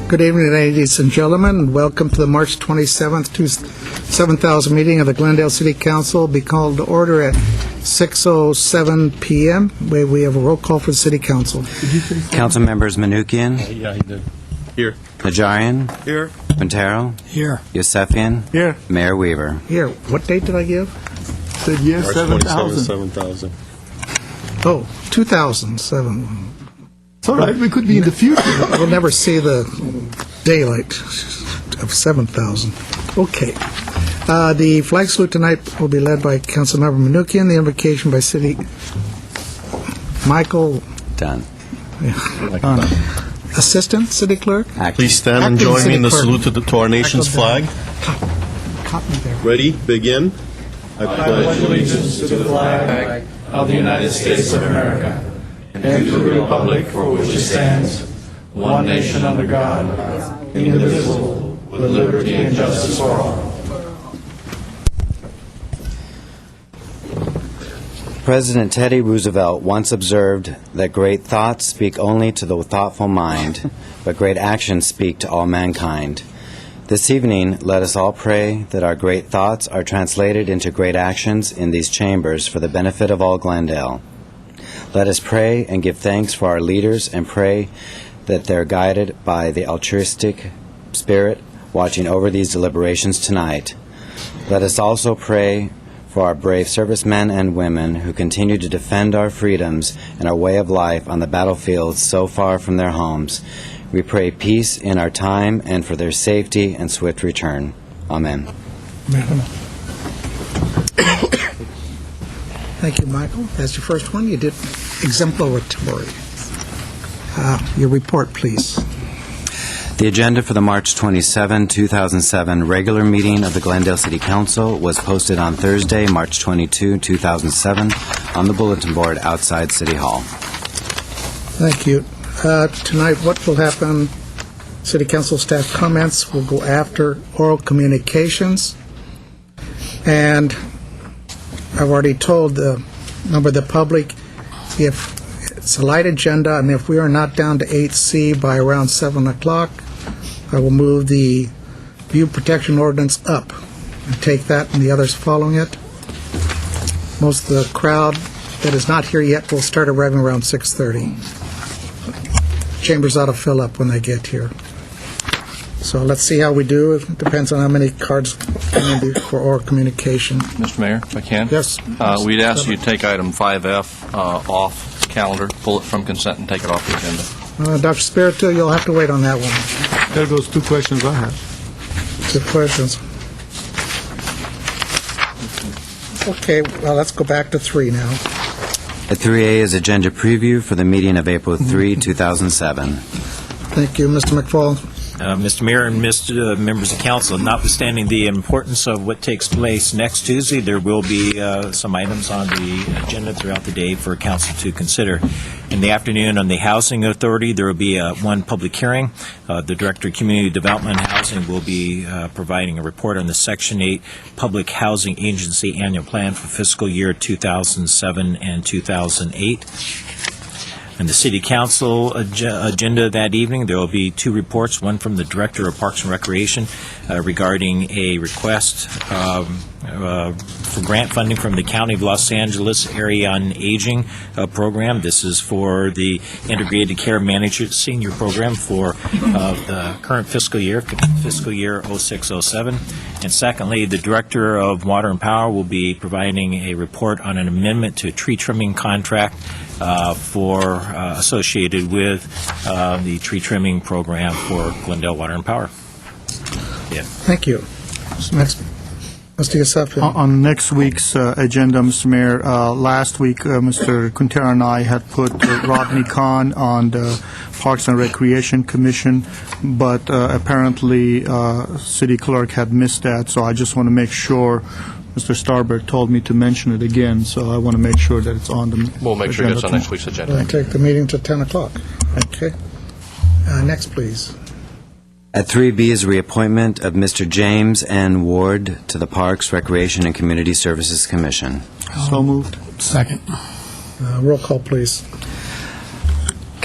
Good evening, ladies and gentlemen, and welcome to the March 27th to 7,000 meeting of the Glendale City Council. Be called to order at 6:07 p.m. We have a roll call for the City Council. Council members Manukian. Yeah, he did. Here. Najarian. Here. Quintero. Here. Yosefian. Here. Mayor Weaver. Here, what date did I give? Said yes, March 7,000. 7,000. Oh, 2007. It's all right, we could be in the future. We'll never see the daylight of 7,000. Okay. The flag salute tonight will be led by Councilmember Manukian, the invocation by City Michael. Done. Assistant City Clerk. Please stand and Acting join me City in the Clerk. salute to our nation's flag. Copy there. Ready? Begin. I pledge allegiance to the flag of the United States of America and to the republic for which it stands, one nation under God, indivisible, with liberty and justice for all. President Teddy Roosevelt once observed that great thoughts speak only to the thoughtful mind, but great actions speak to all mankind. This evening, let us all pray that our great thoughts are translated into great actions in these chambers for the benefit of all Glendale. Let us pray and give thanks for our leaders and pray that they're guided by the altruistic spirit watching over these deliberations tonight. Let us also pray for our brave servicemen and women who continue to defend our freedoms and our way of life on the battlefields so far from their homes. We pray peace in our time and for their safety and swift return. Amen. Thank you, Michael. That's your first one. You did exemplary. Your report, please. The agenda for the March 27, 2007 regular meeting of the Glendale City Council was posted on Thursday, March 22, 2007 on the bulletin board outside City Hall. Thank you. Tonight, what will happen, City Council staff comments will go after oral communications. And I've already told the member of the public, if it's a light agenda, and if we are not down to 8C by around 7 o'clock, I will move the view protection ordinance up and take that and the others following it. Most of the crowd that is not here yet will start arriving around 6:30. Chambers ought to fill up when they get here. So let's see how we do. It depends on how many cards come in for oral communication. Mr. Mayor, if I can? Yes. We'd ask you to take item 5F off the calendar, pull it from consent, and take it off the agenda. Dr. Spiritu, you'll have to wait on that one. There goes two questions I have. Two questions. Okay, well, let's go back to 3 now. At 3A is agenda preview for the meeting of April 3, 2007. Thank you, Mr. McFall. Mr. Mayor and members of council, notwithstanding the importance of what takes place next Tuesday, there will be some items on the agenda throughout the day for council to consider. In the afternoon on the Housing Authority, there will be one public hearing. The Director of Community Development and Housing will be providing a report on the Section 8 Public Housing Agency Annual Plan for fiscal year 2007 and 2008. And the City Council agenda that evening, there will be 2 reports, one from the Director of Parks and Recreation regarding a request for grant funding from the County of Los Angeles Area on Aging program. This is for the Integrated Care Manager Senior Program for the current fiscal year 06-07. And secondly, the Director of Water and Power will be providing a report on an amendment to a tree trimming contract associated with the tree trimming program for Glendale Water and Power. Yeah. Thank you. Next, Mr. Yosefian. On next week's agenda, Mr. Mayor, last week Mr. Quintero and I had put Rodney Kahn on the Parks and Recreation Commission, but apparently City Clerk had missed that, so I just want to make sure. Mr. Starberg told me to mention it again, so I want to make sure that it's on the We'll make sure it's on next week's agenda. We'll take the meeting to 10 o'clock. Okay. Next, please. At 3B is reappointment of Mr. James N. Ward to the Parks, Recreation, and Community Services Commission. So moved. Second. Roll call, please.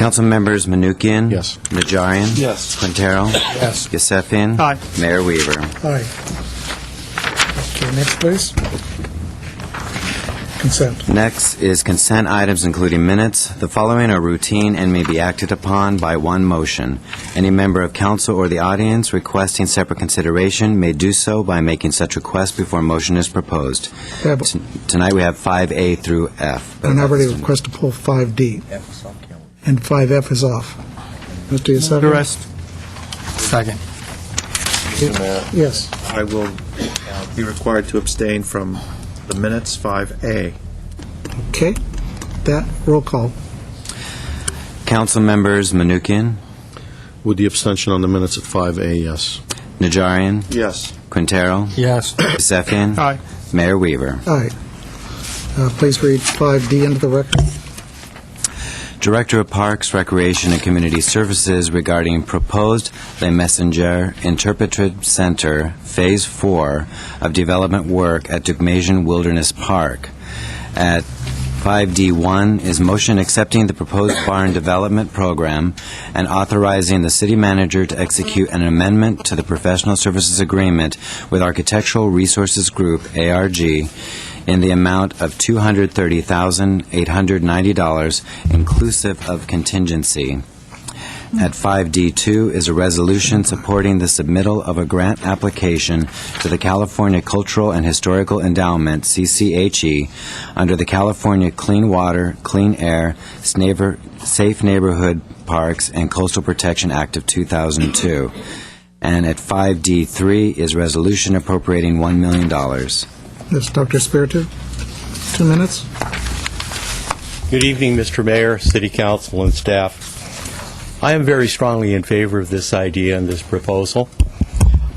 Council members Menuchyan. Yes. Najarian. Yes. Quintero. Yes. Yusefian. Aye. Mayor Weaver. Aye. Okay, next, please. Consent. Next is consent items, including minutes. The following are routine and may be acted upon by one motion. Any member of council or the audience requesting separate consideration may do so by making such request before a motion is proposed. Have Tonight we have 5A through F. an already request to pull 5D. And 5F is off. Mr. Yusefian? The rest. Second. Yes. I will be required to abstain from the minutes, 5A. Okay. That, roll call. Council members Menuchyan, With the abstention on the minutes at 5A, yes. Najarian, Yes. Quintero, Yes. Yusefian. Aye. Mayor Weaver. Aye. Please read 5D into the record. Director of Parks, Recreation, and Community Services regarding proposed Le Messenger Interpretive Center Phase 4 of development work at Dugmasian Wilderness Park. At 5D1 is motion accepting the proposed barn development program and authorizing the city manager to execute an amendment to the professional services agreement with Architectural Resources Group, ARG, in the amount of $230,890, inclusive of contingency. At 5D2 is a resolution supporting the submittal of a grant application to the California Cultural and Historical Endowment, CCHE, under the California Clean Water, Clean Air, Safe Neighborhood Parks, and Coastal Protection Act of 2002. And at 5D3 is resolution appropriating $1 million. Yes, Dr. Spiritu, 2 minutes. Good evening, Mr. Mayor, City Council, and staff. I am very strongly in favor of this idea and this proposal.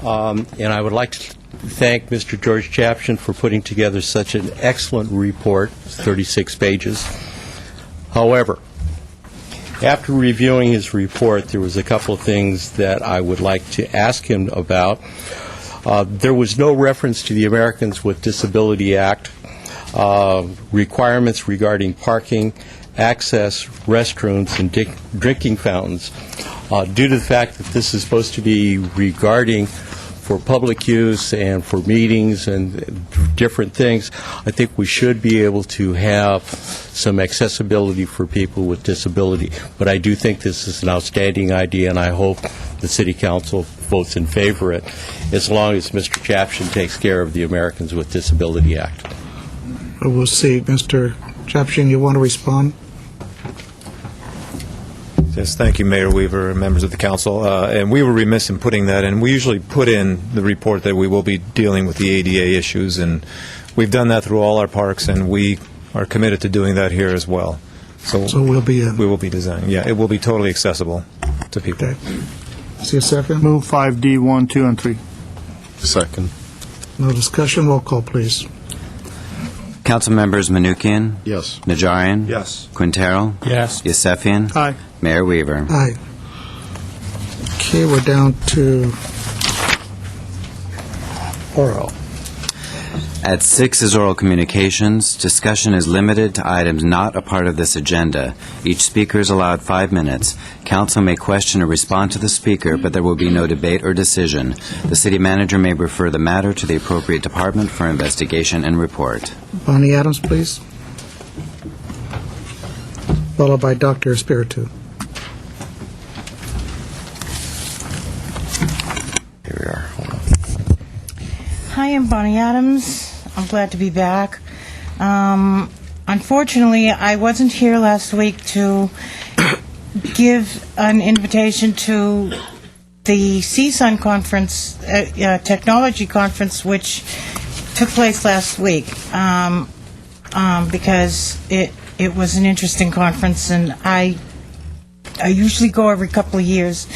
And I would like to thank Mr. George Chapshin for putting together such an excellent report, 36 pages. However, after reviewing his report, there was a couple of things that I would like to ask him about. There was no reference to the Americans with Disability Act, requirements regarding parking, access, restrooms, and drinking fountains. Due to the fact that this is supposed to be regarding for public use and for meetings and different things, I think we should be able to have some accessibility for people with disability. But I do think this is an outstanding idea, and I hope the City Council votes in favor of it, as long as Mr. Chapshin takes care of the Americans with Disability Act. We'll see. Mr. Chapshin, you want to respond? Yes, thank you, Mayor Weaver and members of the council. And we were remiss in putting that in. We usually put in the report that we will be dealing with the ADA issues, and we've done that through all our parks, and we are committed to doing that here as well. So we'll be in. We will be designing. Yeah, it will be totally accessible to people. Okay. See a second? Move 5D, 1, 2, and 3. Second. No discussion. Roll call, please. Council members Menuchyan, Yes. Najarian, Yes. Quintero, Yes. Yusefian, Aye. Mayor Weaver. Aye. Okay, we're down to oral. At 6 is oral communications. Discussion is limited to items not a part of this agenda. Each speaker is allowed 5 minutes. Council may question or respond to the speaker, but there will be no debate or decision. The city manager may refer the matter to the appropriate department for investigation and report. Bonnie Adams, please. Followed by Dr. Espiritu. Here we are. Hi, I'm Bonnie Adams. I'm glad to be back. Unfortunately, I wasn't here last week to give an invitation to the CSUN conference, technology conference, which took place last week, because it was an interesting conference, and I usually go every couple of years,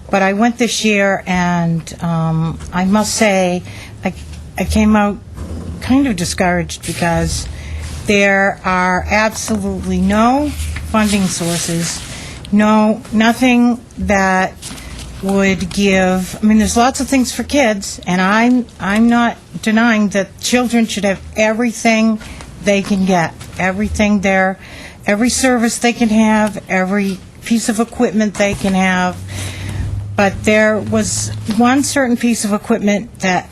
but I went this year, and I must say, I came out kind of discouraged because there are absolutely no funding sources, nothing that would give. I mean, there's lots of things for kids, and I'm not denying that children should have everything they can get, every service they can have, every piece of equipment they can have. But there was one certain piece of equipment that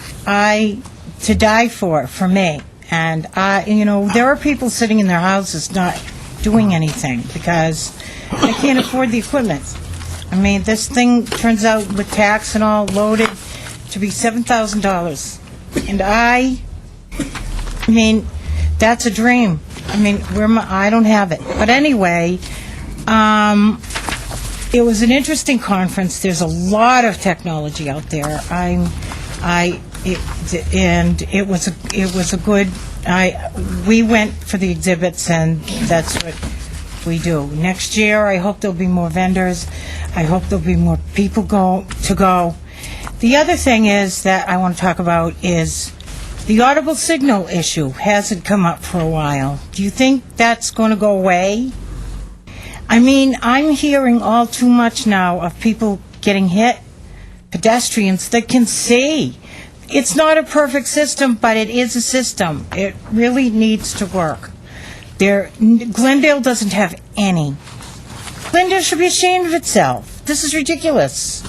to die for me. And there are people sitting in their houses not doing anything because they can't afford the equipment. I mean, this thing turns out with tax and all loaded to be $7,000. And I mean, that's a dream. I mean, I don't have it. But anyway, it was an interesting conference. There's a lot of technology out there. It was a good. We went for the exhibits, and that's what we do. Next year, I hope there'll be more vendors. I hope there'll be more people to go. The other thing is that I want to talk about is the audible signal issue hasn't come up for a while. Do you think that's going to go away? I mean, I'm hearing all too much now of people getting hit, pedestrians that can see. It's not a perfect system, but it is a system. It really needs to work. Glendale doesn't have any. Glendale should be ashamed of itself. This is ridiculous.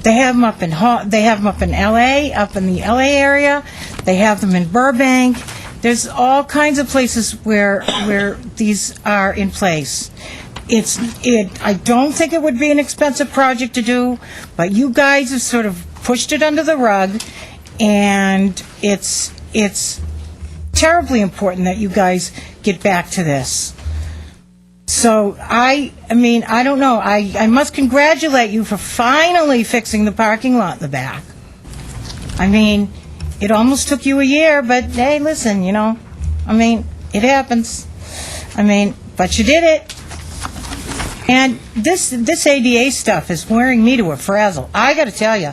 They have them up in L.A., up in the L.A. area. They have them in Burbank. There's all kinds of places where these are in place. I don't think it would be an expensive project to do, but you guys have sort of pushed it under the rug, and it's terribly important that you guys get back to this. So, I mean, I don't know. I must congratulate you for finally fixing the parking lot in the back. I mean, it almost took you a year, but hey, listen, I mean, it happens. I mean, but you did it. And this ADA stuff is wearing me to a frazzle. I got to tell you.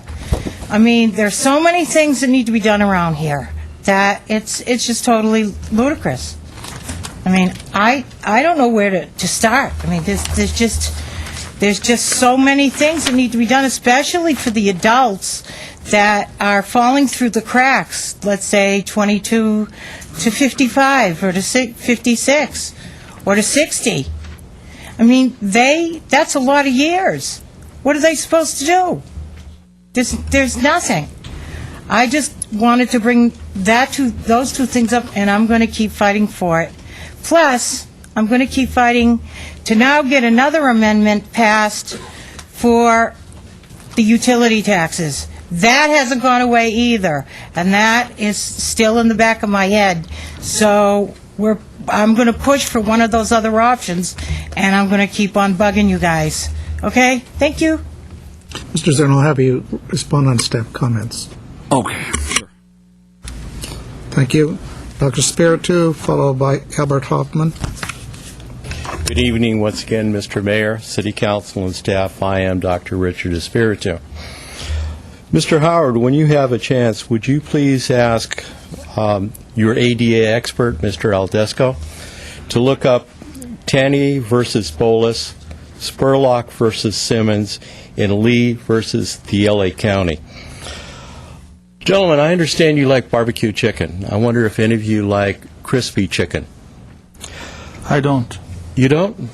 I mean, there's so many things that need to be done around here that it's just totally ludicrous. I mean, I don't know where to start. I mean, there's just so many things that need to be done, especially for the adults that are falling through the cracks. Let's say 22 to 55 or to 56 or to 60. I mean, that's a lot of years. What are they supposed to do? There's nothing. I just wanted to bring those two things up, and I'm going to keep fighting for it. Plus, I'm going to keep fighting to now get another amendment passed for the utility taxes. That hasn't gone away either, and that is still in the back of my head. So I'm going to push for one of those other options, and I'm going to keep on bugging you guys. Okay? Thank you. Mr. Zern, I'll have you respond on staff comments. Okay, sure. Thank you. Dr. Spiritu, followed by Albert Hoffman. Good evening once again, Mr. Mayor, City Council, and staff. I am Dr. Richard Espiritu. Mr. Howard, when you have a chance, would you please ask your ADA expert, Mr. Aldesco, to look up Tanny versus Bolus, Spurlock versus Simmons, and Lee versus the L.A. County. Gentlemen, I understand you like barbecue chicken. I wonder if any of you like crispy chicken. I don't. You don't?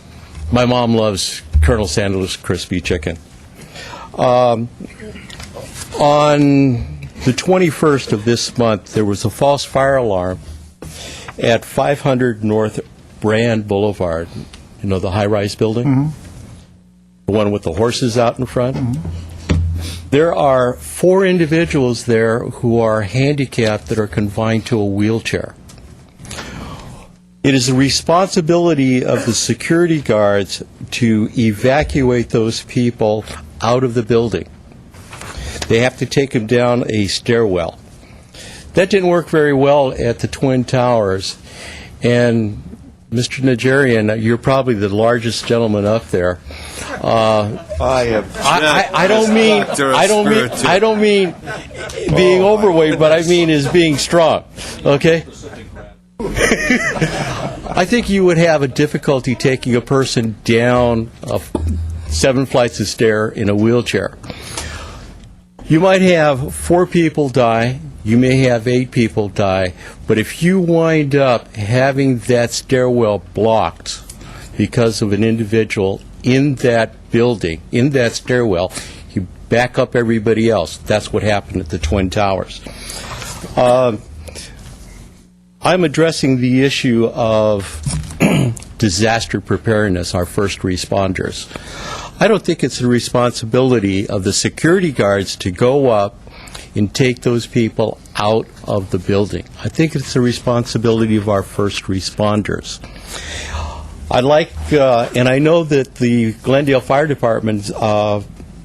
My mom loves Colonel Sanders crispy chicken. On the 21st of this month, there was a false fire alarm at 500 North Brand Boulevard. You know, the high-rise building? Mm-hmm. The one with the horses out in front? Mm-hmm. There are 4 individuals there who are handicapped that are confined to a wheelchair. It is the responsibility of the security guards to evacuate those people out of the building. They have to take them down a stairwell. That didn't work very well at the Twin Towers, and Mr. Nigerian, you're probably the largest gentleman up there. I don't mean being overweight, but I mean as being strong. Okay. I think you would have a difficulty taking a person down 7 flights of stairs in a wheelchair. You might have 4 people die. You may have 8 people die, but if you wind up having that stairwell blocked because of an individual in that building, in that stairwell, you back up everybody else. That's what happened at the Twin Towers. I'm addressing the issue of disaster preparedness, our first responders. I don't think it's the responsibility of the security guards to go up and take those people out of the building. I think it's the responsibility of our first responders. I'd like, and I know that the Glendale Fire Department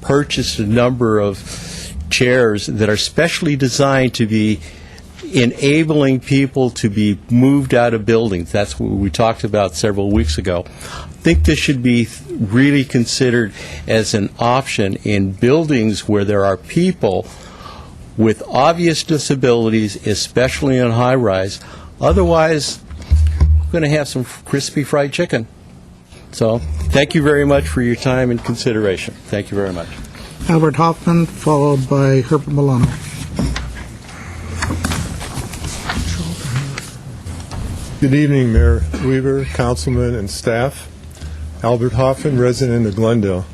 purchased a number of chairs that are specially designed to be enabling people to be moved out of buildings. That's what we talked about several weeks ago. I think this should be really considered as an option in buildings where there are people with obvious disabilities, especially in high-rise. Otherwise, we're going to have some crispy fried chicken. So, thank you very much for your time and consideration. Thank you very much. Albert Hoffman, followed by Herbert Milano. Good evening, Mayor Weaver, councilman, and staff. Albert Hoffman, resident of Glendale.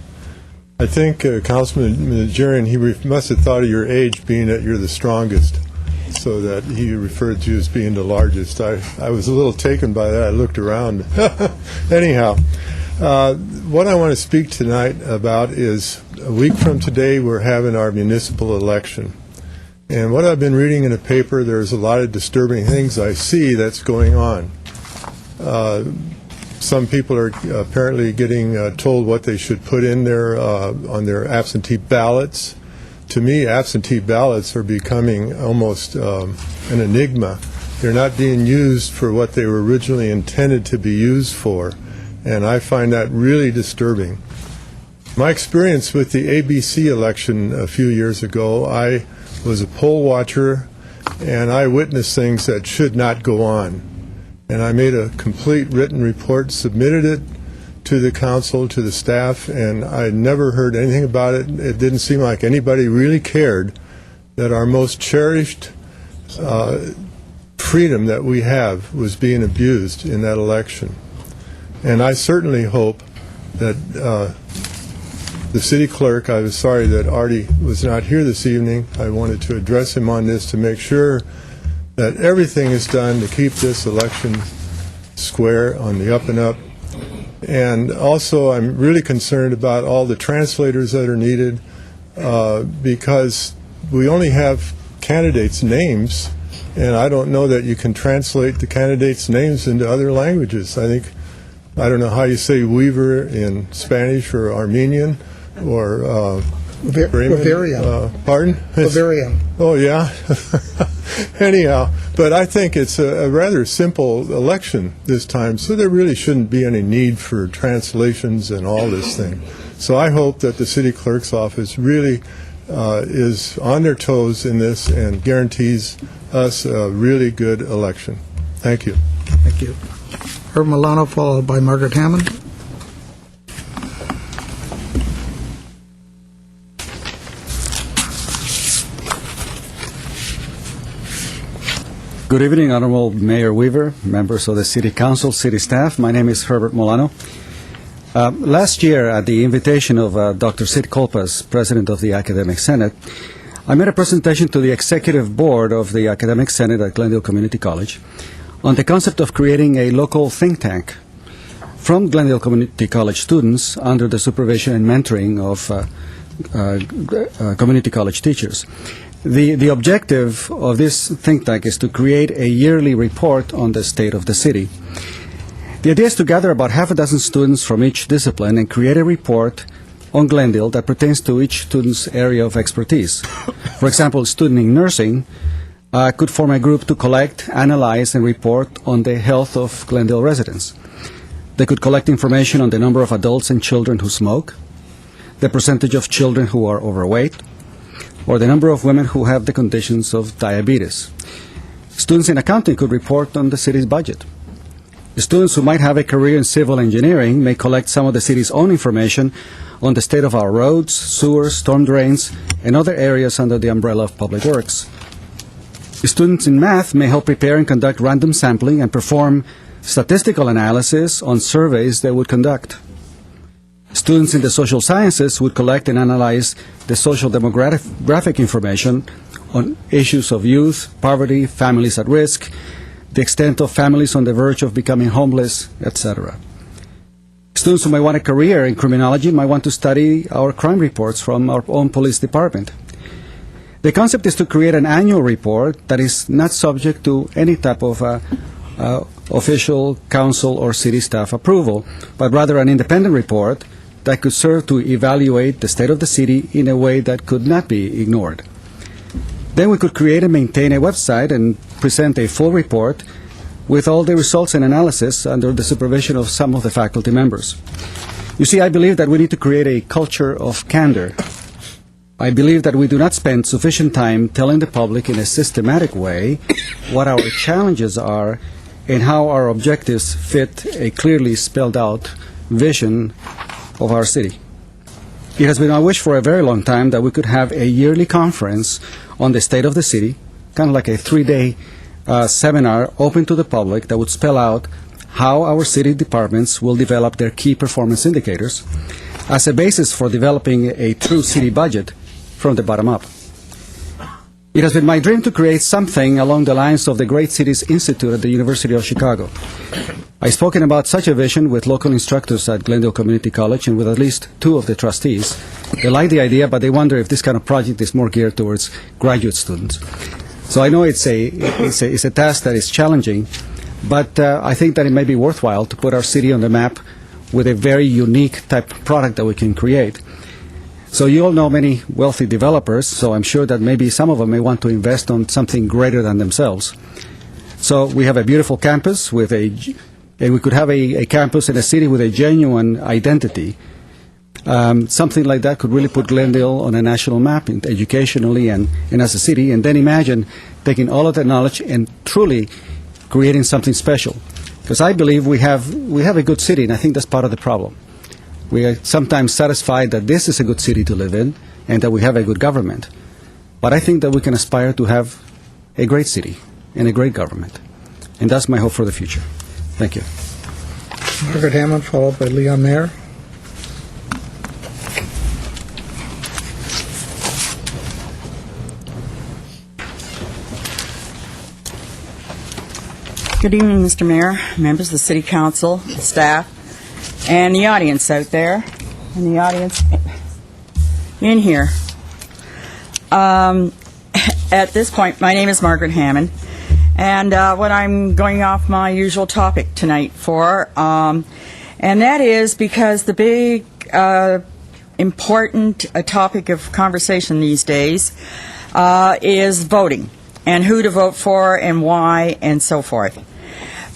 I think Councilman Najarian, he must have thought of your age, being that you're the strongest, so that he referred to you as being the largest. I was a little taken by that. I looked around. Anyhow, what I want to speak tonight about is a week from today we're having our municipal election. And what I've been reading in the paper, there's a lot of disturbing things I see that's going on. Some people are apparently getting told what they should put in there on their absentee ballots. To me, absentee ballots are becoming almost an enigma. They're not being used for what they were originally intended to be used for, and I find that really disturbing. My experience with the ABC election a few years ago, I was a poll watcher, and I witnessed things that should not go on. And I made a complete written report, submitted it to the council, to the staff, and I never heard anything about it. It didn't seem like anybody really cared that our most cherished freedom that we have was being abused in that election. And I certainly hope that the city clerk, I was sorry that Artie was not here this evening. I wanted to address him on this to make sure that everything is done to keep this election square, on the up and up. And also, I'm really concerned about all the translators that are needed because we only have candidates' names, and I don't know that you can translate the candidates' names into other languages. I don't know how you say Weaver in Spanish or Armenian or Bavarian. Pardon? Bavarian. Oh, yeah. Anyhow, but I think it's a rather simple election this time, so there really shouldn't be any need for translations and all this thing. So I hope that the city clerk's office really is on their toes in this and guarantees us a really good election. Thank you. Thank you. Herb Milano, followed by Margaret Hammond. Good evening, Honorable Mayor Weaver, members of the City Council, city staff. My name is Herbert Milano. Last year, at the invitation of Dr. Sid Kolpas, President of the Academic Senate, I made a presentation to the Executive Board of the Academic Senate at Glendale Community College on the concept of creating a local think tank from Glendale Community College students under the supervision and mentoring of community college teachers. The objective of this think tank is to create a yearly report on the state of the city. The idea is to gather about half a dozen students from each discipline and create a report on Glendale that pertains to each student's area of expertise. For example, a student in nursing could form a group to collect, analyze, and report on the health of Glendale residents. They could collect information on the number of adults and children who smoke, the percentage of children who are overweight, or the number of women who have the conditions of diabetes. Students in accounting could report on the city's budget. Students who might have a career in civil engineering may collect some of the city's own information on the state of our roads, sewers, storm drains, and other areas under the umbrella of public works. Students in math may help prepare and conduct random sampling and perform statistical analysis on surveys they would conduct. Students in the social sciences would collect and analyze the social demographic information on issues of youth, poverty, families at risk, the extent of families on the verge of becoming homeless, etc. Students who might want a career in criminology might want to study our crime reports from our own police department. The concept is to create an annual report that is not subject to any type of official, council, or city staff approval, but rather an independent report that could serve to evaluate the state of the city in a way that could not be ignored. Then we could create and maintain a website and present a full report with all the results and analysis under the supervision of some of the faculty members. You see, I believe that we need to create a culture of candor. I believe that we do not spend sufficient time telling the public in a systematic way what our challenges are and how our objectives fit a clearly spelled out vision of our city. It has been my wish for a very long time that we could have a yearly conference on the state of the city, kind of like a 3-day seminar open to the public that would spell out how our city departments will develop their key performance indicators as a basis for developing a true city budget from the bottom up. It has been my dream to create something along the lines of the Great Cities Institute at the University of Chicago. I've spoken about such a vision with local instructors at Glendale Community College and with at least 2 of the trustees. They like the idea, but they wonder if this kind of project is more geared towards graduate students. So I know it's a task that is challenging, but I think that it may be worthwhile to put our city on the map with a very unique type of product that we can create. So you all know many wealthy developers, so I'm sure that maybe some of them may want to invest on something greater than themselves. So we have a beautiful campus and we could have a campus in a city with a genuine identity. Something like that could really put Glendale on a national map educationally and as a city, and then imagine taking all of that knowledge and truly creating something special. Because I believe we have a good city, and I think that's part of the problem. We are sometimes satisfied that this is a good city to live in and that we have a good government. But I think that we can aspire to have a great city and a great government. And that's my hope for the future. Thank you. Margaret Hammond, followed by Leon Mayer. Good evening, Mr. Mayor, members of the City Council, staff, and the audience out there, and the audience in here. At this point, my name is Margaret Hammond, and what I'm going off my usual topic tonight for, and that is because the big, important topic of conversation these days is voting, and who to vote for, and why, and so forth.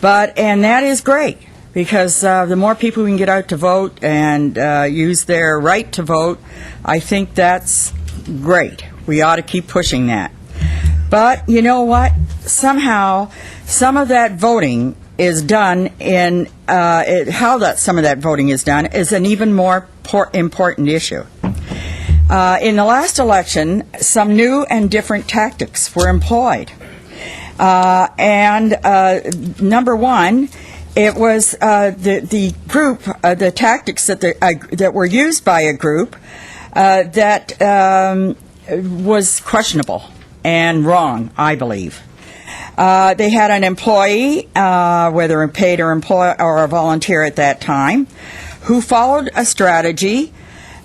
And that is great, because the more people we can get out to vote and use their right to vote, I think that's great. We ought to keep pushing that. But you know what? Somehow, some of that voting is done some of that voting is done is an even more important issue. In the last election, some new and different tactics were employed. Number one, it was the group, the tactics that were used by a group that was questionable and wrong, I believe. They had an employee, whether a paid or a volunteer at that time, who followed a strategy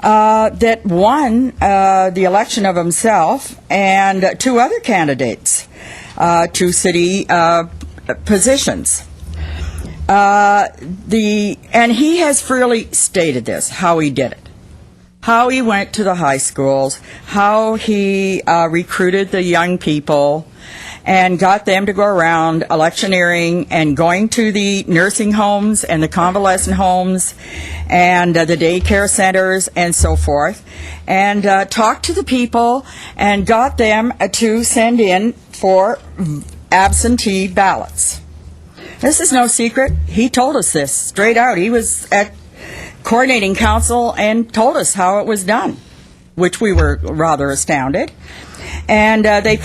that won the election of himself and 2 other candidates to city positions. And he has freely stated this, how he did it. How he went to the high schools, how he recruited the young people and got them to go around electioneering and going to the nursing homes and the convalescent homes and the daycare centers and so forth, and talked to the people and got them to send in for absentee ballots. This is no secret. He told us this straight out. He was at coordinating council and told us how it was done, which we were rather astounded. And they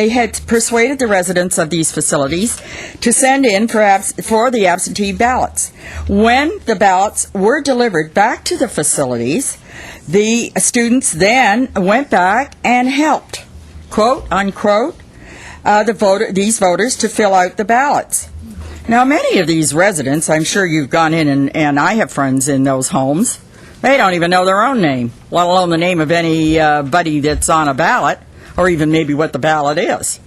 had persuaded the residents of these facilities to send in for the absentee ballots. When the ballots were delivered back to the facilities, the students then went back and helped, quote unquote, these voters to fill out the ballots. Now, many of these residents, I'm sure you've gone in and I have friends in those homes, they don't even know their own name, let alone the name of anybody that's on a ballot, or even maybe what the ballot is.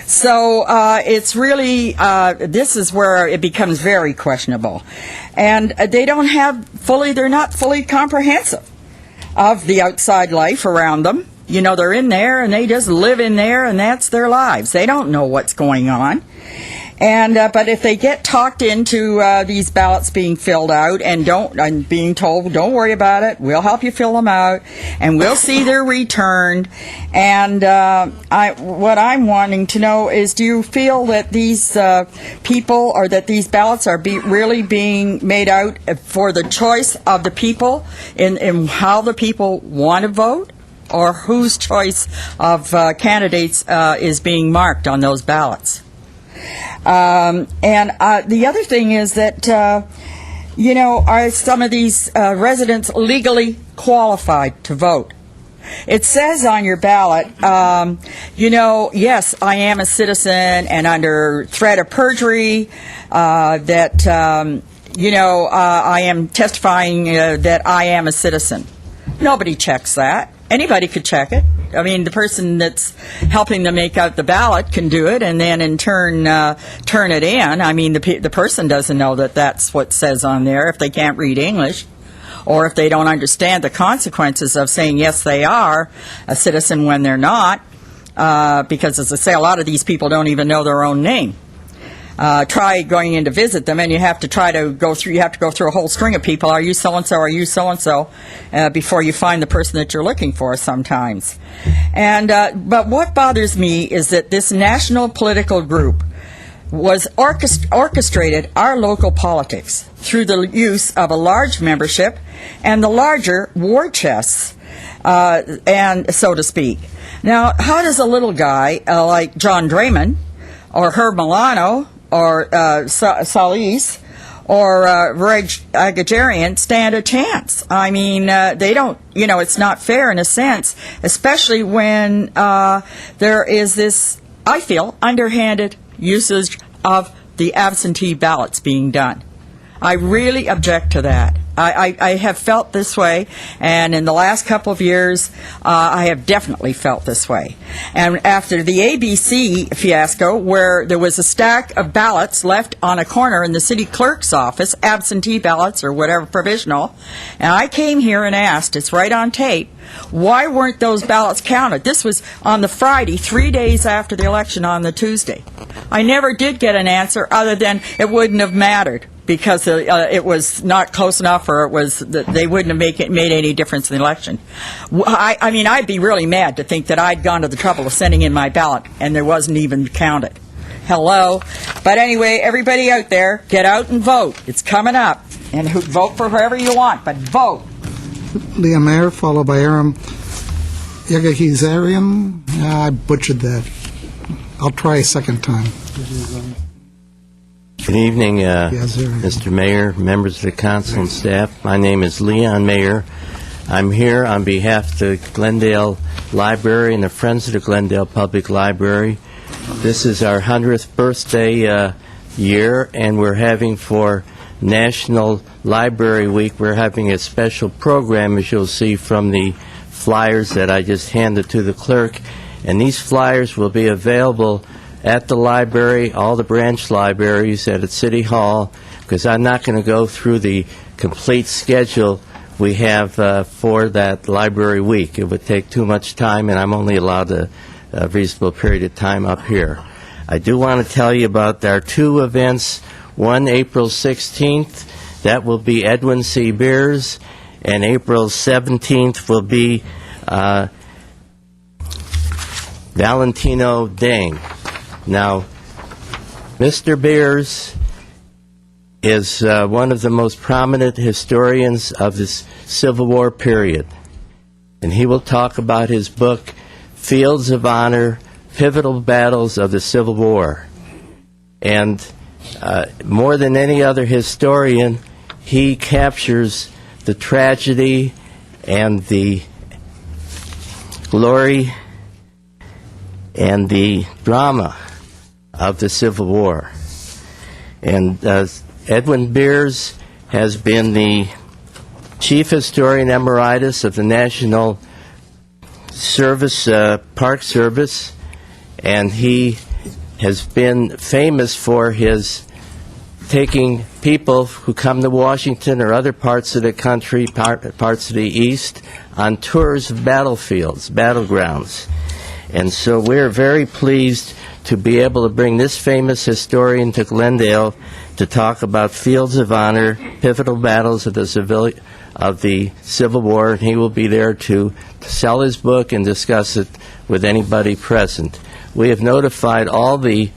So it's really, this is where it becomes very questionable. And they're not fully comprehensive of the outside life around them. You know, they're in there and they just live in there and that's their lives. They don't know what's going on. And but if they get talked into these ballots being filled out and being told, don't worry about it, we'll help you fill them out, and we'll see they're returned. And what I'm wanting to know is, do you feel that these people, or that these ballots are really being made out for the choice of the people in how the people want to vote, or whose choice of candidates is being marked on those ballots? And the other thing is that, are some of these residents legally qualified to vote? It says on your ballot, yes, I am a citizen, and under threat of perjury, that, I am testifying that I am a citizen. Nobody checks that. Anybody could check it. I mean, the person that's helping to make out the ballot can do it, and then in turn turn it in. I mean, the person doesn't know that that's what says on there if they can't read English, or if they don't understand the consequences of saying yes, they are a citizen when they're not. Because, as I say, a lot of these people don't even know their own name. Try going in to visit them, and you have to go through a whole string of people. Are you so-and-so? Are you so-and-so? Before you find the person that you're looking for sometimes. And but what bothers me is that this national political group was orchestrated our local politics through the use of a large membership and the larger war chests, and so to speak. Now, how does a little guy like John Draymond or Herb Milano or Salis or Reg Agajarian stand a chance? I mean, they don't, it's not fair in a sense, especially when there is this, I feel, underhanded usage of the absentee ballots being done. I really object to that. I have felt this way, and in the last couple of years, I have definitely felt this way. And after the ABC fiasco, where there was a stack of ballots left on a corner in the city clerk's office, absentee ballots or whatever, provisional, and I came here and asked, it's right on tape, why weren't those ballots counted? This was on the Friday, 3 days after the election on the Tuesday. I never did get an answer other than it wouldn't have mattered, because it was not close enough, or they wouldn't have made any difference in the election. I mean, I'd be really mad to think that I'd gone to the trouble of sending in my ballot and there wasn't even counted. Hello? But anyway, everybody out there, get out and vote. It's coming up. And vote for whoever you want, but vote. Leah Mayer, followed by Aram Yagahizarian. I butchered that. I'll try a second time. Good evening, Mr. Mayor, members of the council and staff. My name is Leon Mayer. I'm here on behalf of the Glendale Library and the Friends of the Glendale Public Library. This is our 100th birthday year, and we're having for National Library Week, we're having a special program, as you'll see from the flyers that I just handed to the clerk. And these flyers will be available at the library, all the branch libraries, at City Hall, because I'm not going to go through the complete schedule we have for that library week. It would take too much time, and I'm only allowed a reasonable period of time up here. I do want to tell you about our two events. One, April 16th, that will be Edwin C. Beers, and April 17th will be Valentino Dang. Now, Mr. Beers is one of the most prominent historians of this Civil War period, and he will talk about his book, Fields of Honor, Pivotal Battles of the Civil War. And more than any other historian, he captures the tragedy and the glory and the drama of the Civil War. And Edwin Beers has been the Chief Historian Emeritus of the National Service, Park Service, and he has been famous for his taking people who come to Washington or other parts of the country, parts of the East, on tours of battlefields, battlegrounds. And so we're very pleased to be able to bring this famous historian to Glendale to talk about Fields of Honor, Pivotal Battles of the Civil War, and he will be there to sell his book and discuss it with anybody present. We have notified all the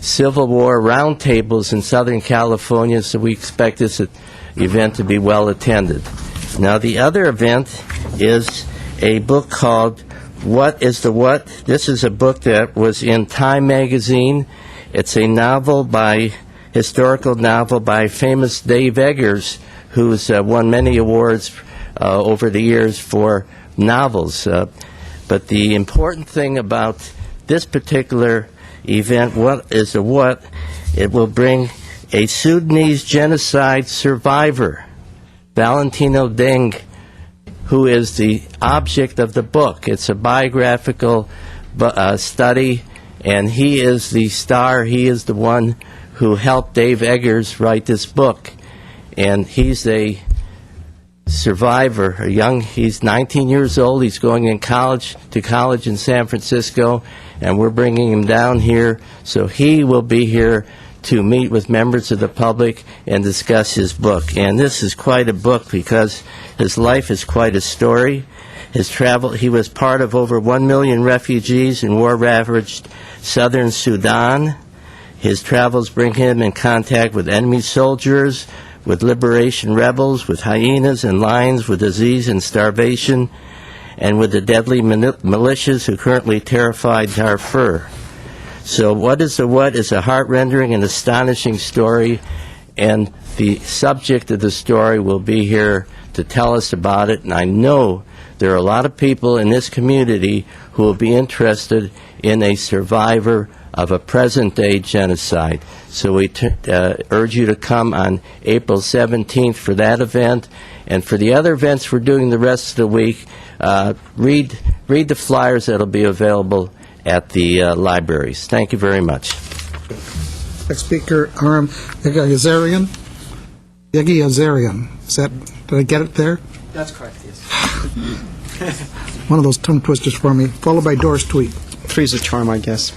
Civil War roundtables in Southern California, so we expect this event to be well attended. Now, the other event is a book called What is the What? This is a book that was in Time magazine. It's a historical novel by famous Dave Eggers, who's won many awards over the years for novels. But the important thing about this particular event, What is the What? It will bring a Sudanese genocide survivor, Valentino Deng, who is the object of the book. It's a biographical study, and he is the star. He is the one who helped Dave Eggers write this book. And he's a survivor, he's 19 years old. He's going to college in San Francisco, and we're bringing him down here. So he will be here to meet with members of the public and discuss his book. And this is quite a book because his life is quite a story. He was part of over 1 million refugees in war-ravaged southern Sudan. His travels bring him in contact with enemy soldiers, with liberation rebels, with hyenas and lions, with disease and starvation, and with the deadly militias who currently terrify Darfur. So What is the What is a heart-rending and astonishing story, and the subject of the story will be here to tell us about it, and I know there are a lot of people in this community who will be interested in a survivor of a present-day genocide. So we urge you to come on April 17th for that event. And for the other events we're doing the rest of the week, read the flyers that will be available at the libraries. Thank you very much. Next speaker, Aram Yeghi Azarian. Did I get it there? That's correct, yes. One of those tongue twisters for me, followed by Doris Tweet. Three's a charm, I guess.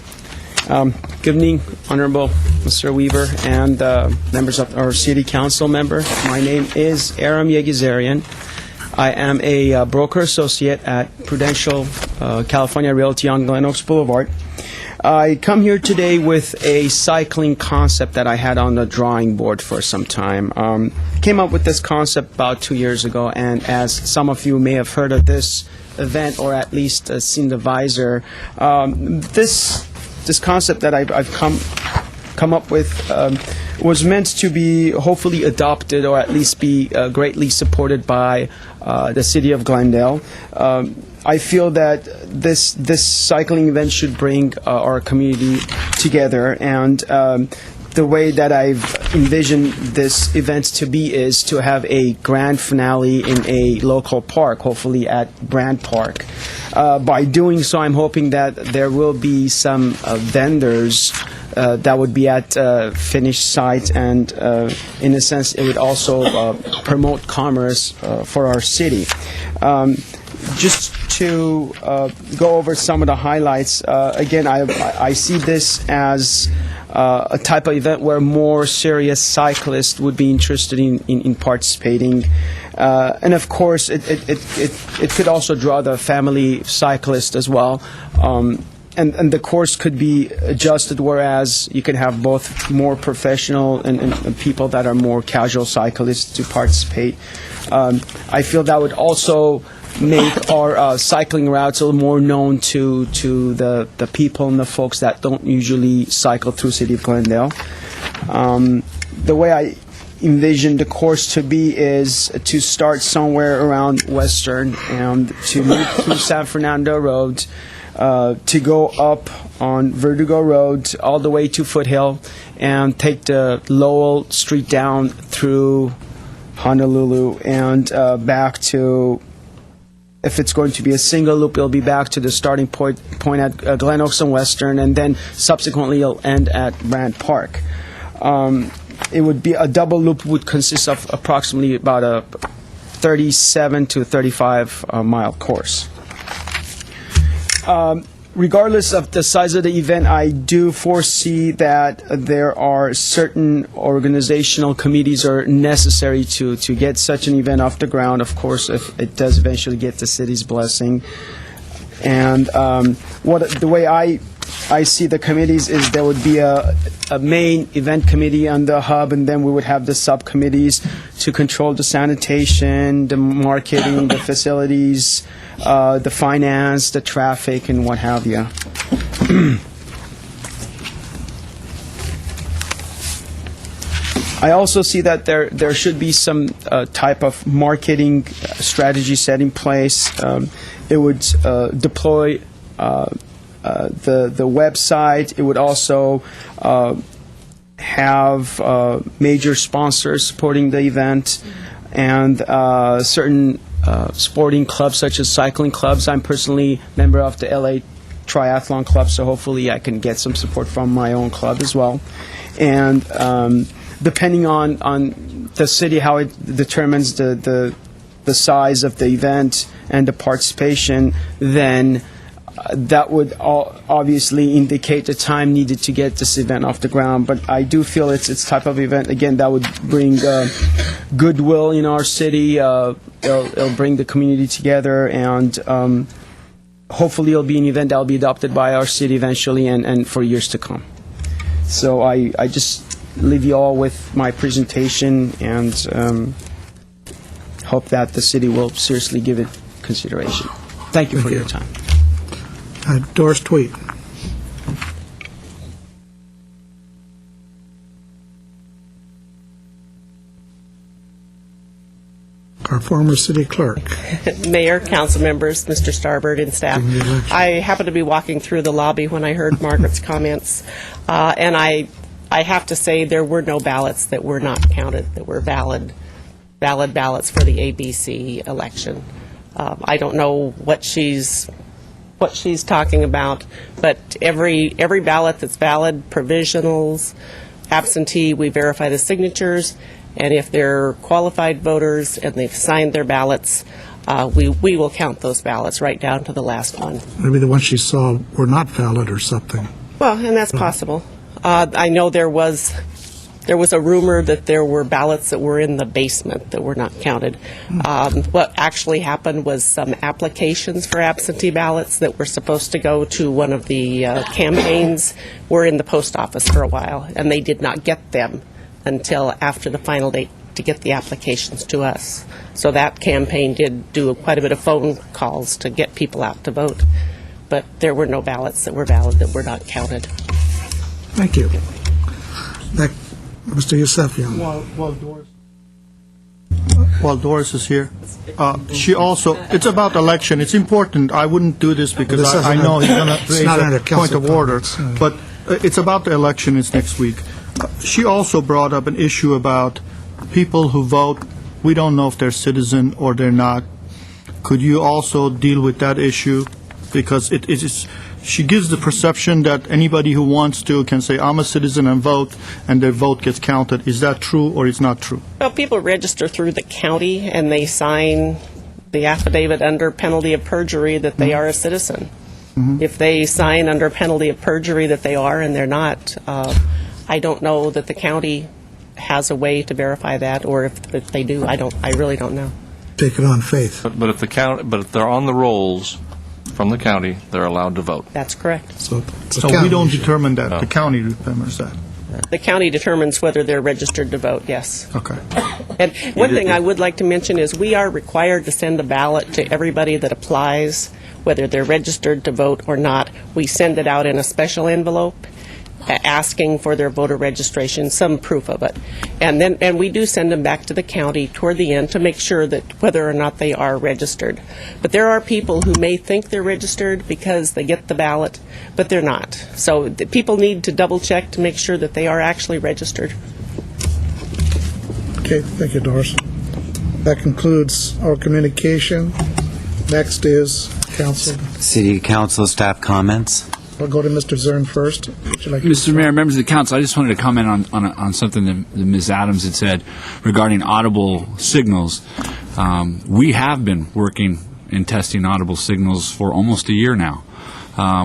Good evening, Honorable Mr. Weaver and members of our City Council member. My name is Aram Yeghi. I am a broker associate at Prudential California Realty on Glen Oaks Boulevard. I come here today with a cycling concept that I had on the drawing board for some time. Came up with this concept about 2 years ago, and as some of you may have heard of this event or at least seen the visor, this concept that I've come up with was meant to be hopefully adopted or at least be greatly supported by the city of Glendale. I feel that this cycling event should bring our community together, and the way that I've envisioned this event to be is to have a grand finale in a local park, hopefully at Brand Park. By doing so, I'm hoping that there will be some vendors that would be at finished sites, and in a sense, it would also promote commerce for our city. Just to go over some of the highlights, again, I see this as a type of event where more serious cyclists would be interested in participating. And of course, it could also draw the family cyclist as well. And the course could be adjusted, whereas you could have both more professional and people that are more casual cyclists to participate. I feel that would also make our cycling routes a little more known to the people and the folks that don't usually cycle through City of Glendale. The way I envision the course to be is to start somewhere around Western and to move through San Fernando Road, to go up on Verdugo Road all the way to Foothill and take the Lowell Street down through Honolulu and back to, if it's going to be a single loop, it'll be back to the starting point at Glen Oaks and Western, and then subsequently it'll end at Brand Park. It would be a double loop would consist of approximately about a 37 to 35 mile course. Regardless of the size of the event, I do foresee that there are certain organizational committees are necessary to get such an event off the ground, of course, if it does eventually get the city's blessing. And the way I see the committees is there would be a main event committee on the hub, and then we would have the subcommittees to control the sanitation, the marketing, the facilities, the finance, the traffic, and what have you. I also see that there should be some type of marketing strategy set in place. It would deploy the website. It would also have major sponsors supporting the event, and certain sporting clubs such as cycling clubs. I'm personally a member of the LA Triathlon Club, so hopefully I can get some support from my own club as well. And depending on the city, how it determines the size of the event and the participation, then that would obviously indicate the time needed to get this event off the ground. But I do feel it's type of event, again, that would bring goodwill in our city. It'll bring the community together, and hopefully it'll be an event that will be adopted by our city eventually and for years to come. So I just leave you all with my presentation and hope that the city will seriously give it consideration. Thank you for your time. Doris Tweet. Our former city clerk. Mayor, council members, Mr. Starbird, and staff. I happened to be walking through the lobby when I heard Margaret's comments, and I have to say there were no ballots that were not counted, that were valid ballots for the ABC election. I don't know what she's talking about, but every ballot that's valid, provisionals, absentee, we verify the signatures, and if they're qualified voters and they've signed their ballots, we will count those ballots right down to the last one. Maybe the ones she saw were not valid or something. Well, and that's possible. I know there was a rumor that there were ballots that were in the basement that were not counted. What actually happened was some applications for absentee ballots that were supposed to go to one of the campaigns were in the post office for a while, and they did not get them until after the final date to get the applications to us. So that campaign did do quite a bit of phone calls to get people out to vote, but there were no ballots that were valid that were not counted. Thank you. Mr. Yusefian. While Doris is here, she also, it's about election. It's important. I wouldn't do this because I know he's going to raise a point of order. But it's about the election. It's next week. She also brought up an issue about people who vote. We don't know if they're citizen or they're not. Could you also deal with that issue? Because it is. She gives the perception that anybody who wants to can say, I'm a citizen and vote, and their vote gets counted. Is that true or is not true? Well, people register through the county and they sign the affidavit under penalty of perjury that they are a citizen. If they sign under penalty of perjury that they are and they're not, I don't know that the county has a way to verify that, or if they do, I really don't know. Take it on faith. But if they're on the rolls from the county, they're allowed to vote. That's correct. So we don't determine that. No. The county determines that. The county determines whether they're registered to vote, yes. Okay. And one thing I would like to mention is we are required to send a ballot to everybody that applies, whether they're registered to vote or not. We send it out in a special envelope asking for their voter registration, some proof of it. And we do send them back to the county toward the end to make sure that whether or not they are registered. But there are people who may think they're registered because they get the ballot, but they're not. So the people need to double check to make sure that they are actually registered. Okay, thank you, Doris. That concludes our communication. Next is council. City Council staff comments. I'll go to Mr. Zern first. Would you like to Mr. Mayor, members of the council, I just wanted to comment on something that Ms. Adams had said regarding audible signals. We have been working and testing audible signals for almost a year now.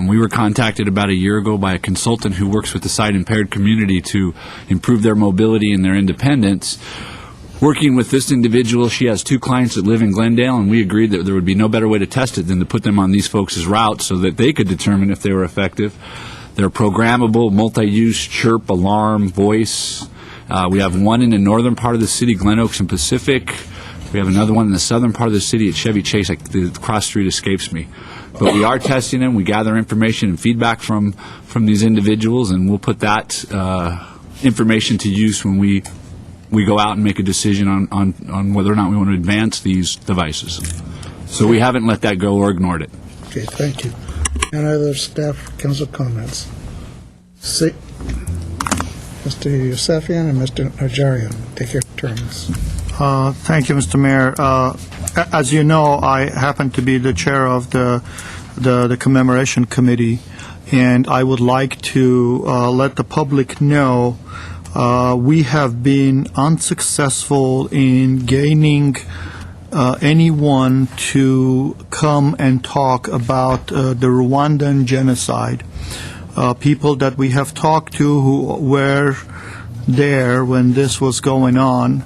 We were contacted about a year ago by a consultant who works with the sight-impaired community to improve their mobility and their independence. Working with this individual, she has 2 clients that live in Glendale, and we agreed that there would be no better way to test it than to put them on these folks' routes so that they could determine if they were effective. They're programmable, multi-use, chirp, alarm, voice. We have one in the northern part of the city, Glen Oaks and Pacific. We have another one in the southern part of the city at Chevy Chase. The cross street escapes me. But we are testing them. We gather information and feedback from these individuals, and we'll put that information to use when we go out and make a decision on whether or not we want to advance these devices. So we haven't let that go or ignored it. Okay, thank you. And other staff council comments? Mr. Yusefian and Mr. Najarian, take your turns. Thank you, Mr. Mayor. As you know, I happen to be the chair of the commemoration committee, and I would like to let the public know we have been unsuccessful in gaining anyone to come and talk about the Rwandan genocide. People that we have talked to who were there when this was going on,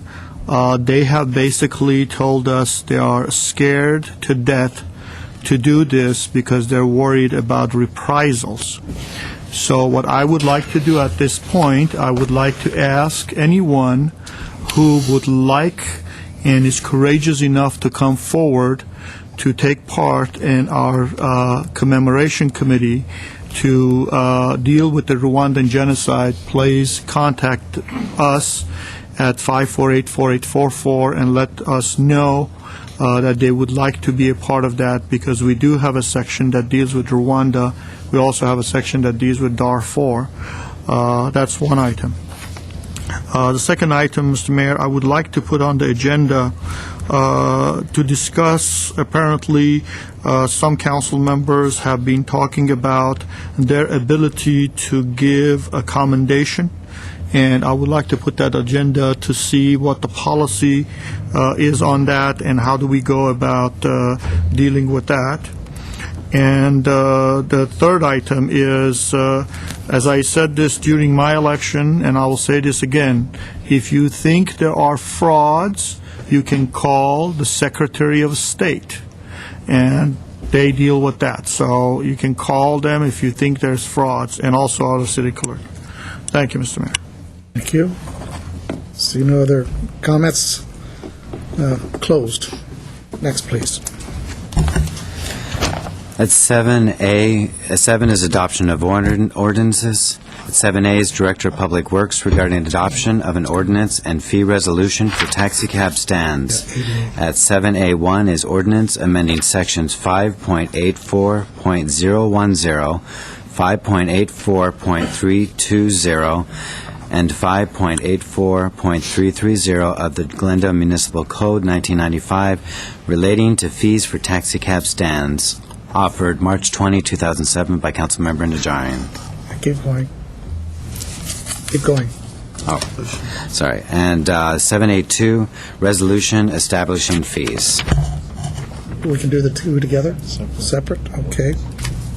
they have basically told us they are scared to death to do this because they're worried about reprisals. So what I would like to do at this point, I would like to ask anyone who would like and is courageous enough to come forward to take part in our commemoration committee to deal with the Rwandan genocide. Please contact us at 548-4844 and let us know that they would like to be a part of that, because we do have a section that deals with Rwanda. We also have a section that deals with Darfur. That's one item. The second item, Mr. Mayor, I would like to put on the agenda to discuss, apparently, some council members have been talking about their ability to give a commendation, and I would like to put that agenda to see what the policy is on that and how do we go about dealing with that. And the third item is, as I said this during my election, and I will say this again, if you think there are frauds, you can call the Secretary of State, and they deal with that. So you can call them if you think there's frauds, and also our city clerk. Thank you, Mr. Mayor. Thank you. See no other comments? Closed. Next, please. At 7A, 7 is adoption of ordinances. At 7A is Director of Public Works regarding adoption of an ordinance and fee resolution for taxicab stands. At 7A1 is ordinance amending sections 5.84.010, 5.84.320, and 5.84.330 of the Glendale Municipal Code 1995 relating to fees for taxicab stands, offered March 20, 2007 by Councilmember Najarian. Keep going. Keep going. Oh, sorry. And 7A2, resolution establishing fees. We can do the two together? Separate? Okay.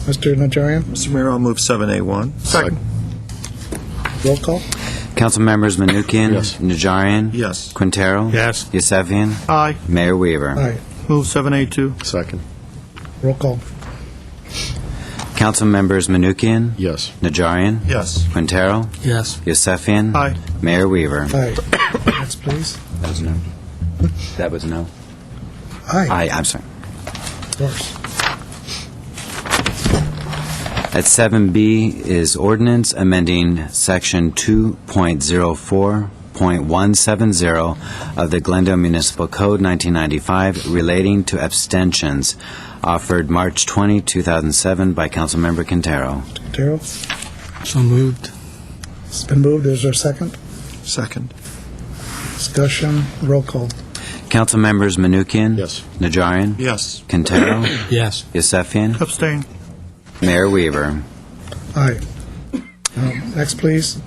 Mr. Najarian? Mr. Mayor, I'll move 7A1. Second. Roll call? Council members Manukian. Yes. Najarian. Yes. Quintero. Yes. Yusefian. Aye. Mayor Weaver. Aye. Move 7A2. Second. Roll call. Council members Manukian? Yes. Najarian? Yes. Quintero? Yes. Yusefian? Aye. Mayor Weaver? Aye. Next, please. That was no. That was no. Aye. Aye, I'm sorry. Of course. At 7B is ordinance amending Section 2.04.170 of the Glendale Municipal Code 1995 relating to abstentions, offered March 20, 2007 by Councilmember Quintero. Quintero? So moved. It's been moved. Is there a second? Second. Discussion. Roll call. Council members Manukian? Yes. Najarian? Yes. Quintero? Yes. Yusefian? Abstain. Mayor Weaver? Aye. Next, please.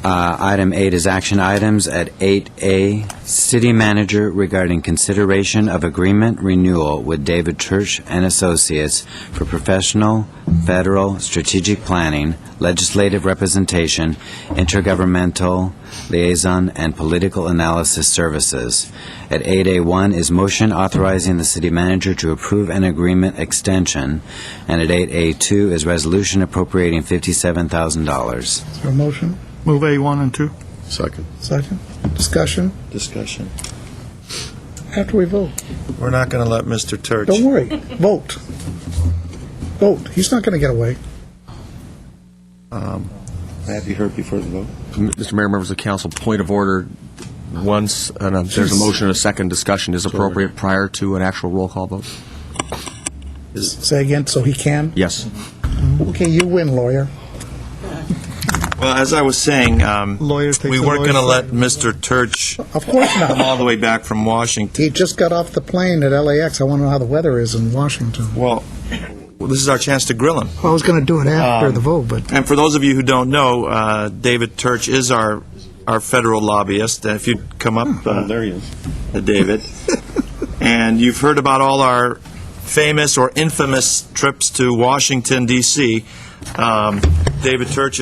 Item 8 is action items. At 8A, City Manager regarding consideration of agreement renewal with David Church and Associates for professional, federal, strategic planning, legislative representation, intergovernmental liaison, and political analysis services. At 8A1 is motion authorizing the City Manager to approve an agreement extension, and at 8A2 is resolution appropriating $57,000. Is there a motion? Move A1 and 2. Second. Second. Discussion. Discussion. After we vote. We're not going to let Mr. Turch. Don't worry. Vote. Vote. He's not going to get away. Have you heard before the vote? Mr. Mayor, members of council, point of order. Once there's a motion and a second, discussion is appropriate prior to an actual roll call vote. Say again, so he can? Yes. Okay, you win, lawyer. Well, as I was saying, Lawyer takes we a weren't going to lawyer's let Mr. Turch Of course not. come all the way back from Washington. He just got off the plane at LAX. I want to know how the weather is in Washington. Well, this is our chance to grill him. I was going to do it after the vote, but And for those of you who don't know, David Turch is our federal lobbyist. And if you'd come up, There he is. David. And you've heard about all our famous or infamous trips to Washington, D.C. David Turch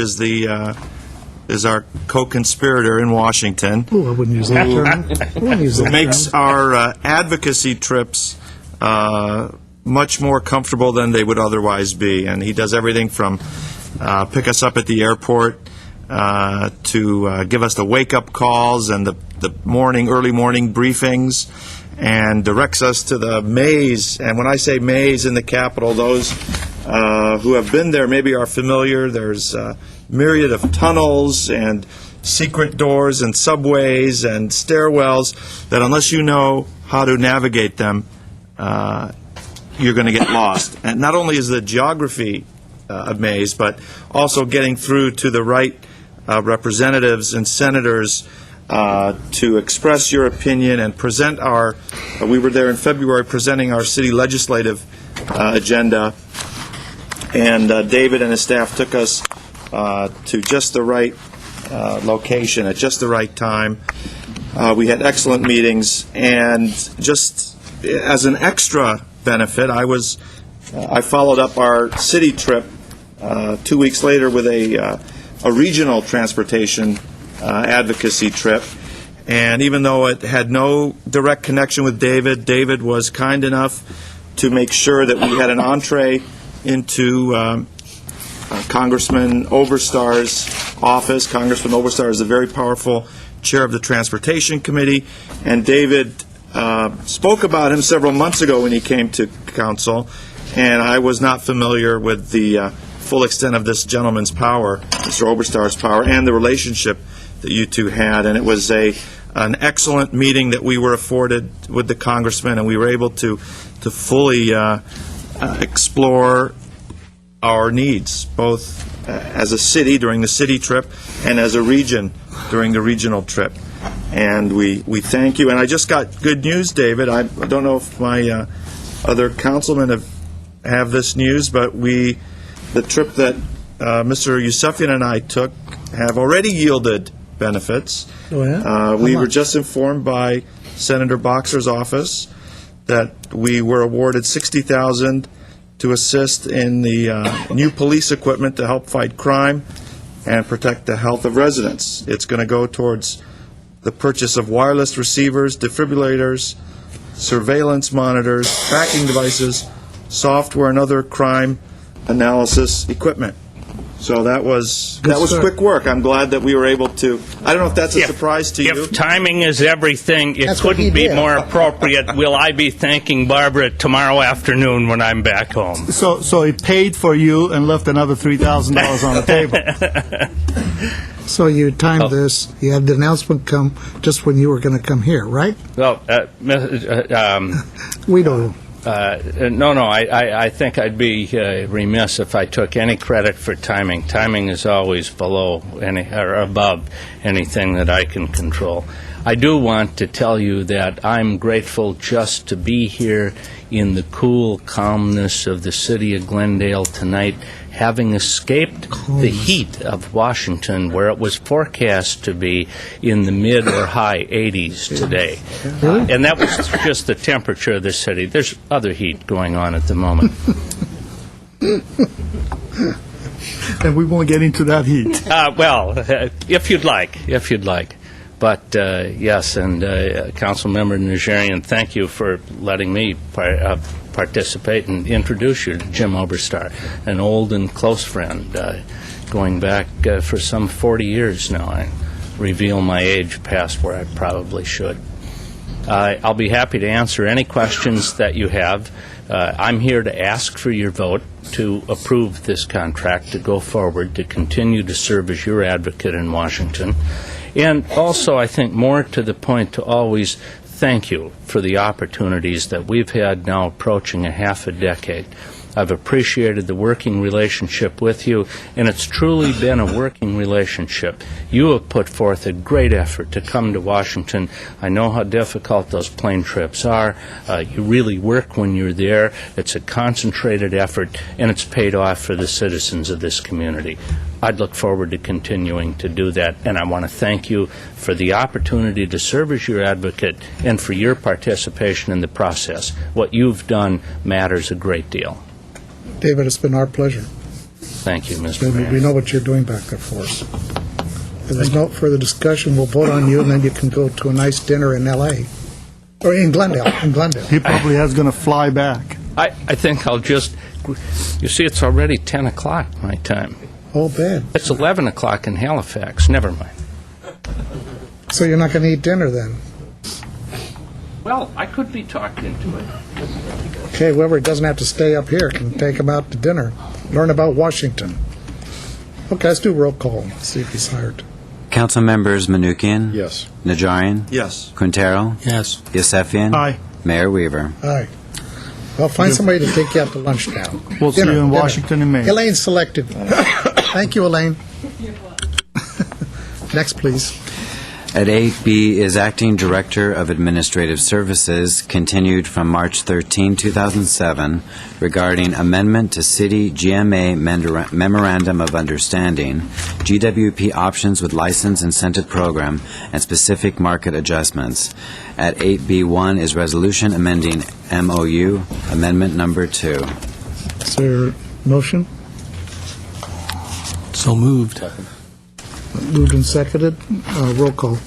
is our co-conspirator in Washington. ooh, I wouldn't use that term. I wouldn't use Who that makes term. our advocacy trips much more comfortable than they would otherwise be. And he does everything from pick us up at the airport to give us the wake-up calls and the early morning briefings, and directs us to the maze. And when I say maze in the Capitol, those who have been there maybe are familiar. There's a myriad of tunnels and secret doors and subways and stairwells that unless you know how to navigate them, you're going to get lost. And not only is the geography a maze, but also getting through to the right representatives and senators to express your opinion and present we were there in February presenting our city legislative agenda, and David and his staff took us to just the right location at just the right time. We had excellent meetings, and just as an extra benefit, I followed up our city trip 2 weeks later with a regional transportation advocacy trip. And even though it had no direct connection with David, David was kind enough to make sure that we had an entree into Congressman Oberstar's office. Congressman Oberstar is a very powerful chair of the Transportation Committee, and David spoke about him several months ago when he came to council, and I was not familiar with the full extent of this gentleman's power, Mr. Oberstar's power, and the relationship that you two had. And it was an excellent meeting that we were afforded with the congressman, and we were able to fully explore our needs, both as a city during the city trip and as a region during the regional trip. And we thank you. And I just got good news, David. I don't know if my other councilmen have this news, but the trip that Mr. Yusefian and I took have already yielded benefits. Oh, yeah? We were just informed by Senator Boxer's office that we were awarded $60,000 to assist in the new police equipment to help fight crime and protect the health of residents. It's going to go towards the purchase of wireless receivers, defibrillators, surveillance monitors, tracking devices, software, and other crime analysis equipment. So that was start. quick work. I'm glad that we were able to. I don't know if that's a surprise to you. If timing is everything, it That's what he couldn't be did. more appropriate. Will I be thanking Barbara tomorrow afternoon when I'm back home? So he paid for you and left another $3,000 on the table. So you timed this, you had the announcement come just when you were going to come here, right? Well, We don't. no, I think I'd be remiss if I took any credit for timing. Timing is always below or above anything that I can control. I do want to tell you that I'm grateful just to be here in the cool calmness of the city of Glendale tonight, having escaped the heat of Washington, where it was forecast to be in the mid or high 80s today. And that was just the temperature of the city. There's other heat going on at the moment. And we won't get into that heat. Well, if you'd like. But yes, and Councilmember Najarian, thank you for letting me participate and introduce you to Jim Oberstar, an old and close friend, going back for some 40 years now. I reveal my age past where I probably should. I'll be happy to answer any questions that you have. I'm here to ask for your vote to approve this contract, to go forward, to continue to serve as your advocate in Washington. And also, I think more to the point, to always thank you for the opportunities that we've had now approaching a half a decade. I've appreciated the working relationship with you, and it's truly been a working relationship. You have put forth a great effort to come to Washington. I know how difficult those plane trips are. You really work when you're there. It's a concentrated effort, and it's paid off for the citizens of this community. I'd look forward to continuing to do that, and I want to thank you for the opportunity to serve as your advocate and for your participation in the process. What you've done matters a great deal. David, it's been our pleasure. Thank you, Mr. Mayor. We know what you're doing back there for us. If there's no further discussion, we'll vote on you, and then you can go to a nice dinner in L.A. Or in Glendale. He probably is going to fly back. I think I'll just... You see, it's already 10 o'clock my time. Oh, bad. It's 11 o'clock in Halifax. Never mind. So you're not going to eat dinner then? Well, I could be talked into it. Okay, whoever doesn't have to stay up here can take him out to dinner, learn about Washington. Okay, let's do roll call, see if he's hired. Council members Manukian? Yes. Najarian? Yes. Quintero? Yes. Yosefian? Aye. Mayor Weaver? Aye. Well, find somebody to take you out to lunch now. We'll see you in Washington in May. Elaine selected. Thank you, Elaine. Next, please. At 8B is Acting Director of Administrative Services, continued from March 13, 2007, regarding amendment to City GMA Memorandum of Understanding, GWP Options with License Incentive Program, and specific market adjustments. At 8B1 is Resolution amending MOU, Amendment Number 2. Is there a motion? So moved. Moved and seconded. Roll call.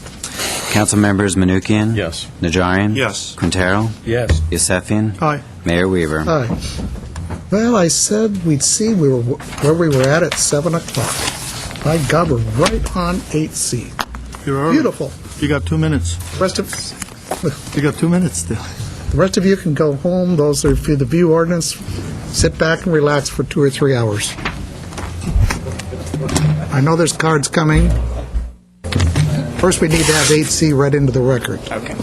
Council members Manukian? Yes. Najarian? Yes. Quintero? Yes. Yosefian? Aye. Mayor Weaver? Aye. Well, I said we'd see where we were at 7 o'clock. By God, we're right on 8C. You're early. Beautiful. You got 2 minutes. You got 2 minutes still. The rest of you can go home. Those are for the view ordinance. Sit back and relax for 2 or 3 hours. I know there's cards coming. First, we need to have 8C read into the record. Okay.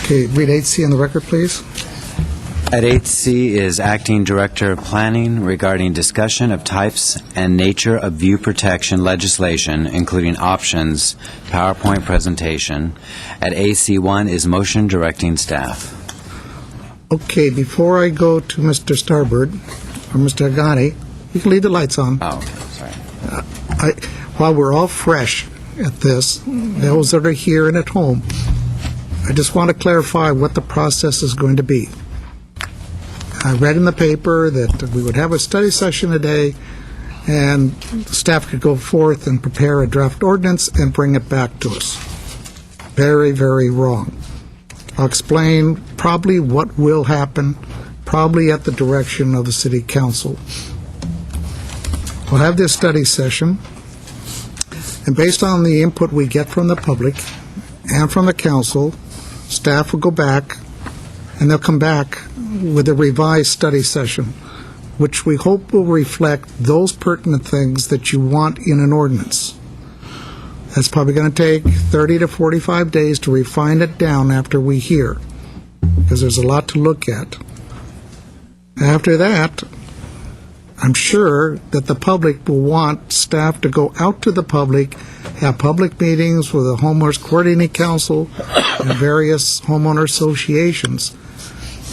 Okay, read 8C on the record, please. At 8C is Acting Director of Planning regarding discussion of types and nature of view protection legislation, including options, PowerPoint presentation. At AC1 is motion directing staff. Okay, before I go to Mr. Starbird or Mr. Agani, you can leave the lights on. Oh, sorry. While we're all fresh at this, those that are here and at home, I just want to clarify what the process is going to be. I read in the paper that we would have a study session today, and staff could go forth and prepare a draft ordinance and bring it back to us. Very, very wrong. I'll explain probably what will happen, probably at the direction of the City Council. We'll have this study session, and based on the input we get from the public and from the council, staff will go back, and they'll come back with a revised study session, which we hope will reflect those pertinent things that you want in an ordinance. That's probably going to take 30 to 45 days to refine it down after we hear, because there's a lot to look at. After that, I'm sure that the public will want staff to go out to the public, have public meetings with the Homeowners Coordinating Council and various homeowner associations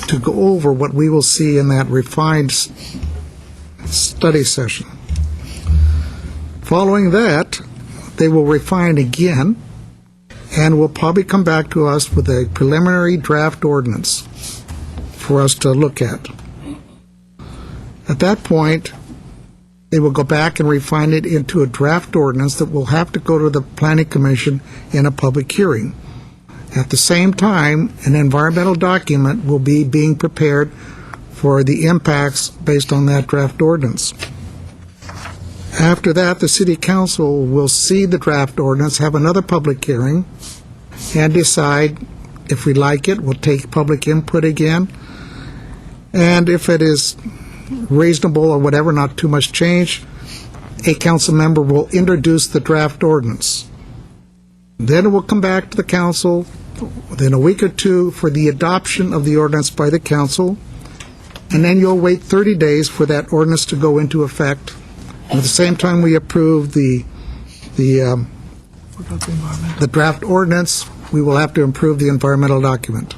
to go over what we will see in that refined study session. Following that, they will refine again and will probably come back to us with a preliminary draft ordinance for us to look at. At that point, they will go back and refine it into a draft ordinance that will have to go to the Planning Commission in a public hearing. At the same time, an environmental document will be being prepared for the impacts based on that draft ordinance. After that, the City Council will see the draft ordinance, have another public hearing, and decide if we like it. We'll take public input again, and if it is reasonable or whatever, not too much change, a council member will introduce the draft ordinance. Then it will come back to the council within a week or two for the adoption of the ordinance by the council, and then you'll wait 30 days for that ordinance to go into effect. And at the same time we approve the draft ordinance, we will have to approve the environmental document.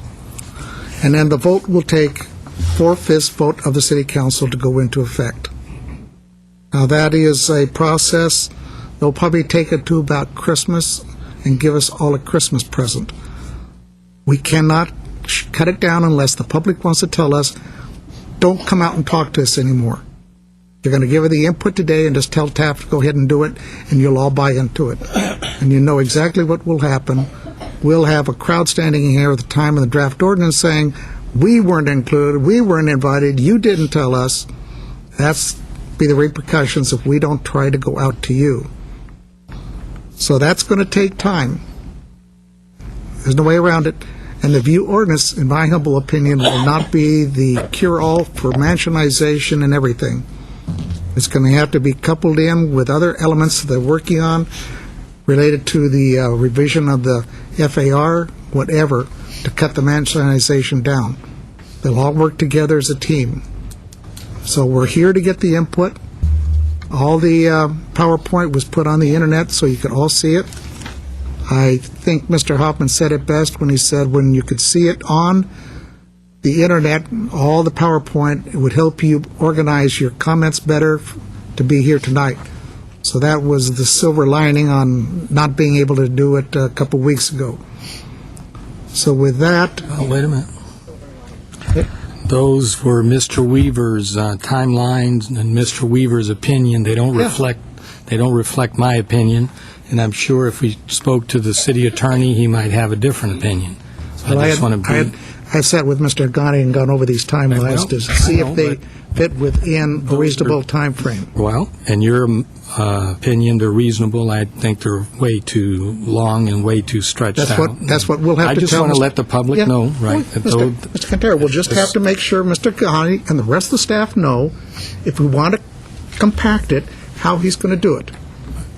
And then the vote will take 4/5 vote of the City Council to go into effect. Now that is a process. They'll probably take it to about Christmas and give us all a Christmas present. We cannot cut it down unless the public wants to tell us, don't come out and talk to us anymore. You're going to give her the input today and just tell Taft to go ahead and do it, and you'll all buy into it. And you know exactly what will happen. We'll have a crowd standing here at the time of the draft ordinance saying, we weren't included, we weren't invited, you didn't tell us. That's be the repercussions if we don't try to go out to you. So that's going to take time. There's no way around it. And the view ordinance, in my humble opinion, will not be the cure-all for mansionization and everything. It's going to have to be coupled in with other elements that they're working on related to the revision of the FAR, whatever, to cut the mansionization down. They'll all work together as a team. So we're here to get the input. All the PowerPoint was put on the internet so you could all see it. I think Mr. Hoffman said it best when he said when you could see it on the internet, all the PowerPoint, it would help you organize your comments better to be here tonight. So that was the silver lining on not being able to do it a couple weeks ago. So with that... Oh, wait a minute. Those were Mr. Weaver's timelines and Mr. Weaver's opinion. They don't reflect my opinion. And I'm sure if we spoke to the city attorney, he might have a different opinion. So I sat with Mr. Agani and gone over these timelines to see if they fit within a reasonable time frame. Well, in your opinion, they're reasonable. I think they're way too long and way too stretched out. That's what we'll have to tell. I just want to let the public know, right? Mr. Quintero, we'll just have to make sure Mr. Agani and the rest of the staff know if we want to compact it, how he's going to do it.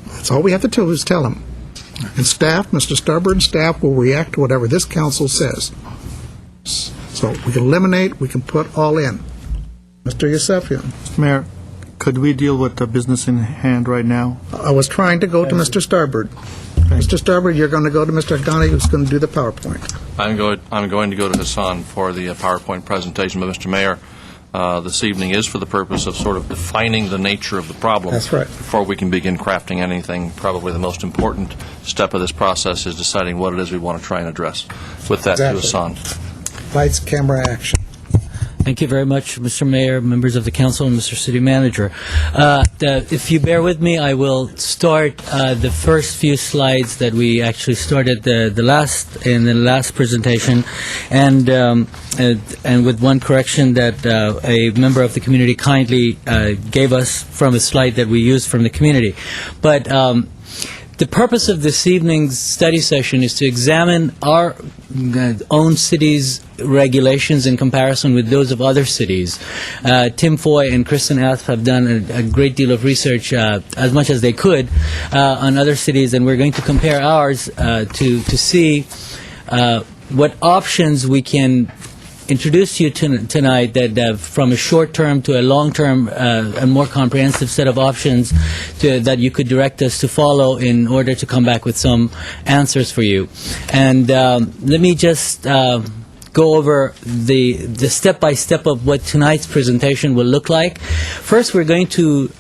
That's all we have to do is tell him. And staff, Mr. Starbird and staff will react to whatever this council says. So we can eliminate, we can put all in. Mr. Yusefian. Mr. Mayor, could we deal with the business in hand right now? I was trying to go to Mr. Starbird. Mr. Starbird, you're going to go to Mr. Agani, who's going to do the PowerPoint. I'm going to go to Hassan for the PowerPoint presentation. But, Mr. Mayor, this evening is for the purpose of sort of defining the nature of the problem. That's right. Before we can begin crafting anything, probably the most important step of this process is deciding what it is we want to try and address. With that, to Hassan. Lights, camera, action. Thank you very much, Mr. Mayor, members of the council, and Mr. City Manager. If you bear with me, I will start the first few slides that we actually started in the last presentation, and with one correction that a member of the community kindly gave us from a slide that we used from the community. But the purpose of this evening's study session is to examine our own city's regulations in comparison with those of other cities. Tim Foy and Kristen Asp have done a great deal of research, as much as they could, on other cities, and we're going to compare ours to see what options we can introduce you to tonight, that from a short-term to a long-term, a more comprehensive set of options that you could direct us to follow in order to come back with some answers for you. And let me just go over the step-by-step of what tonight's presentation will look like. First, we're going to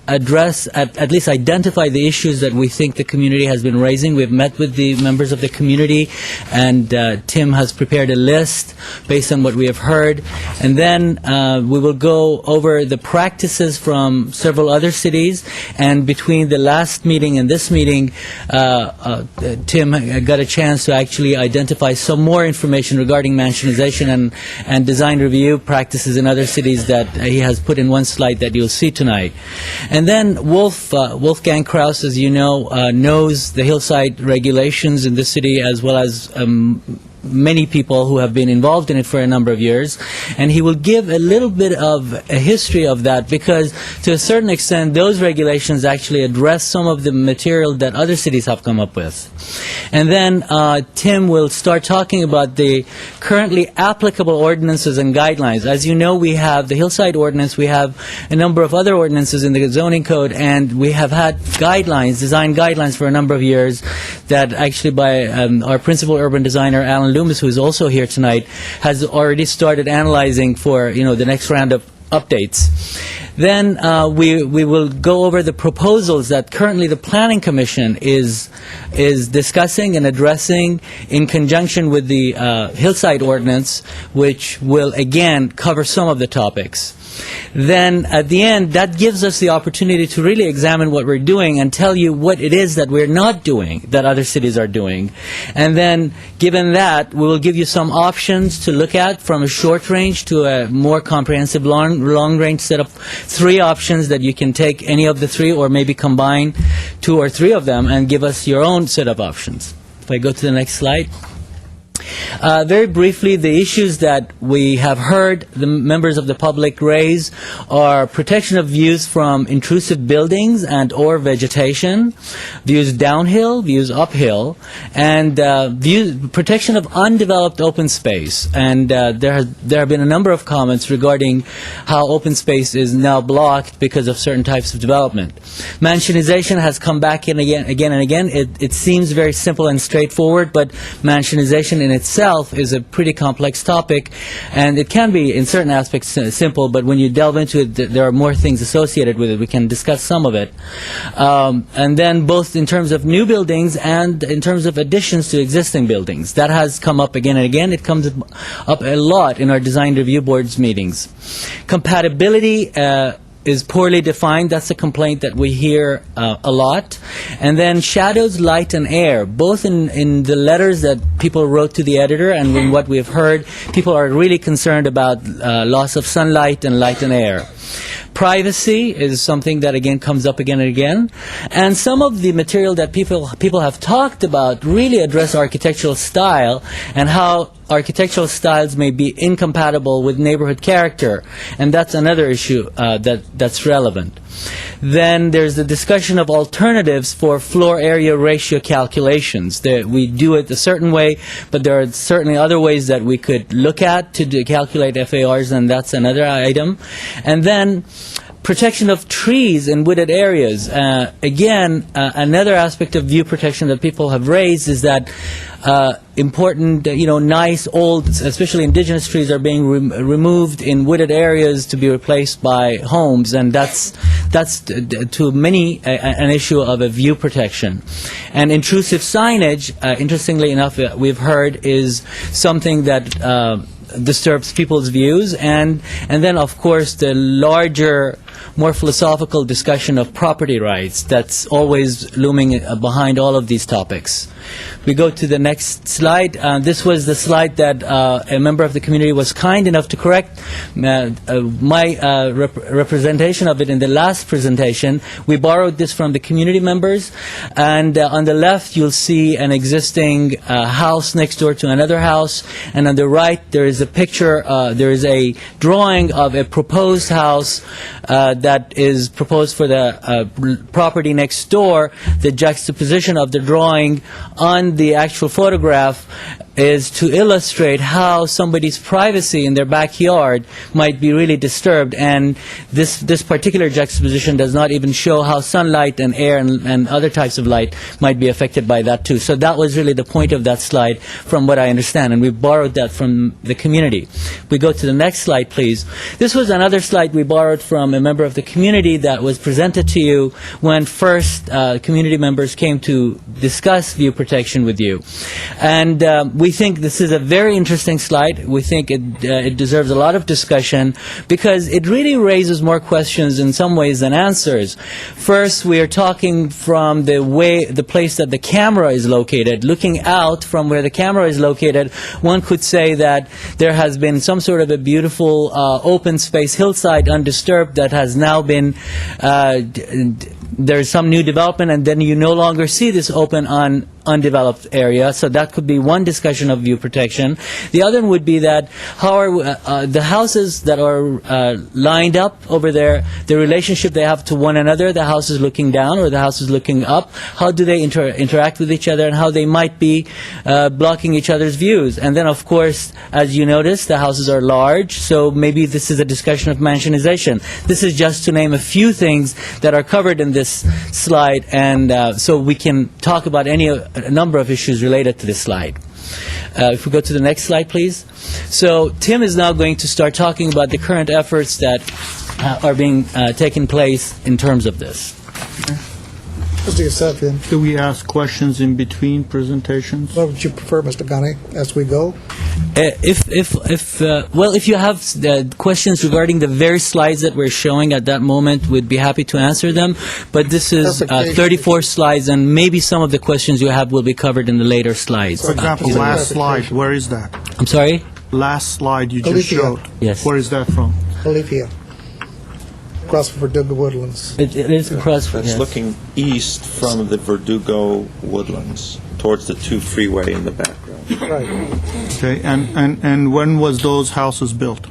address, at least identify the issues that we think the community has been raising. We've met with the members of the community, and Tim has prepared a list based on what we have heard. And then we will go over the practices from several other cities. And between the last meeting and this meeting, Tim got a chance to actually identify some more information regarding mansionization and design review practices in other cities that he has put in one slide that you'll see tonight. And then Wolfgang Kraus, as you know, knows the hillside regulations in the city as well as many people who have been involved in it for a number of years, and he will give a little bit of a history of that, because to a certain extent those regulations actually address some of the material that other cities have come up with. And then Tim will start talking about the currently applicable ordinances and guidelines. As you know, we have the hillside ordinance, we have a number of other ordinances in the zoning code, and we have had guidelines, design guidelines for a number of years that actually by our principal urban designer, Alan Loomis, who is also here tonight, has already started analyzing for the next round of updates. Then we will go over the proposals that currently the Planning Commission is discussing and addressing in conjunction with the hillside ordinance, which will again cover some of the topics. Then at the end, that gives us the opportunity to really examine what we're doing and tell you what it is that we're not doing that other cities are doing. And then, given that, we will give you some options to look at, from a short range to a more comprehensive long range set of 3 options that you can take any of the 3 or maybe combine 2 or 3 of them and give us your own set of options. If I go to the next slide. Very briefly, the issues that we have heard the members of the public raise are protection of views from intrusive buildings and or vegetation, views downhill, views uphill, and protection of undeveloped open space. And there have been a number of comments regarding how open space is now blocked because of certain types of development. Mansionization has come back in again and again. It seems very simple and straightforward, but mansionization in itself is a pretty complex topic, and it can be in certain aspects simple, but when you delve into it, there are more things associated with it. We can discuss some of it. And then both in terms of new buildings and in terms of additions to existing buildings. That has come up again and again. It comes up a lot in our design review boards meetings. Compatibility is poorly defined. That's a complaint that we hear a lot. And then shadows, light, and air, both in the letters that people wrote to the editor and in what we've heard, people are really concerned about loss of sunlight and light and air. Privacy is something that again comes up again and again. And some of the material that people have talked about really address architectural style and how architectural styles may be incompatible with neighborhood character, and that's another issue that's relevant. Then there's the discussion of alternatives for floor area ratio calculations. We do it a certain way, but there are certainly other ways that we could look at to calculate FARs, and that's another item. And then protection of trees in wooded areas. Again, another aspect of view protection that people have raised is that important, nice, old, especially indigenous trees are being removed in wooded areas to be replaced by homes, and that's to many an issue of a view protection. And intrusive signage, interestingly enough, we've heard is something that disturbs people's views, and then, of course, the larger, more philosophical discussion of property rights that's always looming behind all of these topics. We go to the next slide. This was the slide that a member of the community was kind enough to correct my representation of it in the last presentation. We borrowed this from the community members, and on the left you'll see an existing house next door to another house, and on the right there is a picture, there is a drawing of a proposed house that is proposed for the property next door. The juxtaposition of the drawing on the actual photograph is to illustrate how somebody's privacy in their backyard might be really disturbed, and this particular juxtaposition does not even show how sunlight and air and other types of light might be affected by that too. So that was really the point of that slide, from what I understand, and we borrowed that from the community. We go to the next slide, please. This was another slide we borrowed from a member of the community that was presented to you when first community members came to discuss view protection with you. And we think this is a very interesting slide. We think it deserves a lot of discussion because it really raises more questions in some ways than answers. First, we are talking from the place that the camera is located. Looking out from where the camera is located, one could say that there has been some sort of a beautiful open space hillside undisturbed that has now been there's some new development, and then you no longer see this open undeveloped area. So that could be one discussion of view protection. The other would be that how are the houses that are lined up over there, the relationship they have to one another, the house is looking down or the house is looking up, how do they interact with each other, and how they might be blocking each other's views. And then, of course, as you notice, the houses are large, so maybe this is a discussion of mansionization. This is just to name a few things that are covered in this slide, and so we can talk about a number of issues related to this slide. If we go to the next slide, please. So Tim is now going to start talking about the current efforts that are being taken place in terms of this. Mr. Yusefian, Do we ask questions in between presentations? what would you prefer, Mr. Ghani, as we go? If you have questions regarding the very slides that we're showing at that moment, we'd be happy to answer them. But this is 34 slides, and maybe some of the questions you have will be covered in the later slides. For example, last slide, where is that? I'm sorry? Last slide you just Olivia. showed. Yes. Where is that from? Olivia, across from Verdugo Woodlands. It is across. That's yes. looking east from the Verdugo woodlands, towards the 2 freeway in the background. Right. Okay, and when was those houses built?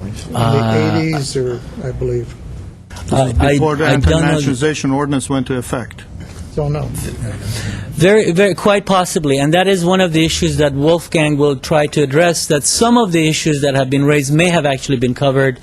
In the 80s, or I believe. Before the I don't know. anti-mansionization ordinance went into effect. Don't know. Very, quite possibly, and that is one of the issues that Wolfgang will try to address, that some of the issues that have been raised may have actually been covered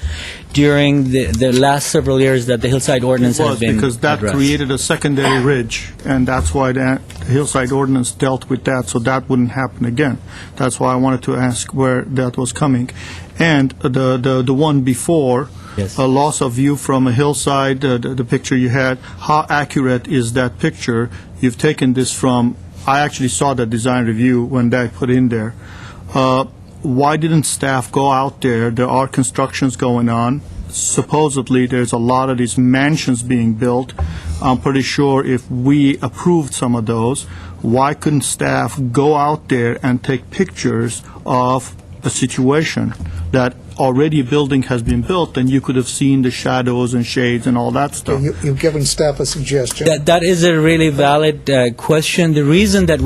during the last several years that the Hillside Ordinance has been Because that addressed. created a secondary ridge, and that's why the Hillside Ordinance dealt with that, so that wouldn't happen again. That's why I wanted to ask where that was coming. And the one before, Yes. a loss of view from a hillside, the picture you had, how accurate is that picture? You've taken this from, I actually saw the design review when that put in there. Why didn't staff go out there? There are constructions going on. Supposedly, there's a lot of these mansions being built. I'm pretty sure if we approved some of those, why couldn't staff go out there and take pictures of a situation that already a building has been built, and you could have seen the shadows and shades and all that stuff? You've given staff a suggestion. That is a really valid question. The reason that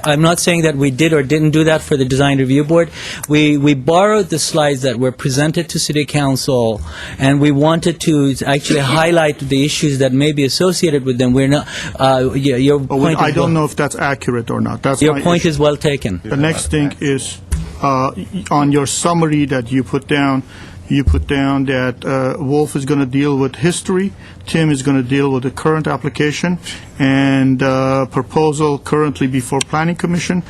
I'm not saying that we did or didn't do that for the Design Review Board. We borrowed the slides that were presented to City Council, and we wanted to actually highlight the issues that may be associated with them. We're not. Your point. I don't know if that's accurate or not. That's your my point issue. is well taken. The next thing is, on your summary that you put down that Wolf is going to deal with history, Tim is going to deal with the current application, and proposal currently before Planning Commission.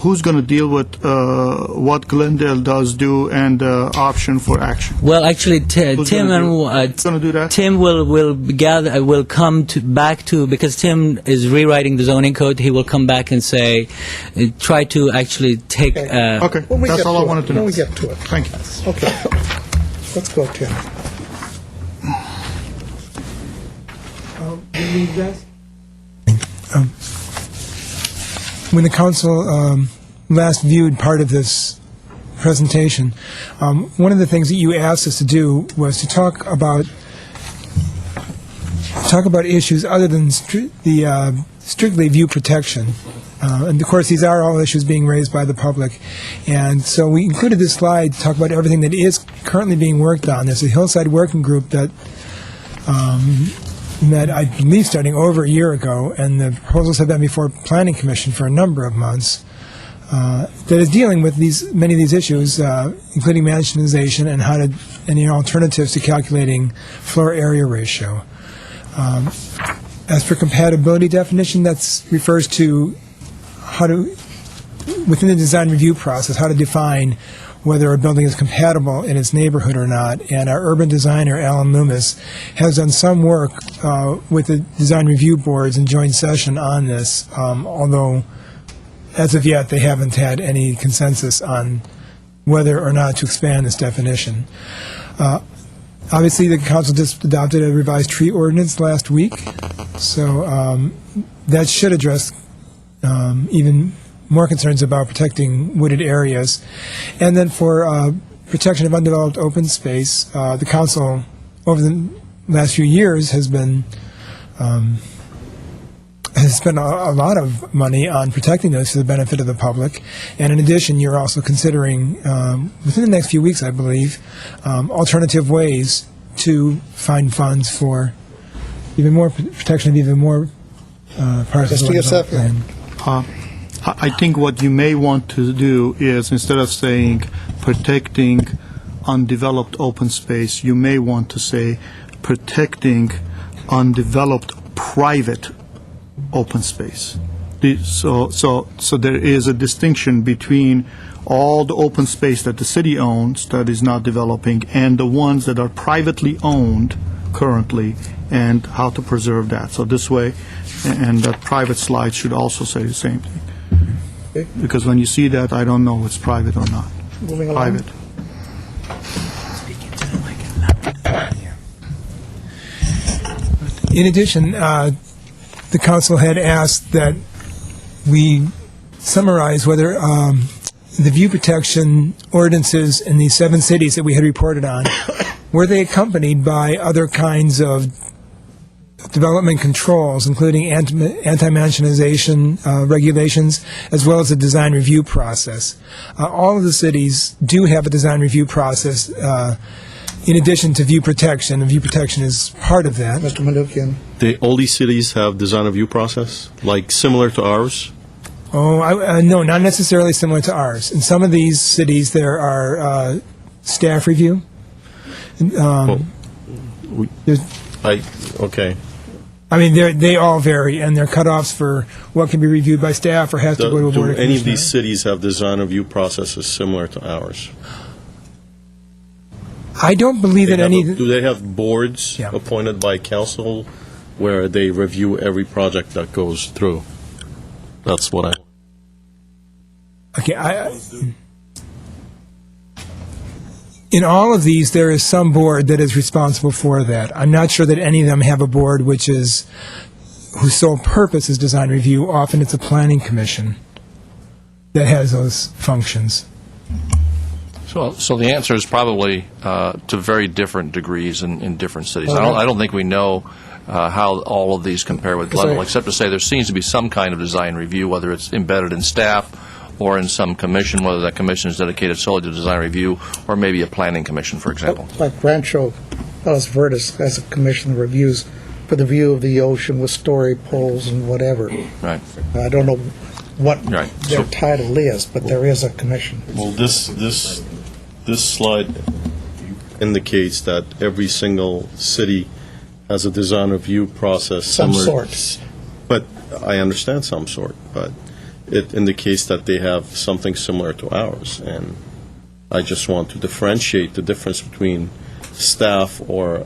Who's going to deal with what Glendale does do and option for action? Well, actually, Tim Who's going to do that? Tim will come back to, because Tim is rewriting the zoning code. He will come back and say, try to actually take. Okay, that's all I wanted to know. When we get to it. Thank you. Okay. Let's go, Tim. When the council last viewed part of this presentation, one of the things that you asked us to do was to talk about issues other than strictly view protection. And of course, these are all issues being raised by the public. And so we included this slide to talk about everything that is currently being worked on. There's a Hillside Working Group that met, I believe, starting over a year ago, and the proposals have been before Planning Commission for a number of months, that is dealing with many of these issues, including mansionization and any alternatives to calculating floor area ratio. As for compatibility definition, that refers to how to, within the design review process, how to define whether a building is compatible in its neighborhood or not. And our urban designer, Alan Loomis, has done some work with the design review boards in joint session on this, although as of yet they haven't had any consensus on whether or not to expand this definition. Obviously, the council just adopted a revised tree ordinance last week, so that should address even more concerns about protecting wooded areas. And then for protection of undeveloped open space, the council over the last few years has spent a lot of money on protecting those for the benefit of the public. And in addition, you're also considering, within the next few weeks, I believe, alternative ways to find funds for even more protection of even more parcels of undeveloped land. I think what you may want to do is, instead of saying protecting undeveloped open space, you may want to say protecting undeveloped private open space. So there is a distinction between all the open space that the city owns that is not developing and the ones that are privately owned currently, and how to preserve that. So this way, and that private slide should also say the same thing. Okay. Because when you see that, I don't know if it's private or not. Moving along. Private. In addition, the council had asked that we summarize whether the view protection ordinances in these 7 cities that we had reported on, were they accompanied by other kinds of development controls, including anti-mansionization regulations, as well as a design review process. All of the cities do have a design review process in addition to view protection, and view protection is part of that. Mr. Manoukian. All these cities have design review process, like similar to ours? Oh, no, not necessarily similar to ours. In some of these cities, there are staff review. Okay. I mean, they all vary, and they're cutoffs for what can be reviewed by staff or has to go to a board of Do any of commissioners. these cities have design review processes similar to ours? I don't believe that any... Do they have boards appointed by council where they review every project that goes through? That's what I... Okay, in all of these, there is some board that is responsible for that. I'm not sure that any of them have a board whose sole purpose is design review. Often it's a planning commission that has those functions. So the answer is probably to very different degrees in different cities. I don't think we know how all of these compare with Glendale, except to say there seems to be some kind of design review, whether it's embedded in staff or in some commission, whether that commission is dedicated solely to design review, or maybe a planning commission, for example. Like Rancho Palos Verdes has a commission that reviews for the view of the ocean with story poles and whatever. Right. I don't know what their title is, but there is a commission. Well, this slide indicates that every single city has a design review process. Some sort. I understand some sort, but it indicates that they have something similar to ours, and I just want to differentiate the difference between staff or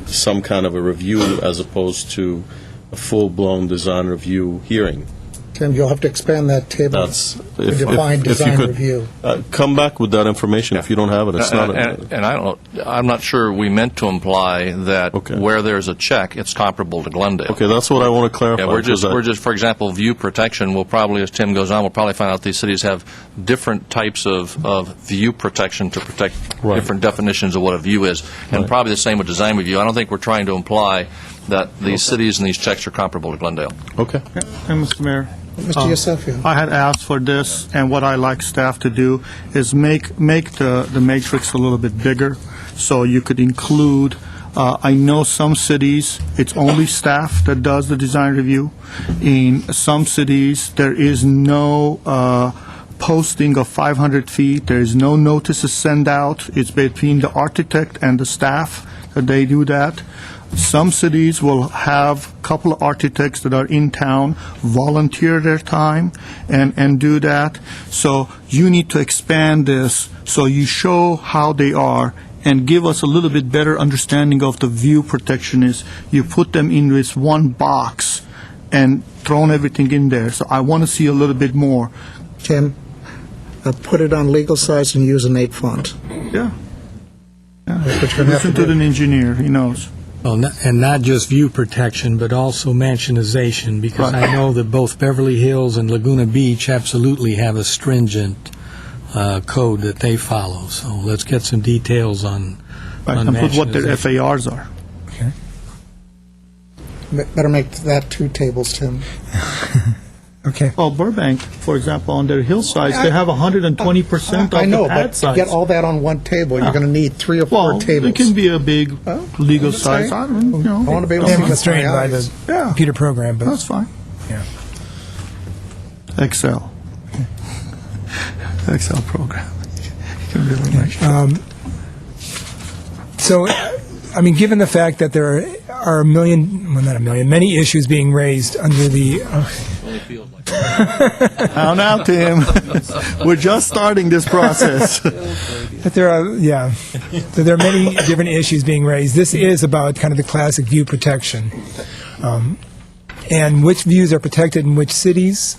some kind of a review as opposed to a full-blown design review hearing. Tim, you'll have to expand that table to define if design you could, review. Come back with that information. If you don't have it, it's not. And I don't. I'm not sure we meant to imply that where there's a check, it's comparable to Glendale. Okay, that's what I want to clarify. Yeah, we're just, for example, view protection. We'll probably, as Tim goes on, we'll probably find out these cities have different types of view protection to protect different definitions of what a view is, and probably the same with design review. I don't think we're trying to imply that these cities and these checks are comparable to Glendale. Okay. And Mr. Mayor. Mr. Yusefian. I had asked for this, and what I like staff to do is make the matrix a little bit bigger, so you could include. I know some cities it's only staff that does the design review. In some cities there is no posting of 500 feet. There is no notices sent out. It's between the architect and the staff that they do that. Some cities will have a couple of architects that are in town volunteer their time and do that. So you need to expand this so you show how they are and give us a little bit better understanding of the view protectionist. You put them in this one box and thrown everything in there. So I want to see a little bit more. Tim, put it on legal size and use an 8 font. Yeah. Listen to an engineer. He knows. Well, and not just view protection, but also mansionization, because I know that both Beverly Hills and Laguna Beach absolutely have a stringent code that they follow. So let's get some details on and put what their FARs are. Okay. Better make that 2 tables, Tim. Okay. Well, Burbank, for example, on their hillsides, they have 120% of I know, the pad but size. to get all that on one table, you're going to need 3 or 4 tables. It can be a big legal size. I don't know. I want to be able to I'm see with constrained my by eyes. the computer program, but That's fine. yeah. Excel. Excel program. So, I mean, given the fact that there are many issues being raised under the. Now, Tim, we're just starting this process. That there are many different issues being raised. This is about kind of the classic view protection, and which views are protected in which cities.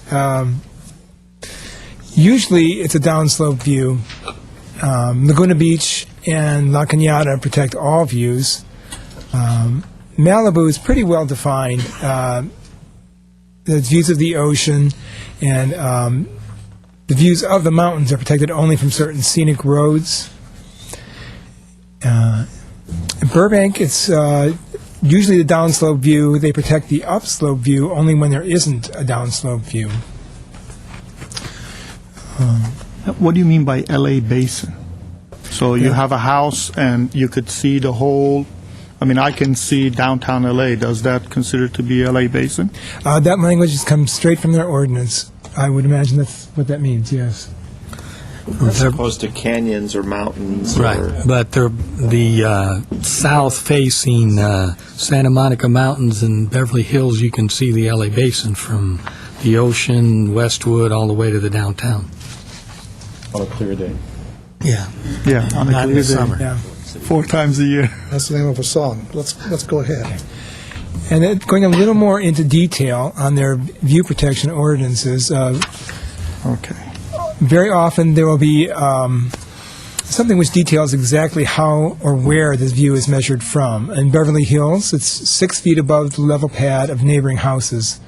Usually, it's a downslope view. Laguna Beach and La Cañada protect all views. Malibu is pretty well defined. There's views of the ocean, and the views of the mountains are protected only from certain scenic roads. In Burbank, it's usually the downslope view. They protect the upslope view only when there isn't a downslope view. What do you mean by LA Basin? So you have a house and you could see the whole. I mean, I can see downtown LA. Does that consider to be LA Basin? That language has come straight from their ordinance. I would imagine that's what that means, yes. As opposed to canyons or mountains. Right, but the south-facing Santa Monica Mountains and Beverly Hills, you can see the LA Basin from the ocean, Westwood, all the way to the downtown. On a clear day. Yeah. Yeah, on a Not in clear the day. summer. Yeah. 4 times a year. That's the name of a song. Let's go ahead. And then going a little more into detail on their view protection ordinances. Okay. Very often there will be something which details exactly how or where this view is measured from. In Beverly Hills, it's 6 feet above the level pad of neighboring houses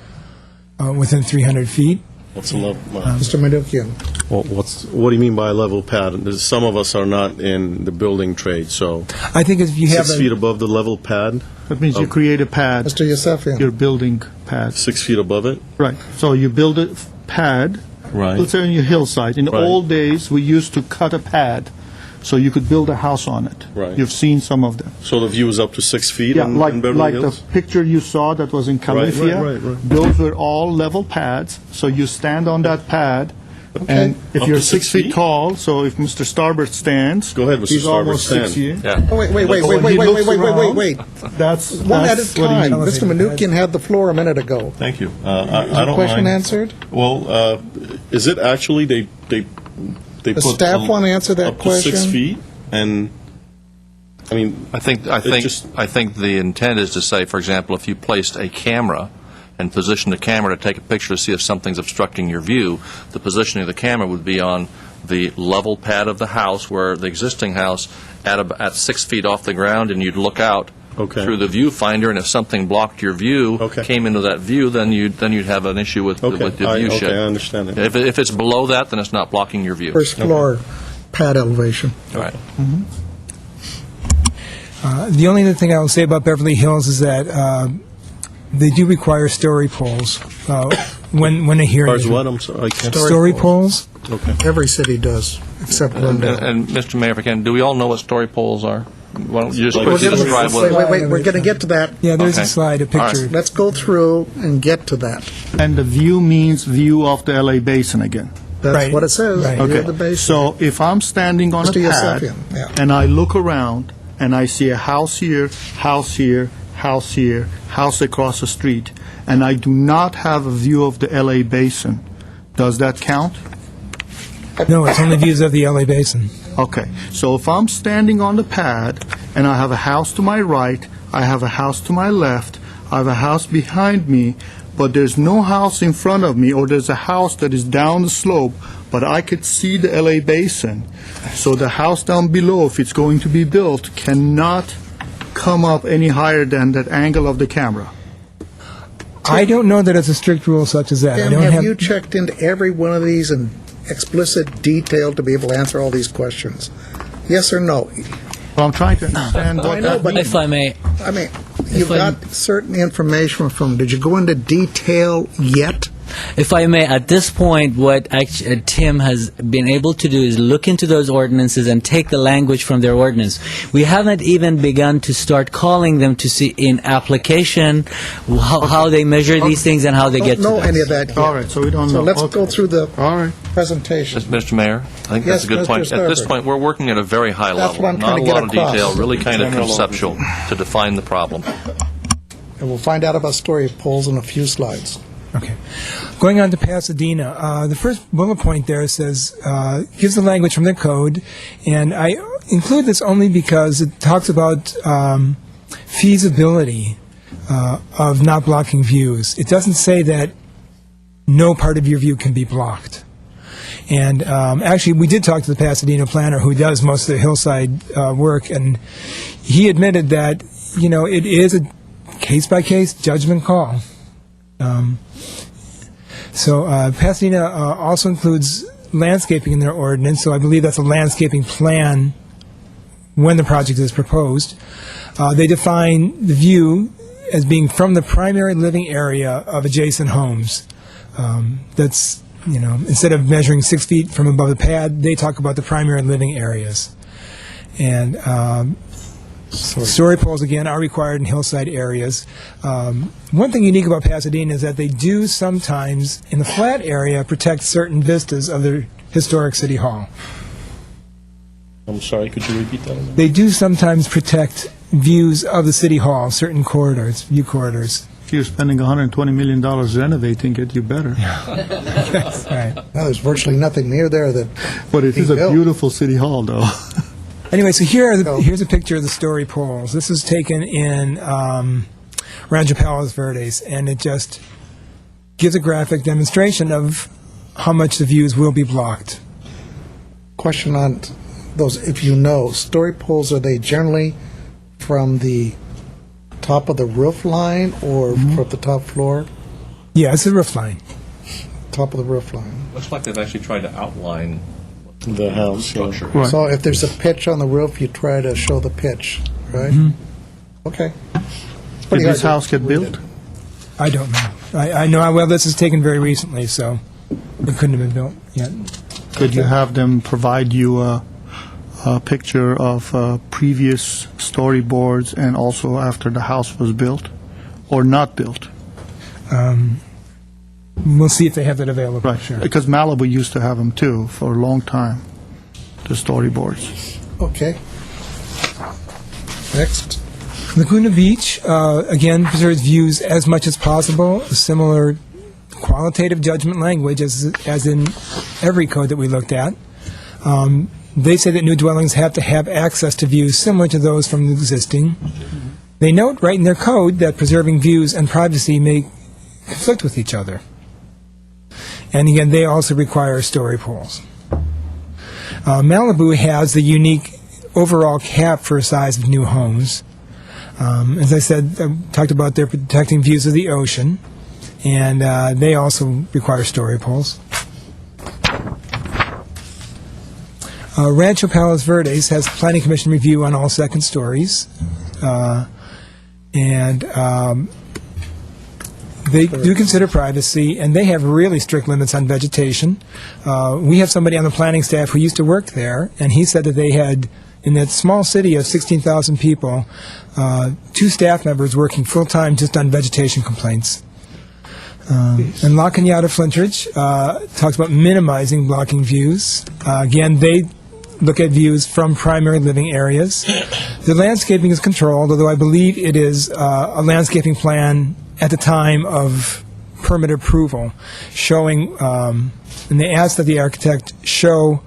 within 300 feet. What's a level? Mr. Medukian. Well, what do you mean by a level pad? Some of us are not in the building trade, so I think if you have 6 feet above the level pad. That means you create a pad. Mr. Yusefian. Your building pad. 6 feet above it. Right. So you build a pad. Right. Let's say on your hillside. In the old days, we used to cut a pad so you could build a house on it. Right. You've seen some of them. So the view is up to 6 feet Yeah, in Beverly like Hills? the picture you saw that was in Califia. Right. Those were all level pads. So you stand on that pad, And if Up you're to 6 6 feet feet? tall, so if Mr. Starbird stands, Go ahead, Mr. he's Starbird, almost stand. 6 feet. Yeah. Oh, wait, But when he looks around, wait. That's One at a that's what he time. needs. Mr. Mnuchin had the floor a minute ago. Thank you. Is I your don't question mind. answered? Well, is it actually they The put staff want to answer that up to 6 question? feet? And, I mean, I think the intent is to say, for example, if you placed a camera and positioned the camera to take a picture to see if something's obstructing your view, the positioning of the camera would be on the level pad of the house, where the existing house at 6 feet off the ground, and you'd look out through the viewfinder, and if something blocked your view, came into that view, then you'd have an issue with the view shed. I understand that. If it's below that, then it's not blocking your view. First floor pad elevation. All right. The only other thing I will say about Beverly Hills is that they do require story poles when a hearing. As what? I'm sorry. I can't. Story poles. Okay. Every city does, except Glendale. And Mr. Mayor, if I can, do we all know what story poles are? Why don't you just Like quickly story describe poles? what? Wait, we're going to get to that. Yeah, there's Okay. a slide, a All right. picture. Let's go through and get to that. And the view means view of the LA Basin again. That's Right. what it says. Right. View Okay. of the basin. So if I'm standing on a Mr. pad Yosefian, yeah. and I look around and I see a house here, house here, house here, house across the street, and I do not have a view of the LA Basin, does that count? No, it's only views of the LA Basin. Okay, so if I'm standing on the pad and I have a house to my right, I have a house to my left, I have a house behind me, but there's no house in front of me, or there's a house that is down the slope, but I could see the LA Basin. So the house down below, if it's going to be built, cannot come up any higher than that angle of the camera. I don't know that it's a strict rule such as that. I Tim, don't have you checked into every one of these in explicit detail to be able to answer all these questions? Yes or no? Well, I'm trying to understand I what know, that but means. If I may, I mean, you've got certain information from. Did you go into detail yet? If I may, at this point, what Tim has been able to do is look into those ordinances and take the language from their ordinance. We haven't even begun to start calling them to see in application how they measure these things and how they get to Don't know them. any of that yet. All right, so we don't So know. let's Okay. go through the All right. presentation. Mr. Mayor, I think that's Yes, a good Mr. point. At this Starbird. point, we're working at a very high That's level. what I'm Not trying a to get lot of across. detail, really kind of conceptual to define the problem. And we'll find out about story polls in a few slides. Okay. Going on to Pasadena, the first bullet point there says, gives the language from the code, and I include this only because it talks about feasibility of not blocking views. It doesn't say that no part of your view can be blocked. And actually, we did talk to the Pasadena planner who does most of the hillside work, and he admitted that, it is a case-by-case judgment call. So Pasadena also includes landscaping in their ordinance, so I believe that's a landscaping plan when the project is proposed. They define the view as being from the primary living area of adjacent homes. That's, instead of measuring 6 feet from above the pad, they talk about the primary living areas. And story poles, again, are required in hillside areas. One thing unique about Pasadena is that they do sometimes, in the flat area, protect certain vistas of their historic city hall. I'm sorry, could you repeat that? They do sometimes protect views of the city hall, certain corridors, view corridors. If you're spending $120 million renovating it, you better. That's right. Well, there's virtually nothing near there that. But it is a built. beautiful city hall, though. Anyway, so here's a picture of the story poles. This is taken in Rancho Palos Verdes, and it just gives a graphic demonstration of how much the views will be blocked. Question on those, if you know, story poles, are they generally from the top of the roof line or from the top floor? Yeah, it's a roof line. Top of the roof line. Looks like they've actually tried to outline the house structure. Right. So if there's a pitch on the roof, you try to show the pitch, right? Okay. It's Did pretty this hard house to get read built? it. I don't know. I know, well, this is taken very recently, so it couldn't have been built yet. Could you have them provide you a picture of previous storyboards and also after the house was built or not built? We'll see if they have that available. Right, Sure. because Malibu used to have them too for a long time, the storyboards. Okay. Next. Laguna Beach, again, preserves views as much as possible, a similar qualitative judgment language as in every code that we looked at. They say that new dwellings have to have access to views similar to those from the existing. They note right in their code that preserving views and privacy may conflict with each other. And again, they also require story poles. Malibu has the unique overall cap for size of new homes. As I said, I talked about their protecting views of the ocean, and they also require story poles. Rancho Palos Verdes has Planning Commission review on all second stories, and they do consider privacy, and they have really strict limits on vegetation. We have somebody on the planning staff who used to work there, and he said that they had, in that small city of 16,000 people, 2 staff members working full-time just on vegetation complaints. And La Cañada Flintridge talks about minimizing blocking views. Again, they look at views from primary living areas. The landscaping is controlled, although I believe it is a landscaping plan at the time of permit approval, showing, and they ask that the architect show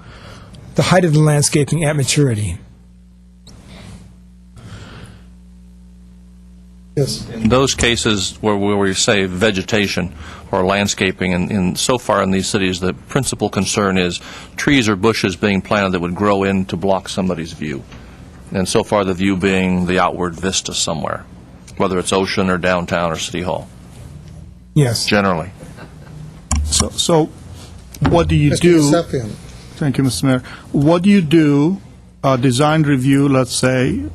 the height of the landscaping at maturity. Yes. In those cases where we say vegetation or landscaping, and so far in these cities, the principal concern is trees or bushes being planted that would grow in to block somebody's view. And so far the view being the outward vista somewhere, whether it's ocean or downtown or City Hall. Yes. Generally. So what do you Mr. do? Yusefian. Thank you, Mr. Mayor. What do you do? A design review, let's say,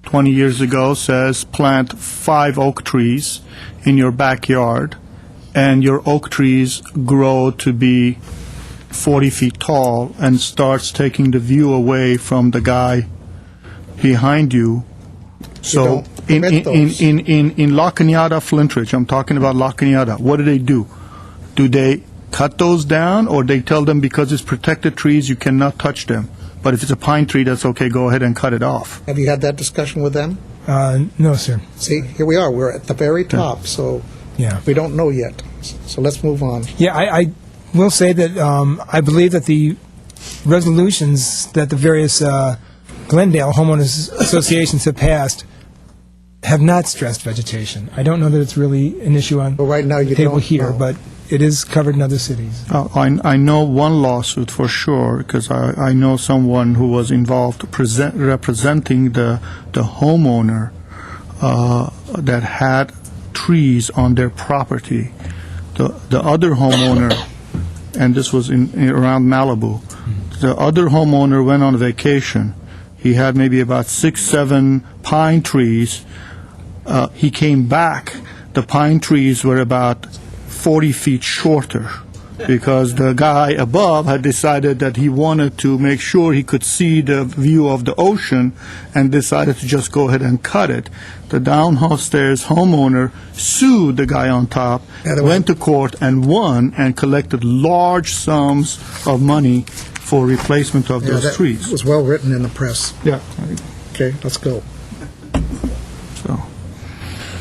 20 years ago says plant 5 oak trees in your backyard, and your oak trees grow to be 40 feet tall and starts taking the view away from the guy behind you. So in La Cañada, Flintridge, I'm talking about La Cañada, what do? Do they cut those down, or they tell them because it's protected trees you cannot touch them? But if it's a pine tree, that's okay, go ahead and cut it off. Have you had that discussion with them? No, sir. See, here we are. We're at the very top, so Yeah. we don't know yet. So let's move on. Yeah, I will say that I believe that the resolutions that the various Glendale homeowners associations have passed have not stressed vegetation. I don't know that it's really an issue on right now the table here, but it is covered in other cities. I know one lawsuit for sure, because I know someone who was involved representing the homeowner that had trees on their property. The other homeowner, and this was around Malibu, the other homeowner went on vacation. He had maybe about 6, 7 pine trees. He came back. The pine trees were about 40 feet shorter because the guy above had decided that he wanted to make sure he could see the view of the ocean and decided to just go ahead and cut it. The downstairs homeowner sued the guy on top, went to court and won, and collected large sums of money for replacement of those trees. It was well written in the press. Yeah. Okay, let's go.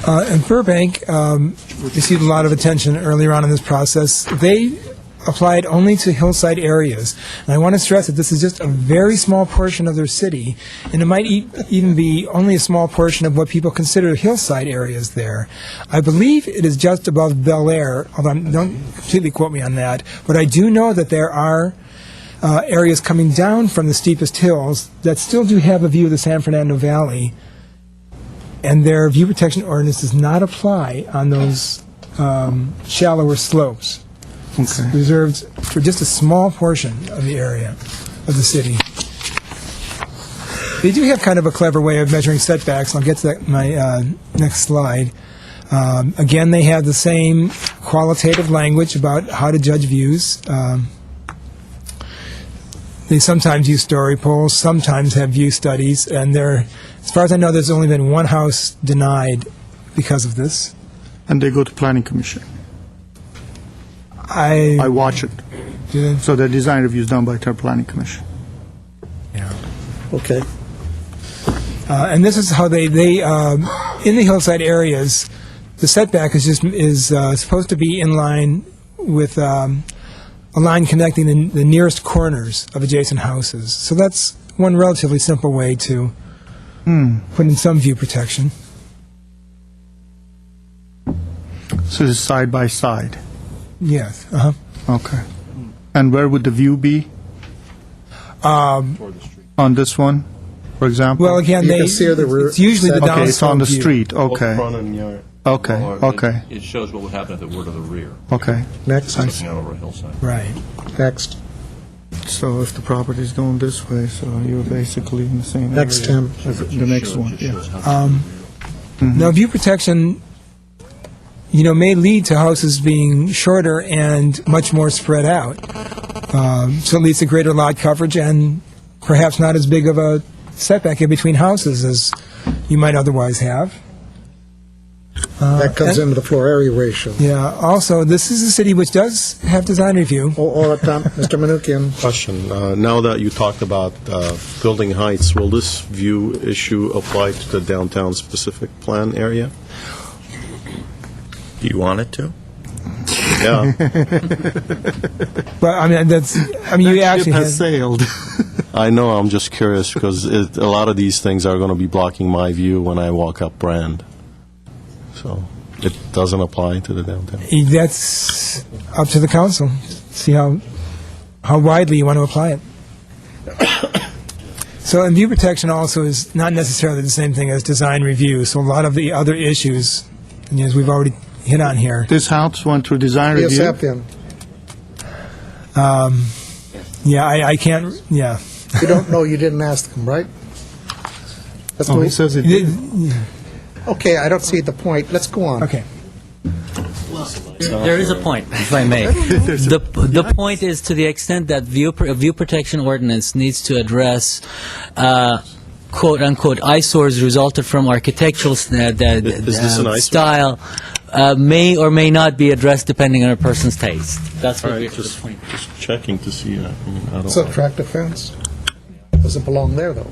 And Burbank received a lot of attention earlier on in this process. They applied only to hillside areas. And I want to stress that this is just a very small portion of their city, and it might even be only a small portion of what people consider hillside areas there. I believe it is just above Bel Air, although don't completely quote me on that, but I do know that there are areas coming down from the steepest hills that still do have a view of the San Fernando Valley, and their view protection ordinance does not apply on those shallower slopes. It's reserved for just a small portion of the area of the city. They do have kind of a clever way of measuring setbacks. I'll get to that in my next slide. Again, they have the same qualitative language about how to judge views. They sometimes use story polls, sometimes have view studies, and as far as I know, there's only been one house denied because of this. And they go to Planning Commission. I watch it. So the design review is done by the Planning Commission. Okay. And this is how they in the hillside areas, the setback is supposed to be in line with a line connecting the nearest corners of adjacent houses. So that's one relatively simple way to put in some view protection. So it's side by side. Yes. Okay. And where would the view be? On this one, for example? Well, again, it's usually the okay, it's on the view. street. Okay. Front and yard. Okay. Okay. It shows what would happen if it were to the rear. Okay. Next. Looking out over a hillside. Right. Next. So if the property is going this way, so you're basically in the same Next, area Tim. as the next one. Yeah. Now, view protection, may lead to houses being shorter and much more spread out. So it leads to greater lot coverage and perhaps not as big of a setback in between houses as you might otherwise have. That comes into the floor area ratio. Yeah. Also, this is a city which does have design review. Mr. Manukian. Question. Now that you talked about building heights, will this view issue apply to the downtown specific plan area? Do you want it to? Yeah. But you actually has sailed. I know, I'm just curious because a lot of these things are going to be blocking my view when I walk up Brand. So it doesn't apply to the downtown. That's up to the council. See how widely you want to apply it. So, and view protection also is not necessarily the same thing as design review. So a lot of the other issues, as we've already hit on here. This house went through design review? Yes, Yeah, I can't, yeah. You don't know, you didn't ask them, right? That's what he says it did. Okay, I don't see the point. Let's go on. Okay. There is a point, if I may. The point is to the extent that view protection ordinance needs to address quote unquote eyesores resulted from architectural style may or may not be addressed depending on a person's taste. That's what we're just checking to see. It's a attractive fence. Doesn't belong there, though.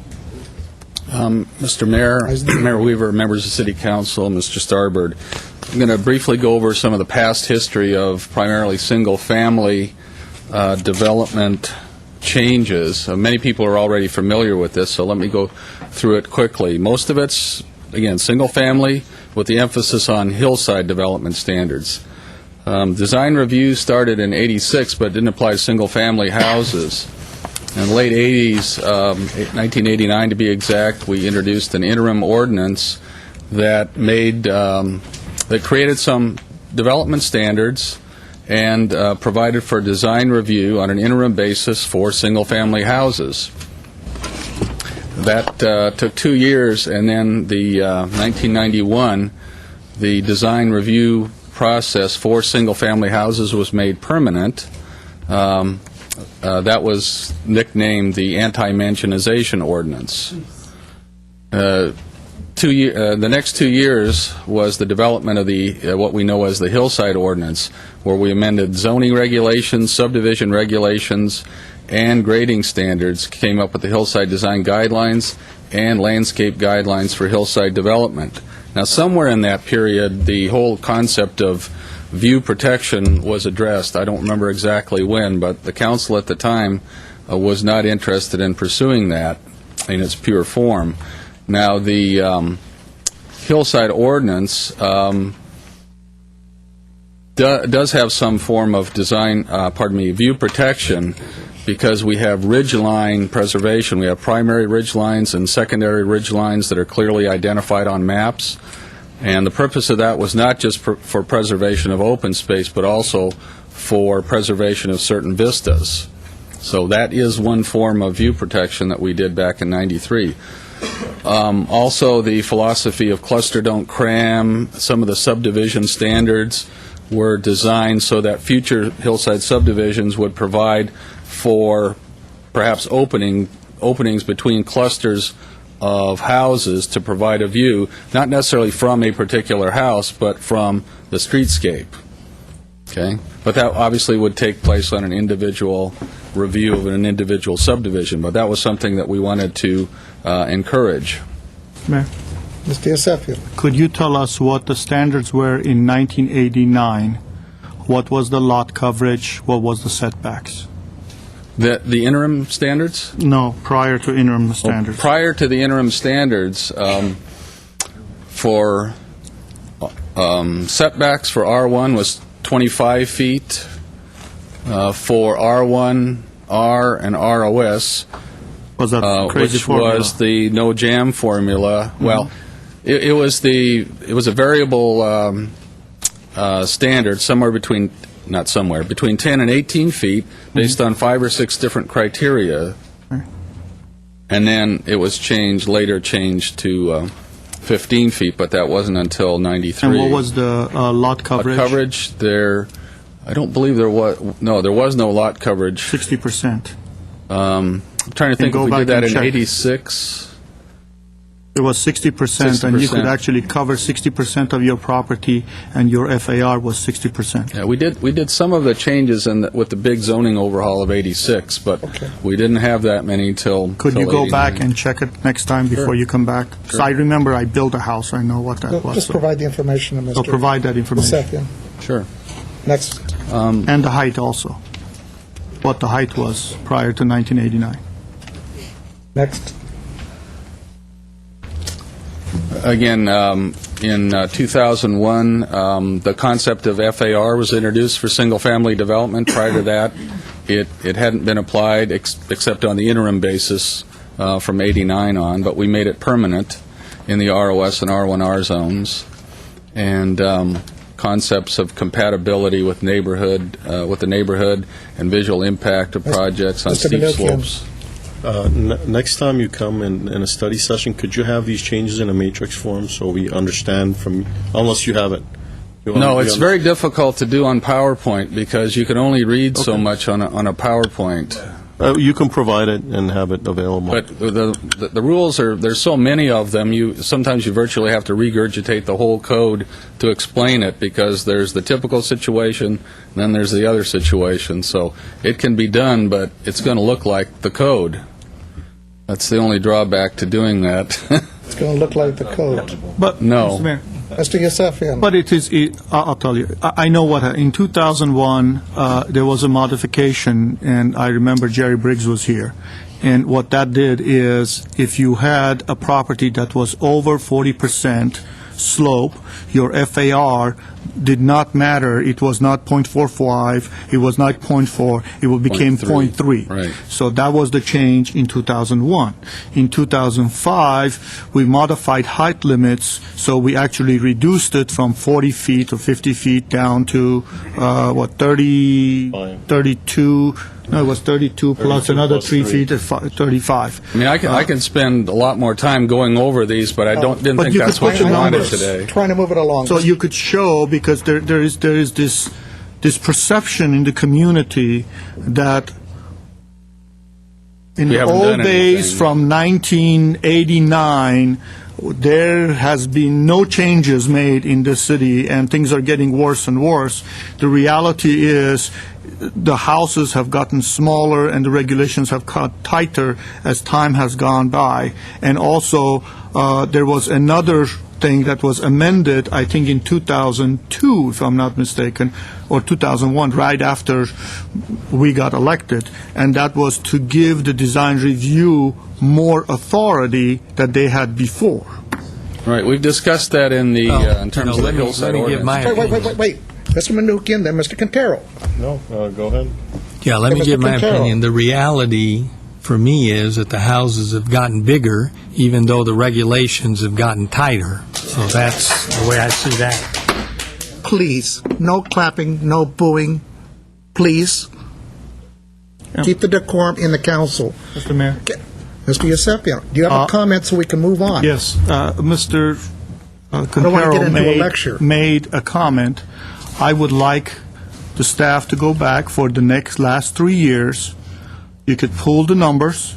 Mr. Mayor, Mayor Weaver, members of City Council, Mr. Starbird, I'm going to briefly go over some of the past history of primarily single-family development changes. Many people are already familiar with this, so let me go through it quickly. Most of it's, again, single-family with the emphasis on hillside development standards. Design review started in '86, but didn't apply to single-family houses. In the late '80s, 1989 to be exact, we introduced an interim ordinance that that created some development standards and provided for design review on an interim basis for single-family houses. That took 2 years, and then the 1991, the design review process for single-family houses was made permanent. That was nicknamed the Anti-Mansionization Ordinance. The next 2 years was the development of what we know as the Hillside Ordinance, where we amended zoning regulations, subdivision regulations, and grading standards, came up with the Hillside Design Guidelines and landscape guidelines for hillside development. Now, somewhere in that period, the whole concept of view protection was addressed. I don't remember exactly when, but the council at the time was not interested in pursuing that in its pure form. Now, the Hillside Ordinance does have some form of view protection, because we have ridgeline preservation. We have primary ridgelines and secondary ridgelines that are clearly identified on maps. And the purpose of that was not just for preservation of open space, but also for preservation of certain vistas. So that is one form of view protection that we did back in '93. Also, the philosophy of cluster don't cram, some of the subdivision standards were designed so that future hillside subdivisions would provide for perhaps openings between clusters of houses to provide a view, not necessarily from a particular house, but from the streetscape. Okay? But that obviously would take place on an individual review of an individual subdivision, but that was something that we wanted to encourage. Mayor, Mr. Yosefian. could you tell us what the standards were in 1989? What was the lot coverage? What was the setbacks? The interim standards? No, prior to interim standards. Prior to the interim standards, for setbacks for R1 was 25 feet. For R1, R, and ROS, Was that crazy which formula? was the no jam formula. Well, it was a variable standard between 10 and 18 feet, based on 5 or 6 different criteria, and then it was later changed to 15 feet, but that wasn't until 93. And what was the lot coverage? Lot coverage there. I don't believe there was. No, there was no lot coverage. 60%. I'm trying to think if we did that in 86. It was 60%, and you could actually cover 60% of your property, and your FAR was 60%. Yeah, we did some of the changes with the big zoning overhaul of 86, but we didn't have that many till. Could you go 89. back and check it next time before you come back? Because I remember I built a house, I know what that was. Just provide the information to Mr. So provide that information. Yosefian. Sure. Next. And the height also. What the height was prior to 1989. Next. Again, in 2001, the concept of FAR was introduced for single-family development. Prior to that, it hadn't been applied except on the interim basis from 89 on, but we made it permanent in the ROS and R1R zones. And concepts of compatibility with the neighborhood and visual impact of projects on Mr. steep Minokian. slopes. Next time you come in a study session, could you have these changes in a matrix form so we understand unless you have it? No, it's very difficult to do on PowerPoint because you can only read so much on a PowerPoint. You can provide it and have it available. But the rules there's so many of them, sometimes you virtually have to regurgitate the whole code to explain it because there's the typical situation, and then there's the other situation. So it can be done, but it's going to look like the code. That's the only drawback to doing that. It's going to look like the code. But, no. Mr. Mayor, Mr. Yosefian. But I'll tell you, I know what, in 2001, there was a modification, and I remember Jerry Briggs was here. And what that did is, if you had a property that was over 40% slope, your FAR did not matter. It was not 0.45, it was not 0.4, it became 0.3. Right. So that was the change in 2001. In 2005, we modified height limits, so we actually reduced it from 40 feet or 50 feet down to, 32, no, it was 32 plus another 3 feet at 35. I mean, I can spend a lot more time going over these, but I didn't But think you that's could what you find wanted numbers. today. Trying to move it along. So you could show, because there is this perception in the community that in We the haven't old done days anything. from 1989, there has been no changes made in this city, and things are getting worse and worse. The reality is the houses have gotten smaller and the regulations have got tighter as time has gone by. And also, there was another thing that was amended, I think in 2002, if I'm not mistaken, or 2001, right after we got elected, and that was to give the design review more authority that they had before. Right, we've discussed that in terms of the hillside ordinance. Wait. Mr. Mnuchin, then Mr. Quintero. No, go ahead. Yeah, let me Mr. give my Quintero. opinion. The reality for me is that the houses have gotten bigger, even though the regulations have gotten tighter. So that's the way I see that. Please, no clapping, no booing. Please. Keep the decorum in the council. Mr. Mayor? Mr. Yosefian, do you have a comment so we can move on? Yes, Mr. don't wanna get Quintero into a lecture. made a comment. I would like the staff to go back for the last 3 years. You could pull the numbers.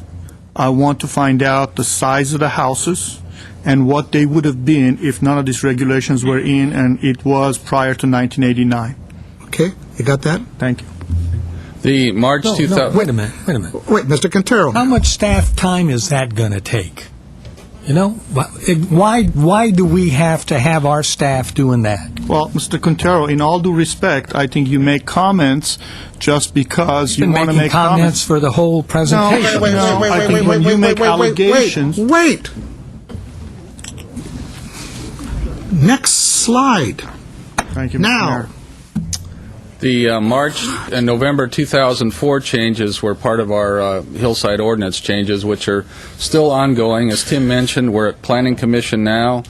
I want to find out the size of the houses and what they would have been if none of these regulations were in and it was prior to 1989. Okay, you got that? Thank you. The March No, 2000. wait a minute. Wait, Mr. Quintero. How much staff time is that going to take? You know, why do we have to have our staff doing that? Well, Mr. Quintero, in all due respect, I think you make comments just because you Been want to making make comments for the whole presentation. I think when you make allegations. Wait. Next slide. Thank you, Mr. Now. Mayor. The March and November 2004 changes were part of our Hillside Ordinance changes, which are still ongoing. As Tim mentioned, we're at Planning Commission now.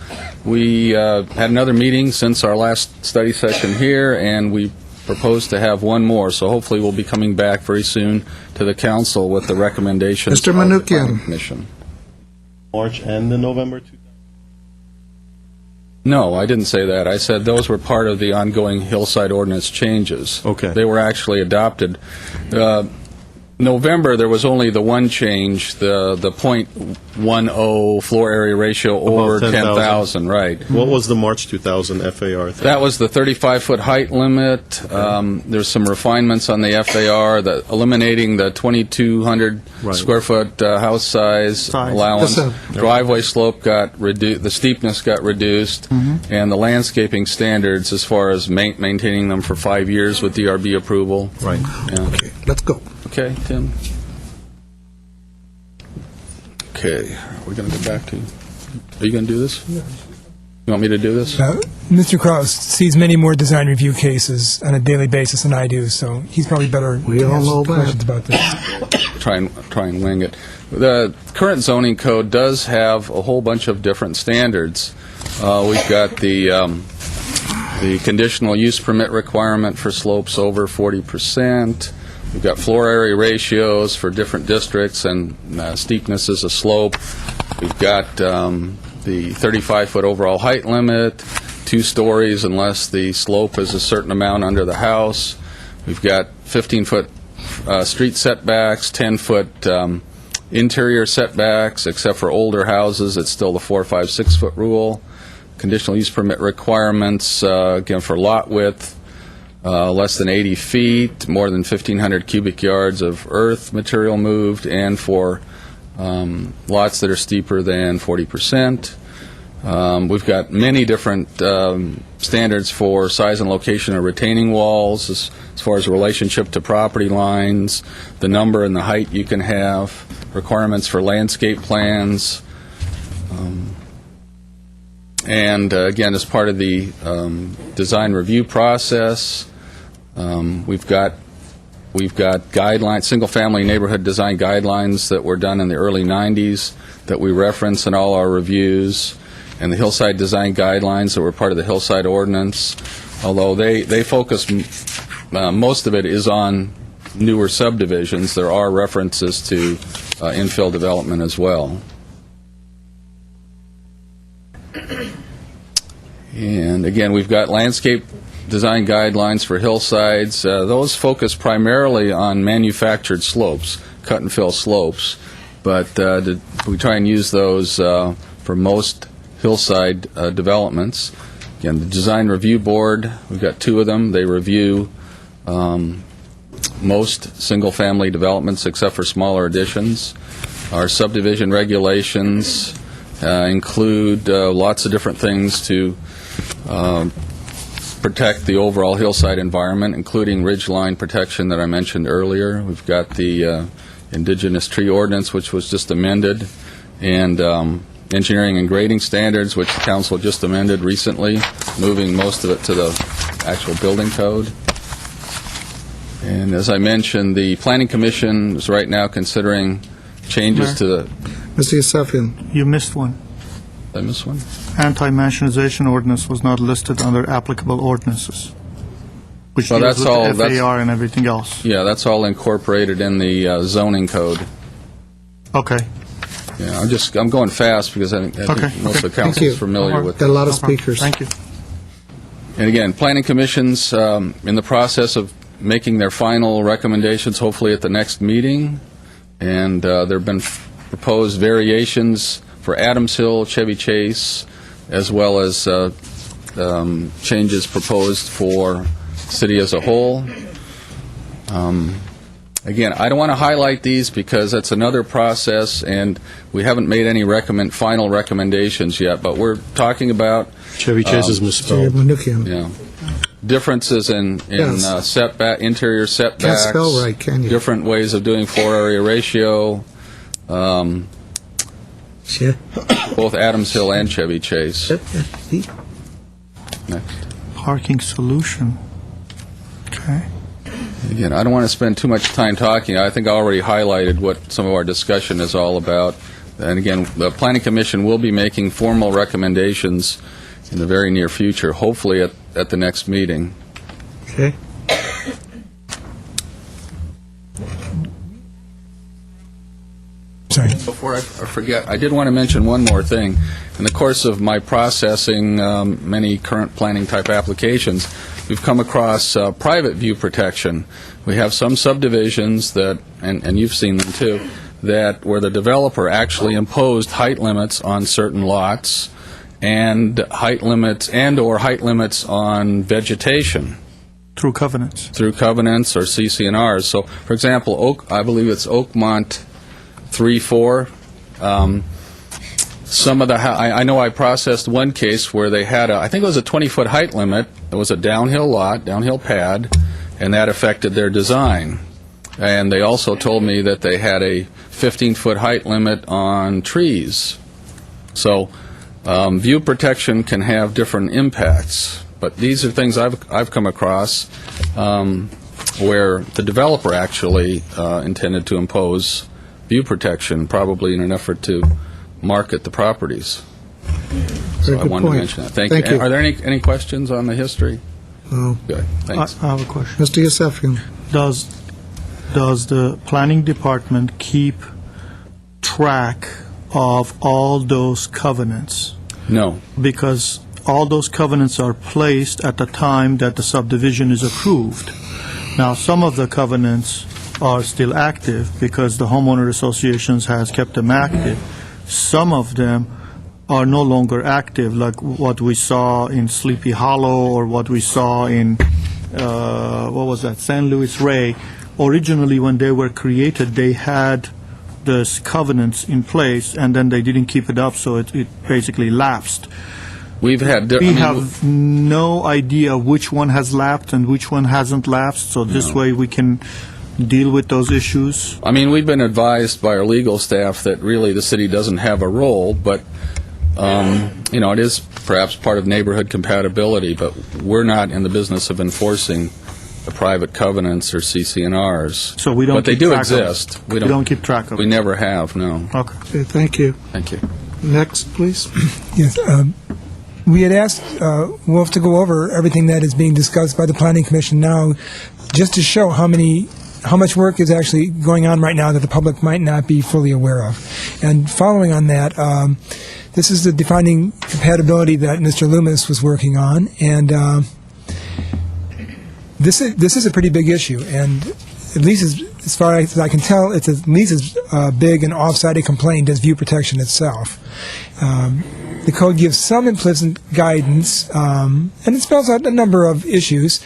We had another meeting since our last study session here, and we propose to have one more. So hopefully we'll be coming back very soon to the council with the recommendations Mr. of the Manukian. Planning Commission. March and the November 2. No, I didn't say that. I said those were part of the ongoing Hillside Ordinance changes. Okay. They were actually adopted. November, there was only the one change, the .10 floor area ratio over 10,000, right. What was the March 2000 FAR thing? That was the 35-foot height limit. There's some refinements on the FAR, eliminating the 2,200 square foot house size allowance. Yes, Driveway slope got reduced, the steepness got reduced, and the landscaping standards as far as maintaining them for 5 years with DRB approval. Right. Yeah. Okay, let's go. Okay, Tim? Okay, are we going to go back to, are you going to do this? You want me to do this? Mr. Kraus sees many more design review cases on a daily basis than I do, so he's probably better We to all answer know that. questions about this. Try and wing it. The current zoning code does have a whole bunch of different standards. We've got the conditional use permit requirement for slopes over 40%. We've got floor area ratios for different districts and steepness as a slope. We've got the 35-foot overall height limit, 2 stories unless the slope is a certain amount under the house. We've got 15-foot street setbacks, 10-foot interior setbacks, except for older houses, it's still the 4, 5, 6-foot rule. Conditional use permit requirements, again, for lot width, less than 80 feet, more than 1,500 cubic yards of earth material moved, and for lots that are steeper than 40%. We've got many different standards for size and location of retaining walls as far as relationship to property lines, the number and the height you can have, requirements for landscape plans. And again, as part of the design review process, we've got guidelines, single-family neighborhood design guidelines that were done in the early 90s that we reference in all our reviews, and the Hillside Design Guidelines that were part of the Hillside Ordinance, although they focus, most of it is on newer subdivisions. There are references to infill development as well. And again, we've got landscape design guidelines for hillsides. Those focus primarily on manufactured slopes, cut and fill slopes, but we try and use those for most hillside developments. Again, the Design Review Board, we've got 2 of them. They review most single-family developments except for smaller additions. Our subdivision regulations include lots of different things to protect the overall hillside environment, including ridgeline protection that I mentioned earlier. We've got the Indigenous Tree Ordinance, which was just amended, and engineering and grading standards, which the council just amended recently, moving most of it to the actual building code. And as I mentioned, the Planning Commission is right now considering changes to the... Mr. Yusefian. You missed one. Did I miss one? Anti-machinization ordinance was not listed under applicable ordinances, which Well, deals that's with all- the that's- FAR and everything else. Yeah, that's all incorporated in the zoning code. Okay. Yeah, I'm going fast because I think Okay. most of the Thank council you. is familiar with Got a lot of No problem. speakers. Thank you. And again, Planning Commission's in the process of making their final recommendations, hopefully at the next meeting. And there have been proposed variations for Adams Hill, Chevy Chase, as well as changes proposed for city as a whole. Again, I don't want to highlight these because that's another process, and we haven't made any final recommendations yet, but we're talking about Chevy Chase is misspelled. yeah, differences in Yes. setback, interior setbacks. Can't spell right, can you? Different ways of doing floor area ratio. Both Adams Hill and Chevy Chase. Next. Parking solution. Okay. Again, I don't want to spend too much time talking. I think I already highlighted what some of our discussion is all about. And again, the Planning Commission will be making formal recommendations in the very near future, hopefully at the next meeting. Okay. Sorry. Before I forget, I did want to mention one more thing. In the course of my processing many current planning type applications, we've come across private view protection. We have some subdivisions that, and you've seen them too, that where the developer actually imposed height limits on certain lots and height limits or height limits on vegetation. Through covenants. Through covenants or CC&Rs. So, for example, I believe it's Oakmont 3-4. Some of the I know I processed one case where they had I think it was a 20-foot height limit. It was a downhill lot, downhill pad, and that affected their design. And they also told me that they had a 15-foot height limit on trees. So view protection can have different impacts. But these are things I've come across where the developer actually intended to impose view protection, probably in an effort to market the properties. So I wanted to mention that. Thank you. Are there any questions on the history? No. Good. Thanks. I have a question. Mr. Yusefian. Does the planning department keep track of all those covenants? No. Because all those covenants are placed at the time that the subdivision is approved. Now, some of the covenants are still active because the homeowner associations has kept them active. Some of them are no longer active, like what we saw in Sleepy Hollow or what we saw in, San Luis Rey. Originally, when they were created, they had those covenants in place, and then they didn't keep it up, so it basically lapsed. We have no idea which one has lapsed and which one hasn't lapsed, so this way we can deal with those issues. I mean, we've been advised by our legal staff that really the city doesn't have a role, but it is perhaps part of neighborhood compatibility, but we're not in the business of enforcing the private covenants or CC&Rs. So we don't. But they keep do track exist. Of it. We don't keep track of We it. never have. No. Okay. Thank you. Thank you. Next, please. Yes. We had asked Wolf to go over everything that is being discussed by the Planning Commission now, just to show how much work is actually going on right now that the public might not be fully aware of. And following on that, this is the defining compatibility that Mr. Loomis was working on, and this is a pretty big issue, and at least as far as I can tell, it's at least as big an off-site complaint as view protection itself. The code gives some implicit guidance, and it spells out a number of issues.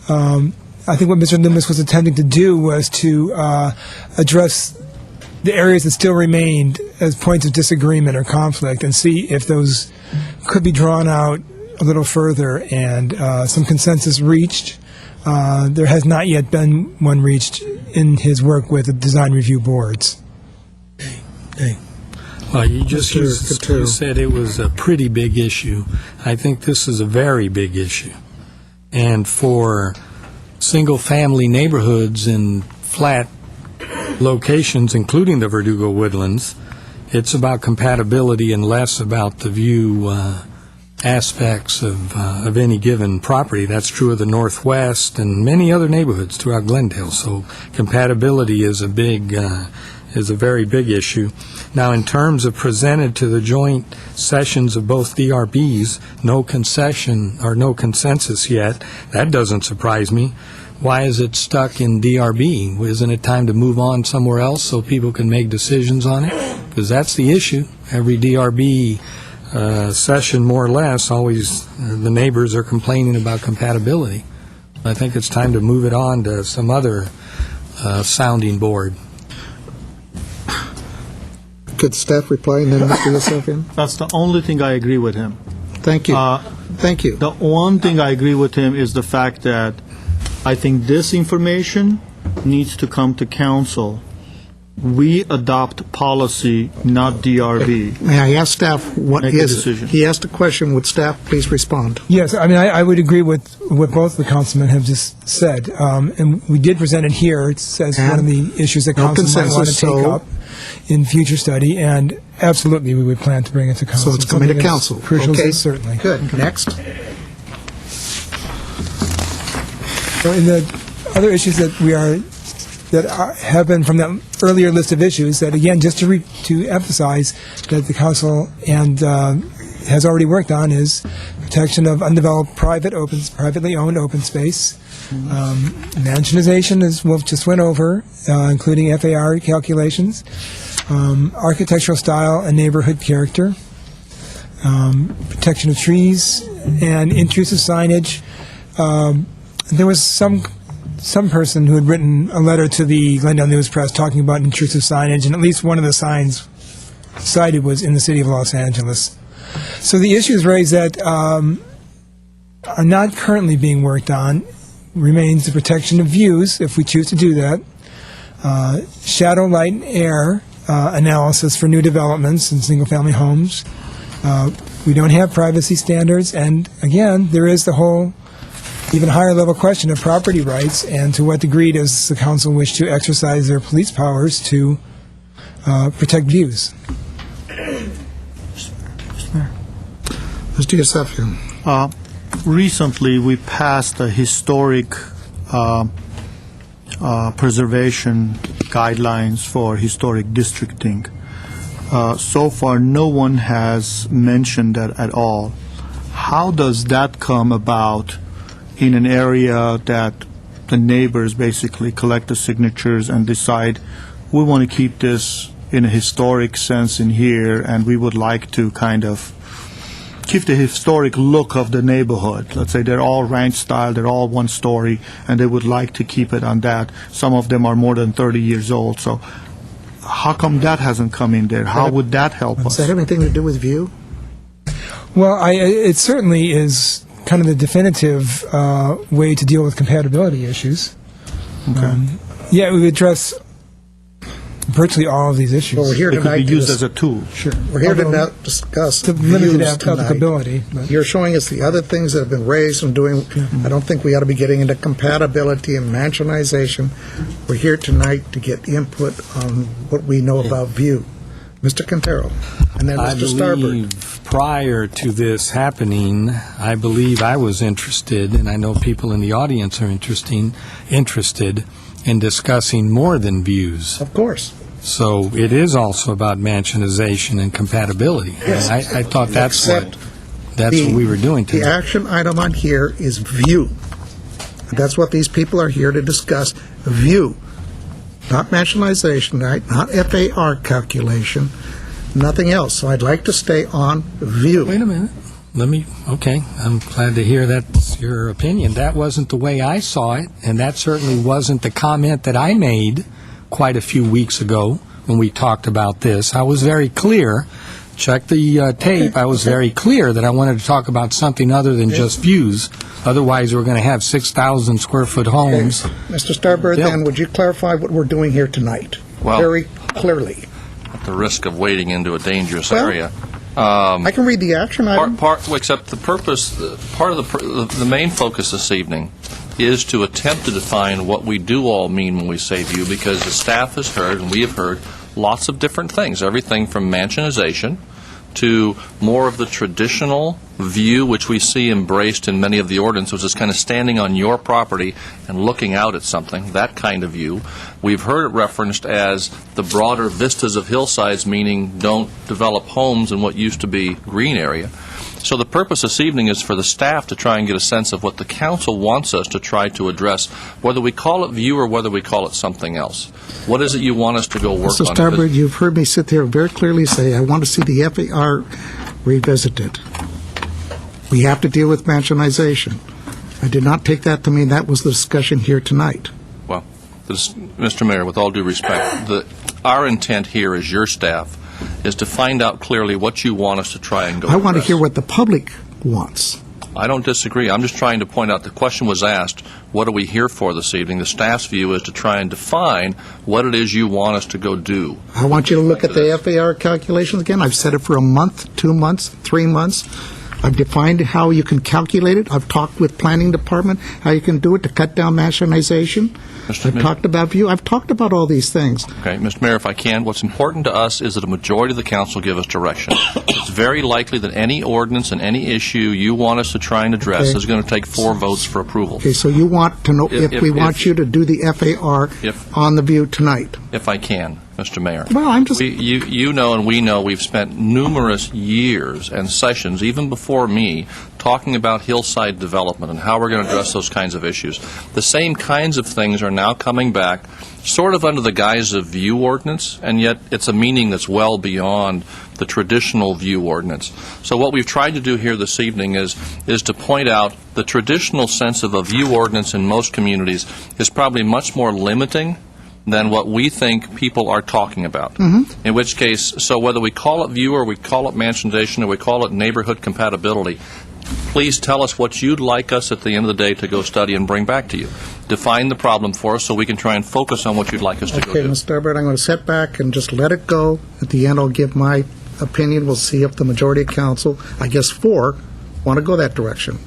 I think what Mr. Loomis was attempting to do was to address the areas that still remained as points of disagreement or conflict and see if those could be drawn out a little further and some consensus reached. There has not yet been one reached in his work with the design review boards. Well, you said it was a pretty big issue. I think this is a very big issue. And for single-family neighborhoods in flat locations, including the Verdugo Woodlands, it's about compatibility and less about the view aspects of any given property. That's true of the Northwest and many other neighborhoods throughout Glendale. So compatibility is a very big issue. Now, in terms of presented to the joint sessions of both DRBs, no concession or no consensus yet. That doesn't surprise me. Why is it stuck in DRB? Isn't it time to move on somewhere else so people can make decisions on it? Because that's the issue. Every DRB session, more or less, always the neighbors are complaining about compatibility. I think it's time to move it on to some other sounding board. Could staff reply and then Mr. Yusefian? That's the only thing I agree with him. Thank you. Thank you. The one thing I agree with him is the fact that I think this information needs to come to council. We adopt policy, not DRB. May I ask staff what Make a is it? decision. He asked a question. Would staff please respond? Yes, I mean, I would agree with what both the councilmen have just said. And we did present it here. It's as one of the issues that No council might want to consensus, take so- up in future study. And absolutely, we would plan to bring it to council. So it's coming to Something as council. Crucial, Okay. certainly. Good. Next. So in the other issues that have been from that earlier list of issues, that again, just to emphasize that the council and has already worked on is protection of undeveloped privately owned open space, mansionization, as Wolf just went over, including FAR calculations, architectural style and neighborhood character, protection of trees, and intrusive signage. There was some person who had written a letter to the Glendale News Press talking about intrusive signage, and at least one of the signs cited was in the city of Los Angeles. So the issues raised that are not currently being worked on remains the protection of views, if we choose to do that, shadow, light, and air analysis for new developments and single-family homes. We don't have privacy standards, and again, there is the whole even higher level question of property rights and to what degree does the council wish to exercise their police powers to protect views. Mr. Yusefian. Recently, we passed a historic preservation guidelines for historic districting. So far, no one has mentioned that at all. How does that come about in an area that the neighbors basically collect the signatures and decide, we want to keep this in a historic sense in here, and we would like to kind of keep the historic look of the neighborhood. Let's say they're all ranch style, they're all one story, and they would like to keep it on that. Some of them are more than 30 years old, so how come that hasn't come in there? How would that help us? Does that have anything to do with view? Well, it certainly is kind of the definitive way to deal with compatibility issues. Okay. Yeah, we address virtually all of these issues. Well, we're here It could tonight be to used as a tool. Sure. We're here to Although now discuss the limited views tonight. applicability. But You're showing us the other things that have been raised and doing. I don't think we ought to be getting into compatibility and mansionization. We're here tonight to get input on what we know about view. Mr. Quintero, and then I Mr. Starbird. believe prior to this happening, I believe I was interested, and I know people in the audience are interested in discussing more than views. Of course. So it is also about mansionization and compatibility. Yes. And I thought that's Except what we were doing The tonight. action item on here is view. That's what these people are here to discuss, view. Not mansionization, right? Not FAR calculation, nothing else. So I'd like to stay on view. Wait a minute. Okay, I'm glad to hear that's your opinion. That wasn't the way I saw it, and that certainly wasn't the comment that I made quite a few weeks ago when we talked about this. I was very clear. Check the tape. I was very clear that I wanted to talk about something other than just views. Otherwise, we're going to have 6,000 square foot homes. Mr. Starbird, Yep. then, would you clarify what we're doing here tonight? Well- Very clearly. At the risk of wading into a dangerous Well, area. I can read the action item. Except the purpose, part of the main focus this evening is to attempt to define what we do all mean when we say view, because the staff has heard, and we have heard, lots of different things, everything from mansionization to more of the traditional view, which we see embraced in many of the ordinances, which is kind of standing on your property and looking out at something, that kind of view. We've heard it referenced as the broader vistas of hillsides, meaning don't develop homes in what used to be green area. So the purpose this evening is for the staff to try and get a sense of what the council wants us to try to address, whether we call it view or whether we call it something else. What is it you want us to go work Mr. on? Starbird, you've heard me sit there and very clearly say I want to see the FAR revisited. We have to deal with mansionization. I did not take that to mean that was the discussion here tonight. Well, Mr. Mayor, with all due respect, our intent here as your staff is to find out clearly what you want us to try and go I want to address. hear what the public wants. I don't disagree. I'm just trying to point out the question was asked, what are we here for this evening? The staff's view is to try and define what it is you want us to go do. I want you to look at the FAR calculations again. I've said it for a month, 2 months, 3 months. I've defined how you can calculate it. I've talked with planning department how you can do it to cut down machinization. I've talked about view. I've talked about all these things. Okay, Mr. Mayor, if I can, what's important to us is that a majority of the council give us direction. It's very likely that any ordinance and any issue you want us to try and address Okay. is going to take 4 votes for approval. Okay, so you want to know if we want you to do the FAR on the view tonight. If I can, Mr. Mayor. Well, I'm just... You know and we know we've spent numerous years and sessions, even before me, talking about hillside development and how we're going to address those kinds of issues. The same kinds of things are now coming back, sort of under the guise of view ordinance, and yet it's a meaning that's well beyond the traditional view ordinance. So what we've tried to do here this evening is to point out the traditional sense of a view ordinance in most communities is probably much more limiting than what we think people are talking about. In which case, so whether we call it view or we call it mansionization or we call it neighborhood compatibility, please tell us what you'd like us at the end of the day to go study and bring back to you. Define the problem for us so we can try and focus on what you'd like us to go Okay, do. Mr. Everett, I'm going to sit back and just let it go. At the end, I'll give my opinion. We'll see if the majority of council, I guess 4, want to go that direction.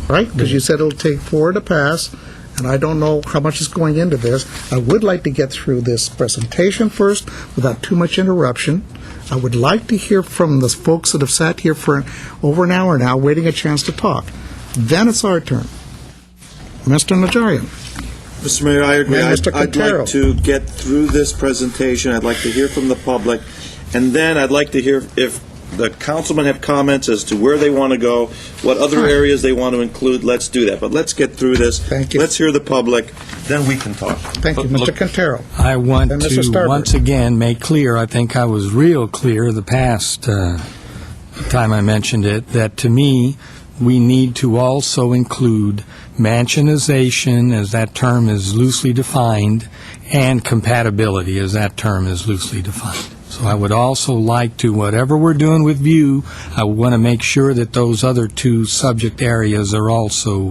Right? Because you said it'll take 4 to pass, and I don't know how much is going into this. I would like to get through this presentation first without too much interruption. I would like to hear from the folks that have sat here for over an hour now, waiting a chance to talk. Then it's our turn. Mr. Najarian. Mr. Mayor, I agree. And Mr. I'd Quintero. like to get through this presentation. I'd like to hear from the public, and then I'd like to hear if the councilmen have comments as to where they want to go, what other areas they want to include. Let's do that. But let's get through this. Thank you. Let's hear the public, then we can talk. Thank you, Mr. Quintero. I want And Mr. to Starbird. once again make clear, I think I was real clear the past time I mentioned it, that to me, we need to also include mansionization, as that term is loosely defined, and compatibility, as that term is loosely defined. So I would also like to, whatever we're doing with view, I want to make sure that those other 2 subject areas are also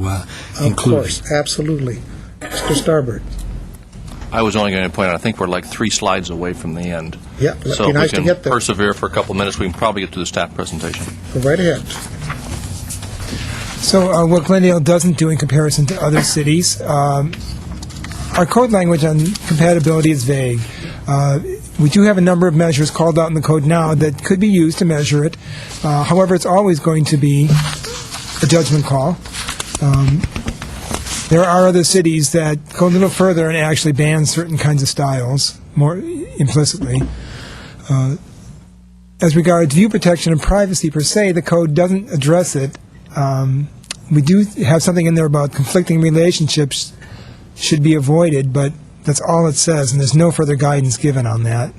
included. Of course, absolutely. Mr. Starbird. I was only going to point out, I think we're like 3 slides away from the end. Yeah, it'd So be if nice we to can get there. persevere for a couple minutes, we can probably get to the staff presentation. Go right ahead. So what Glendale doesn't do in comparison to other cities, our code language on compatibility is vague. We do have a number of measures called out in the code now that could be used to measure it. However, it's always going to be a judgment call. There are other cities that go a little further and actually ban certain kinds of styles more implicitly. As regards view protection and privacy per se, the code doesn't address it. We do have something in there about conflicting relationships should be avoided, but that's all it says, and there's no further guidance given on that.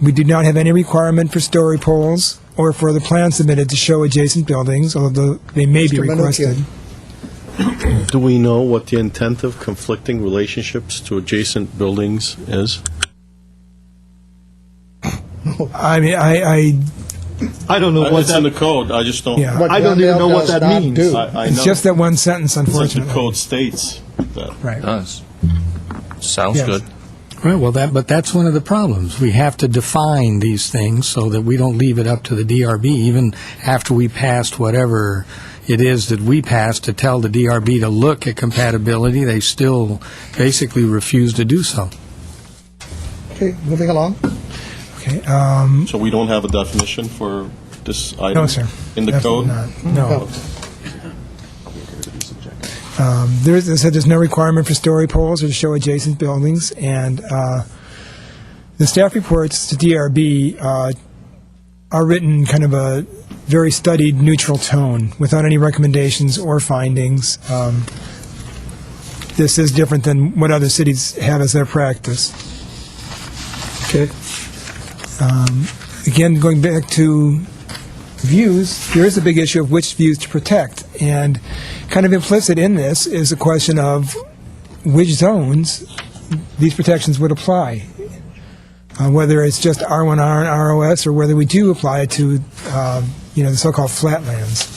We do not have any requirement for story poles or for the plan submitted to show adjacent buildings, although they may be Mr. requested. Menuchyan. Do we know what the intent of conflicting relationships to adjacent buildings is? I mean, I don't know what's It's in the code. I just don't. Yeah. What I don't even know Glendale what does that not means. do. I it's know. just that one sentence, It's like the unfortunately. code states that. It Right. does. Sounds Yes. good. Right, well, but that's one of the problems. We have to define these things so that we don't leave it up to the DRB, even after we passed whatever it is that we passed to tell the DRB to look at compatibility. They still basically refuse to do so. Okay, moving along. Okay. So we don't have a definition for this item? No, sir. In the Definitely code? not. No. As I said, there's no requirement for story poles or to show adjacent buildings, and the staff reports to DRB are written in kind of a very studied, neutral tone, without any recommendations or findings. This is different than what other cities have as their practice. Okay. Again, going back to views, there is a big issue of which views to protect. And kind of implicit in this is a question of which zones these protections would apply, whether it's just R1R and ROS, or whether we do apply it to, the so-called flatlands.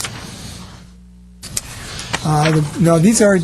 No, these are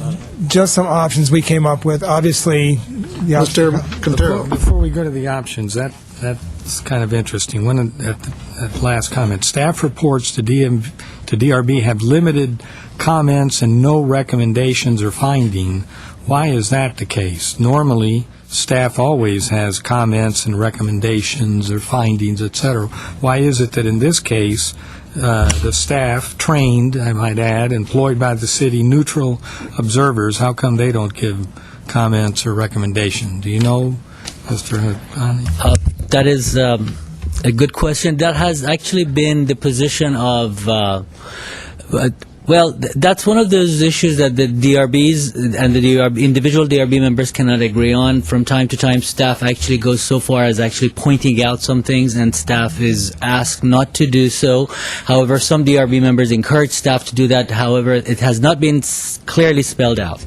just some options we came up with. Obviously, Before we go to the options, that's kind of interesting. At the last comment, staff reports to DRB have limited comments and no recommendations or finding. Why is that the case? Normally, staff always has comments and recommendations or findings, etc. Why is it that in this case, the staff, trained, I might add, employed by the city, neutral observers, how come they don't give comments or recommendations? Do you know, Mr. Hani? That is a good question. That has actually been the position of, that's one of those issues that the DRBs and the individual DRB members cannot agree on. From time to time, staff actually goes so far as actually pointing out some things, and staff is asked not to do so. However, some DRB members encourage staff to do that. However, it has not been clearly spelled out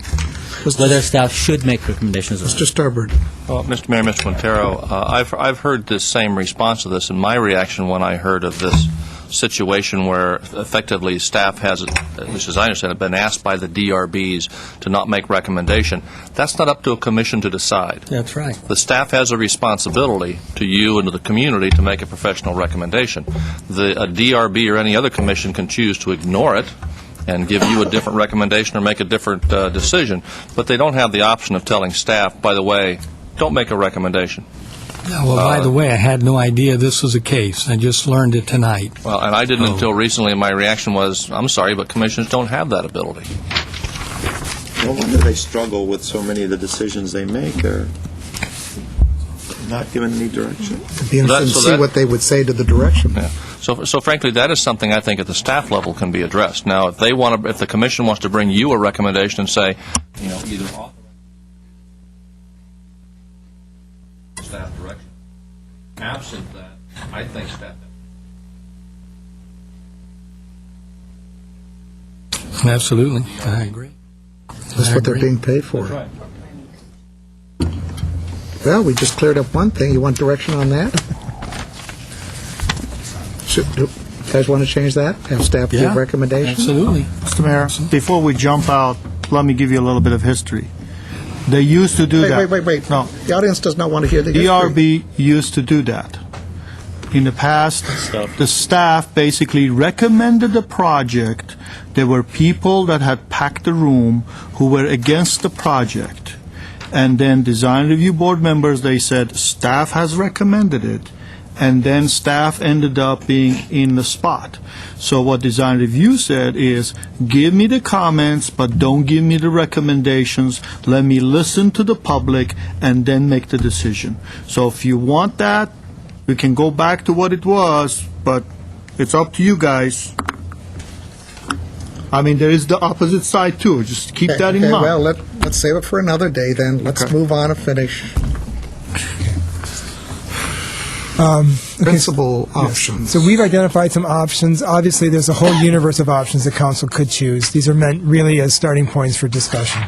whether staff should make recommendations or not. Mr. Starbird. Well, Mr. Mayor, Mr. Montero, I've heard this same response to this, and my reaction when I heard of this situation where effectively staff has, at least as I understand it, been asked by the DRBs to not make recommendation. That's not up to a commission to decide. That's right. The staff has a responsibility to you and to the community to make a professional recommendation. A DRB or any other commission can choose to ignore it and give you a different recommendation or make a different decision, but they don't have the option of telling staff, by the way, don't make a recommendation. Well, by the way, I had no idea this was a case. I just learned it tonight. Well, and I didn't until recently, and my reaction was, I'm sorry, but commissions don't have that ability. No wonder they struggle with so many of the decisions they make. They're not given any direction. It'd be interesting to see what they would say to the direction. Yeah. So frankly, that is something I think at the staff level can be addressed. Now, if the commission wants to bring you a recommendation and say, either authorize staff direction, absent that, I think staff. Absolutely, I agree. That's what they're being paid for. That's right. Well, we just cleared up one thing. You want direction on that? Do you guys want to change that? Have staff give recommendations? Absolutely. Mr. Mayor, before we jump out, let me give you a little bit of history. They used to do that. Wait. No. The audience does not want to hear the history. DRB used to do that. In the past, the staff basically recommended the project. There were people that had packed the room who were against the project. And then design review board members, they said, staff has recommended it. And then staff ended up being in the spot. So what design review said is, give me the comments, but don't give me the recommendations. Let me listen to the public and then make the decision. So if you want that, we can go back to what it was, but it's up to you guys. I mean, there is the opposite side too. Just keep that in mind. Well, let's save it for another day then. Let's move on and finish. Principal options. So we've identified some options. Obviously, there's a whole universe of options the council could choose. These are meant really as starting points for discussion.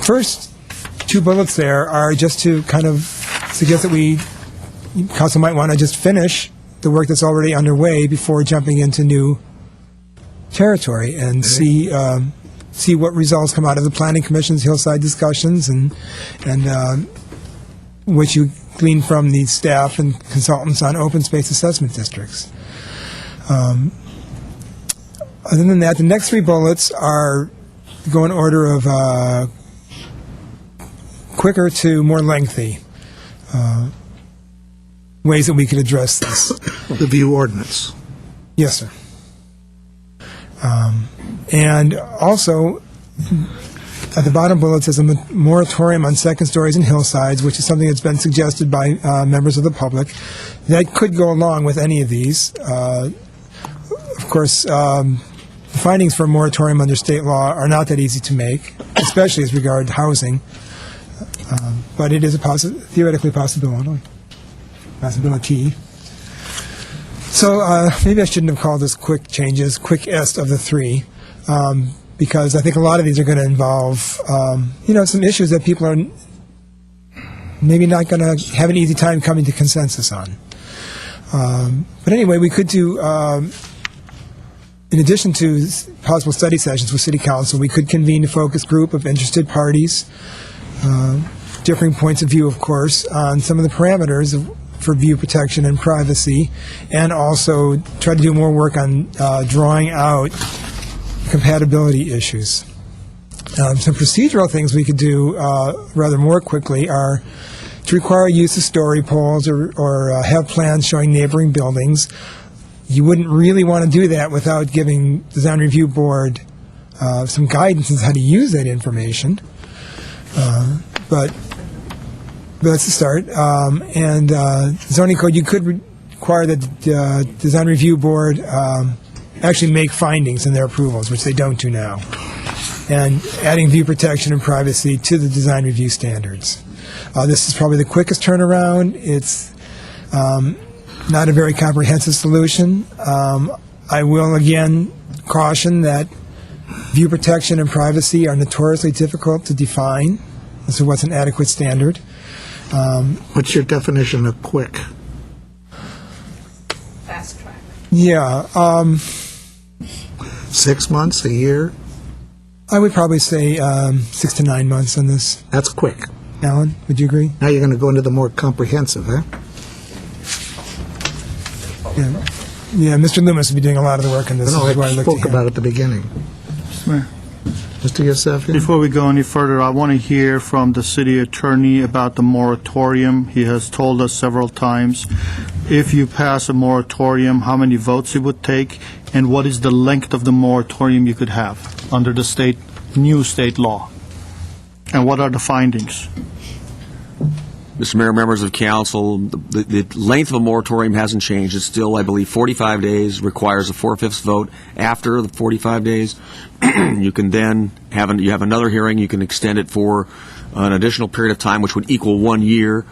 First two bullets there are just to kind of suggest that council might want to just finish the work that's already underway before jumping into new territory and see what results come out of the Planning Commission's hillside discussions and which you glean from the staff and consultants on open space assessment districts. Other than that, the next three bullets go in order of quicker to more lengthy ways that we could address this. The view ordinance. Yes, sir. And also, at the bottom bullet says a moratorium on second stories and hillsides, which is something that's been suggested by members of the public. That could go along with any of these. Of course, the findings for a moratorium under state law are not that easy to make, especially as regard housing. But it is a theoretically possibility. So maybe I shouldn't have called this quick changes, quickest of the three, because I think a lot of these are going to involve, some issues that people are maybe not going to have an easy time coming to consensus on. But anyway, we could do, in addition to possible study sessions with City Council, we could convene a focus group of interested parties, differing points of view, of course, on some of the parameters for view protection and privacy, and also try to do more work on drawing out compatibility issues. Some procedural things we could do rather more quickly are to require use of story poles or have plans showing neighboring buildings. You wouldn't really want to do that without giving Design Review Board some guidance on how to use that information. But that's the start. And zoning code, you could require that the Design Review Board actually make findings in their approvals, which they don't do now, and adding view protection and privacy to the design review standards. This is probably the quickest turnaround. It's not a very comprehensive solution. I will again caution that view protection and privacy are notoriously difficult to define. So what's an adequate standard? What's your definition of quick? Fast track. Yeah. 6 months, a year? I would probably say 6 to 9 months on this. That's quick. Alan, would you agree? Now you're going to go into the more comprehensive, huh? Yeah, Mr. Loomis will be doing a lot of the work on this. No, This is why I looked to spoke him. about it at the beginning. Mr. Yosefian? Before we go any further, I want to hear from the city attorney about the moratorium. He has told us several times, if you pass a moratorium, how many votes it would take, and what is the length of the moratorium you could have under the new state law, and what are the findings? Mr. Mayor, members of council, the length of a moratorium hasn't changed. It's still, I believe, 45 days, requires a 4/5 vote. After the 45 days, you can then have another hearing. You can extend it for an additional period of time, which would equal 1 year,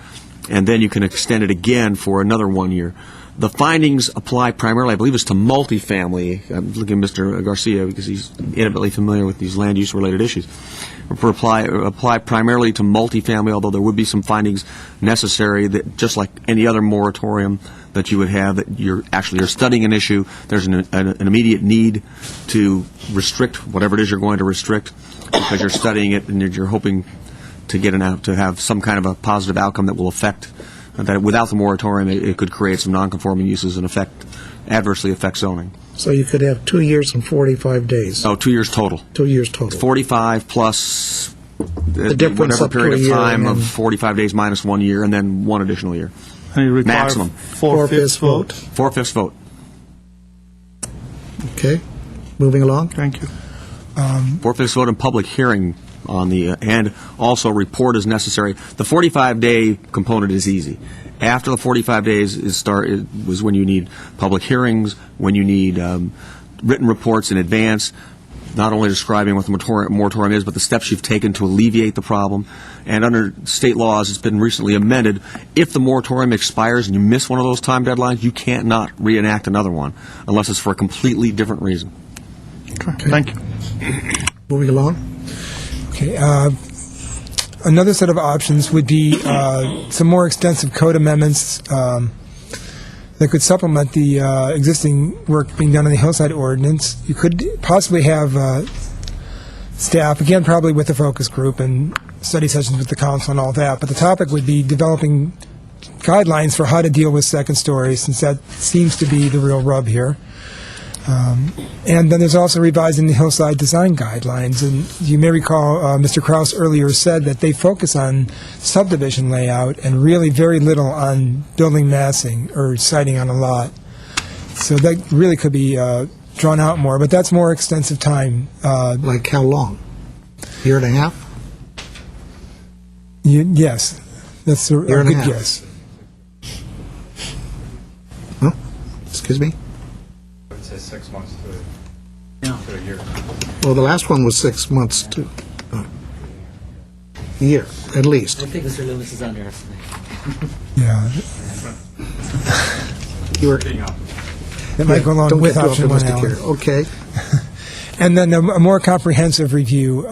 and then you can extend it again for another 1 year. The findings apply primarily, I believe, is to multifamily. I'm looking at Mr. Garcia because he's intimately familiar with these land use related issues. Apply primarily to multifamily, although there would be some findings necessary that, just like any other moratorium that you would have, that you're studying an issue. There's an immediate need to restrict whatever it is you're going to restrict because you're studying it and you're hoping to have some kind of a positive outcome that will affect. That without the moratorium, it could create some non-conforming uses and adversely affect zoning. So you could have 2 years and 45 days. Oh, 2 years total. 2 years total. 45 plus the difference whatever up to period a of year, time and of then 45 days minus 1 year, and then 1 additional year. And you require Maximum. 4/5 vote. 4/5 vote. Okay. Moving along. Thank you. 4/5 vote and public hearing on the and also report is necessary. The 45-day component is easy. After the 45 days was when you need public hearings, when you need written reports in advance, not only describing what the moratorium is, but the steps you've taken to alleviate the problem. And under state laws, it's been recently amended. If the moratorium expires and you miss one of those time deadlines, you can't not reenact another one unless it's for a completely different reason. Okay. Thank you. Moving along. Okay. Another set of options would be some more extensive code amendments that could supplement the existing work being done on the Hillside Ordinance. You could possibly have staff, again, probably with a focus group and study sessions with the council and all that, but the topic would be developing guidelines for how to deal with second stories, since that seems to be the real rub here. And then there's also revising the Hillside Design Guidelines. And you may recall Mr. Kraus earlier said that they focus on subdivision layout and really very little on building massing or siting on a lot. So that really could be drawn out more, but that's more extensive time. Like how long? Year and a half? Yes. That's a Year and a good half. guess. Huh? Excuse me? I would say 6 months to a year. Well, the last one was 6 months to a year, at least. I think Mr. Loomis is underestimating. Yeah. You were that might go along Don't with get too option 1 optimistic Alan. here. Okay. And then a more comprehensive review.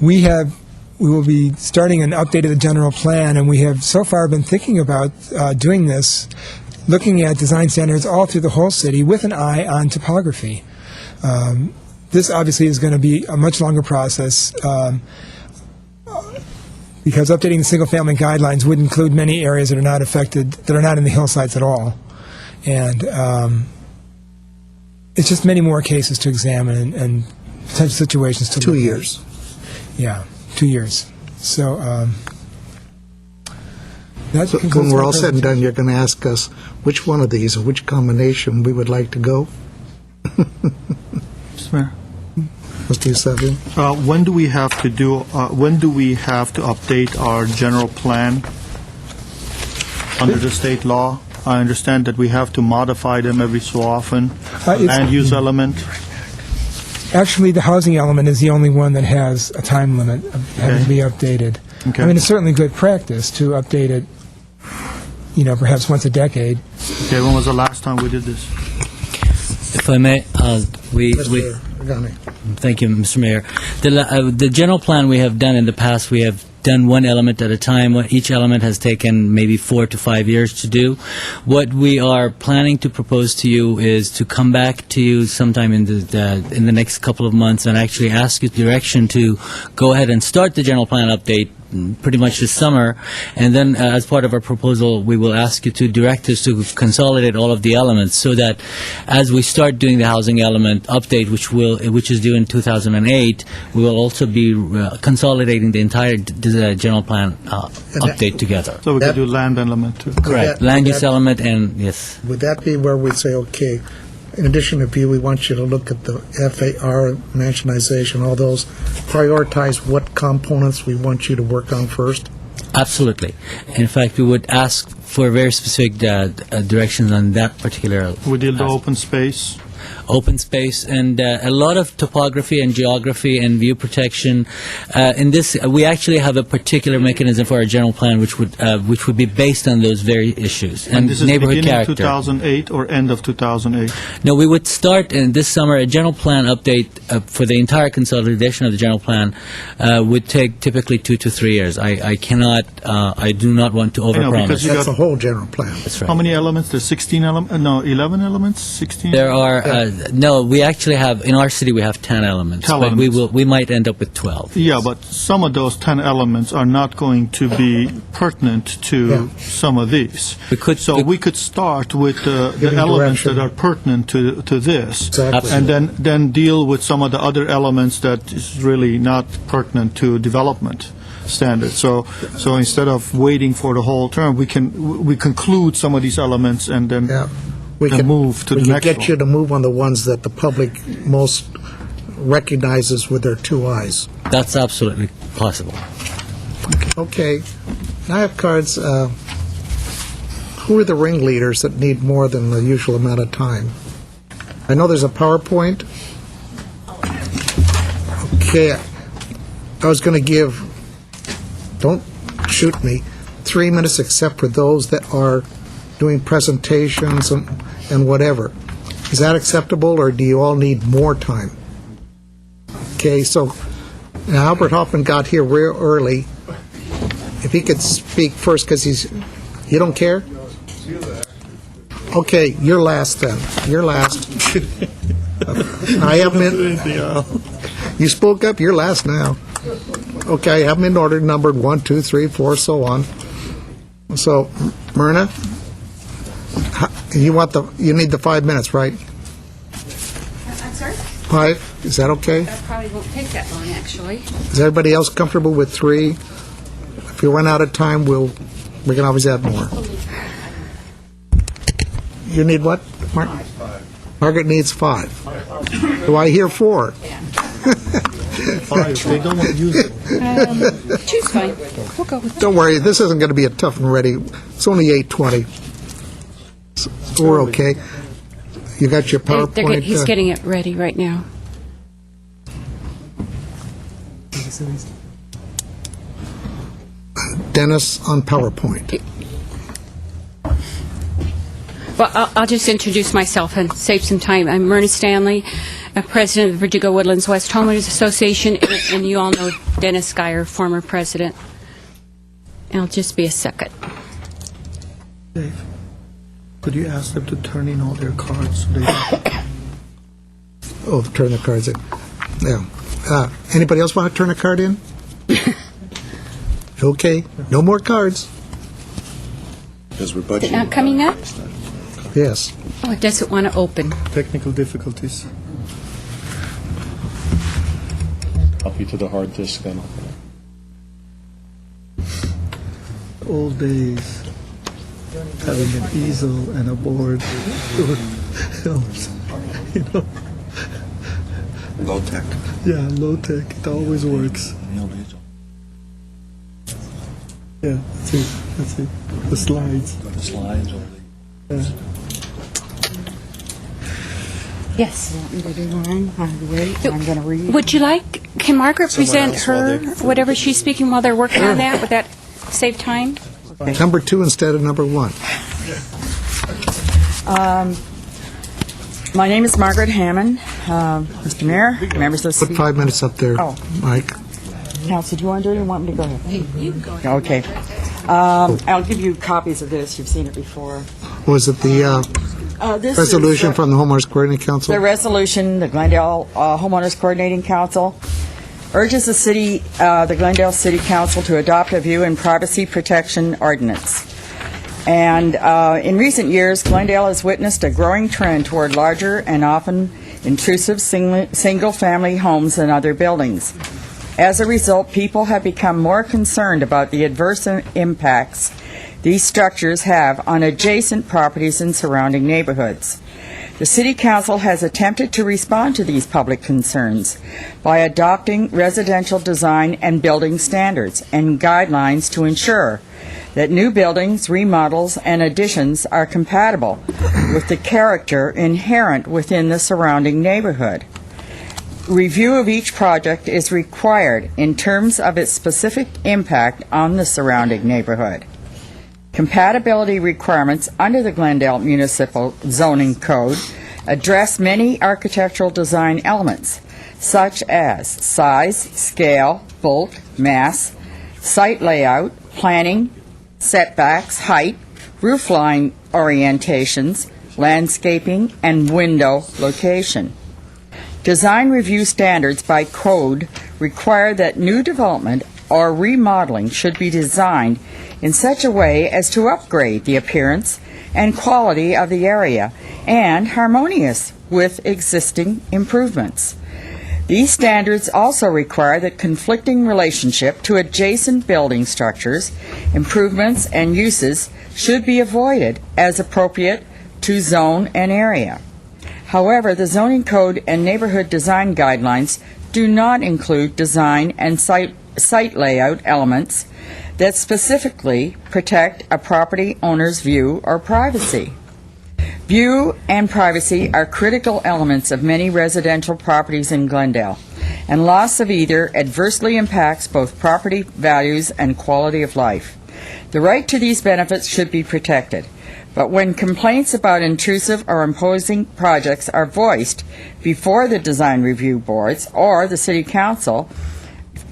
We will be starting an update of the general plan, and we have so far been thinking about doing this, looking at design standards all through the whole city with an eye on topography. This obviously is going to be a much longer process because updating the single-family guidelines would include many areas that are not affected, that are not in the hillsides at all. And it's just many more cases to examine and potential situations to 2 look at. years. Yeah, 2 years. So that So concludes when we're my all said and presentation. done, you're going to ask us which one of these or which combination we would like to go? Mr. Mayor. Mr. Yusefian? When do we have to do? When do we have to update our general plan under the state law? I understand that we have to modify them every so often. Land use element. Actually, the housing element is the only one that has a time limit of having to be updated. Okay. I mean, it's certainly good practice to update it, perhaps once a decade. Okay. When was the last time we did this? If I may, Mr. Regani. Thank you, Mr. Mayor. The general plan we have done in the past, we have done one element at a time. Each element has taken maybe 4 to 5 years to do. What we are planning to propose to you is to come back to you sometime in the next couple of months and actually ask you direction to go ahead and start the general plan update pretty much this summer, and then as part of our proposal, we will ask you to direct us to consolidate all of the elements so that as we start doing the housing element update, which is due in 2008, we will also be consolidating the entire general plan update together. So we could do land element too. Correct. Land use element and, yes. Would that be where we'd say, okay, in addition to view, we want you to look at the FAR, mansionization, all those, prioritize what components we want you to work on first? Absolutely. In fact, we would ask for very specific directions on that particular We did the open space. open space and a lot of topography and geography and view protection. In this, we actually have a particular mechanism for our general plan, which would be based on those very issues and this is neighborhood beginning character. 2008 or end of 2008? No, we would start in this summer. A general plan update for the entire consolidation of the general plan would take typically 2 to 3 years. I cannot, I do not want to overpromise. because you That's got- the whole general plan. That's right. How many elements? There's 16 elements? No, 11 elements? 16? There are no. We actually have in our city we have 10 elements, 10 but elements. we might end up with 12. Yeah, but some of those 10 elements are not going to be pertinent to some of these. We could start with the Giving elements direction. that are pertinent to this, Exactly. and then deal with some of the other elements that is really not pertinent to development standards. So instead of waiting for the whole term, we conclude some of these elements and then move to the we can next get one. you to move on the ones that the public most recognizes with their 2 eyes. That's absolutely possible. Okay, I have cards. Who are the ringleaders that need more than the usual amount of time? I know there's a PowerPoint. Okay, I was going to give, don't shoot me, 3 minutes except for those that are doing presentations and whatever. Is that acceptable, or do you all need more time? Okay, so now Albert Hoffman got here real early. If he could speak first, because you don't care? Okay, you're last then. You're last. I have them you spoke up, you're last now. Okay, I have them in order, numbered 1, 2, 3, 4, so on. So, Myrna, you need the 5 minutes, right? I'm sorry? 5, is that okay? That probably won't take that long, actually. Is everybody else comfortable with 3? If we run out of time, we can always add more. You need what? Margaret needs 5. Do I hear 4? 5, they don't want to use it. Choose fine. We'll go with Don't worry, this isn't going to be a tough and ready. It's only 8:20. So we're okay. You got your PowerPoint? He's getting it ready right now. Dennis on PowerPoint. Well, I'll just introduce myself and save some time. I'm Myrna Stanley, president of the Verdugo Woodlands West Homeowners Association, and you all know Dennis Geyer, former president. It'll just be a second. Dave, could you ask them to turn in all their cards? Oh, turn the cards in. Yeah. Anybody else want to turn a card in? Okay, no more cards. Because we're Is it budgeting. not coming up? Yes. Oh, it doesn't want to open. Technical difficulties. Copy to the hard disk then. Old days, having an easel and a board helps. You know? Low tech. Yeah, low tech. It always works. Yeah, that's it. That's it. The slides. The slides or Yeah. Yes. Want me to do mine? I'm going to read. Would you like, can Margaret present her, whatever she's speaking while they're working on that? Would that save time? Number 2 instead of number 1. My name is Margaret Hammond. Mr. Mayor, members of the Put city. 5 minutes up there, Oh. Mike. Council, do you want to do it or you want me to go ahead? You go. Okay. I'll give you copies of this. You've seen it before. Was it the This resolution is, from the Homeowners Coordinating Council? The resolution, the Glendale Homeowners Coordinating Council urges the Glendale City Council to adopt a view and privacy protection ordinance. And in recent years, Glendale has witnessed a growing trend toward larger and often intrusive single-family homes and other buildings. As a result, people have become more concerned about the adverse impacts these structures have on adjacent properties and surrounding neighborhoods. The City Council has attempted to respond to these public concerns by adopting residential design and building standards and guidelines to ensure that new buildings, remodels, and additions are compatible with the character inherent within the surrounding neighborhood. Review of each project is required in terms of its specific impact on the surrounding neighborhood. Compatibility requirements under the Glendale Municipal Zoning Code address many architectural design elements, such as size, scale, bulk, mass, site layout, planning, setbacks, height, roofline orientations, landscaping, and window location. Design review standards by code require that new development or remodeling should be designed in such a way as to upgrade the appearance and quality of the area and harmonious with existing improvements. These standards also require that conflicting relationship to adjacent building structures, improvements, and uses should be avoided as appropriate to zone and area. However, the zoning code and neighborhood design guidelines do not include design and site layout elements that specifically protect a property owner's view or privacy. View and privacy are critical elements of many residential properties in Glendale, and loss of either adversely impacts both property values and quality of life. The right to these benefits should be protected. But when complaints about intrusive or imposing projects are voiced before the design review boards or the City Council,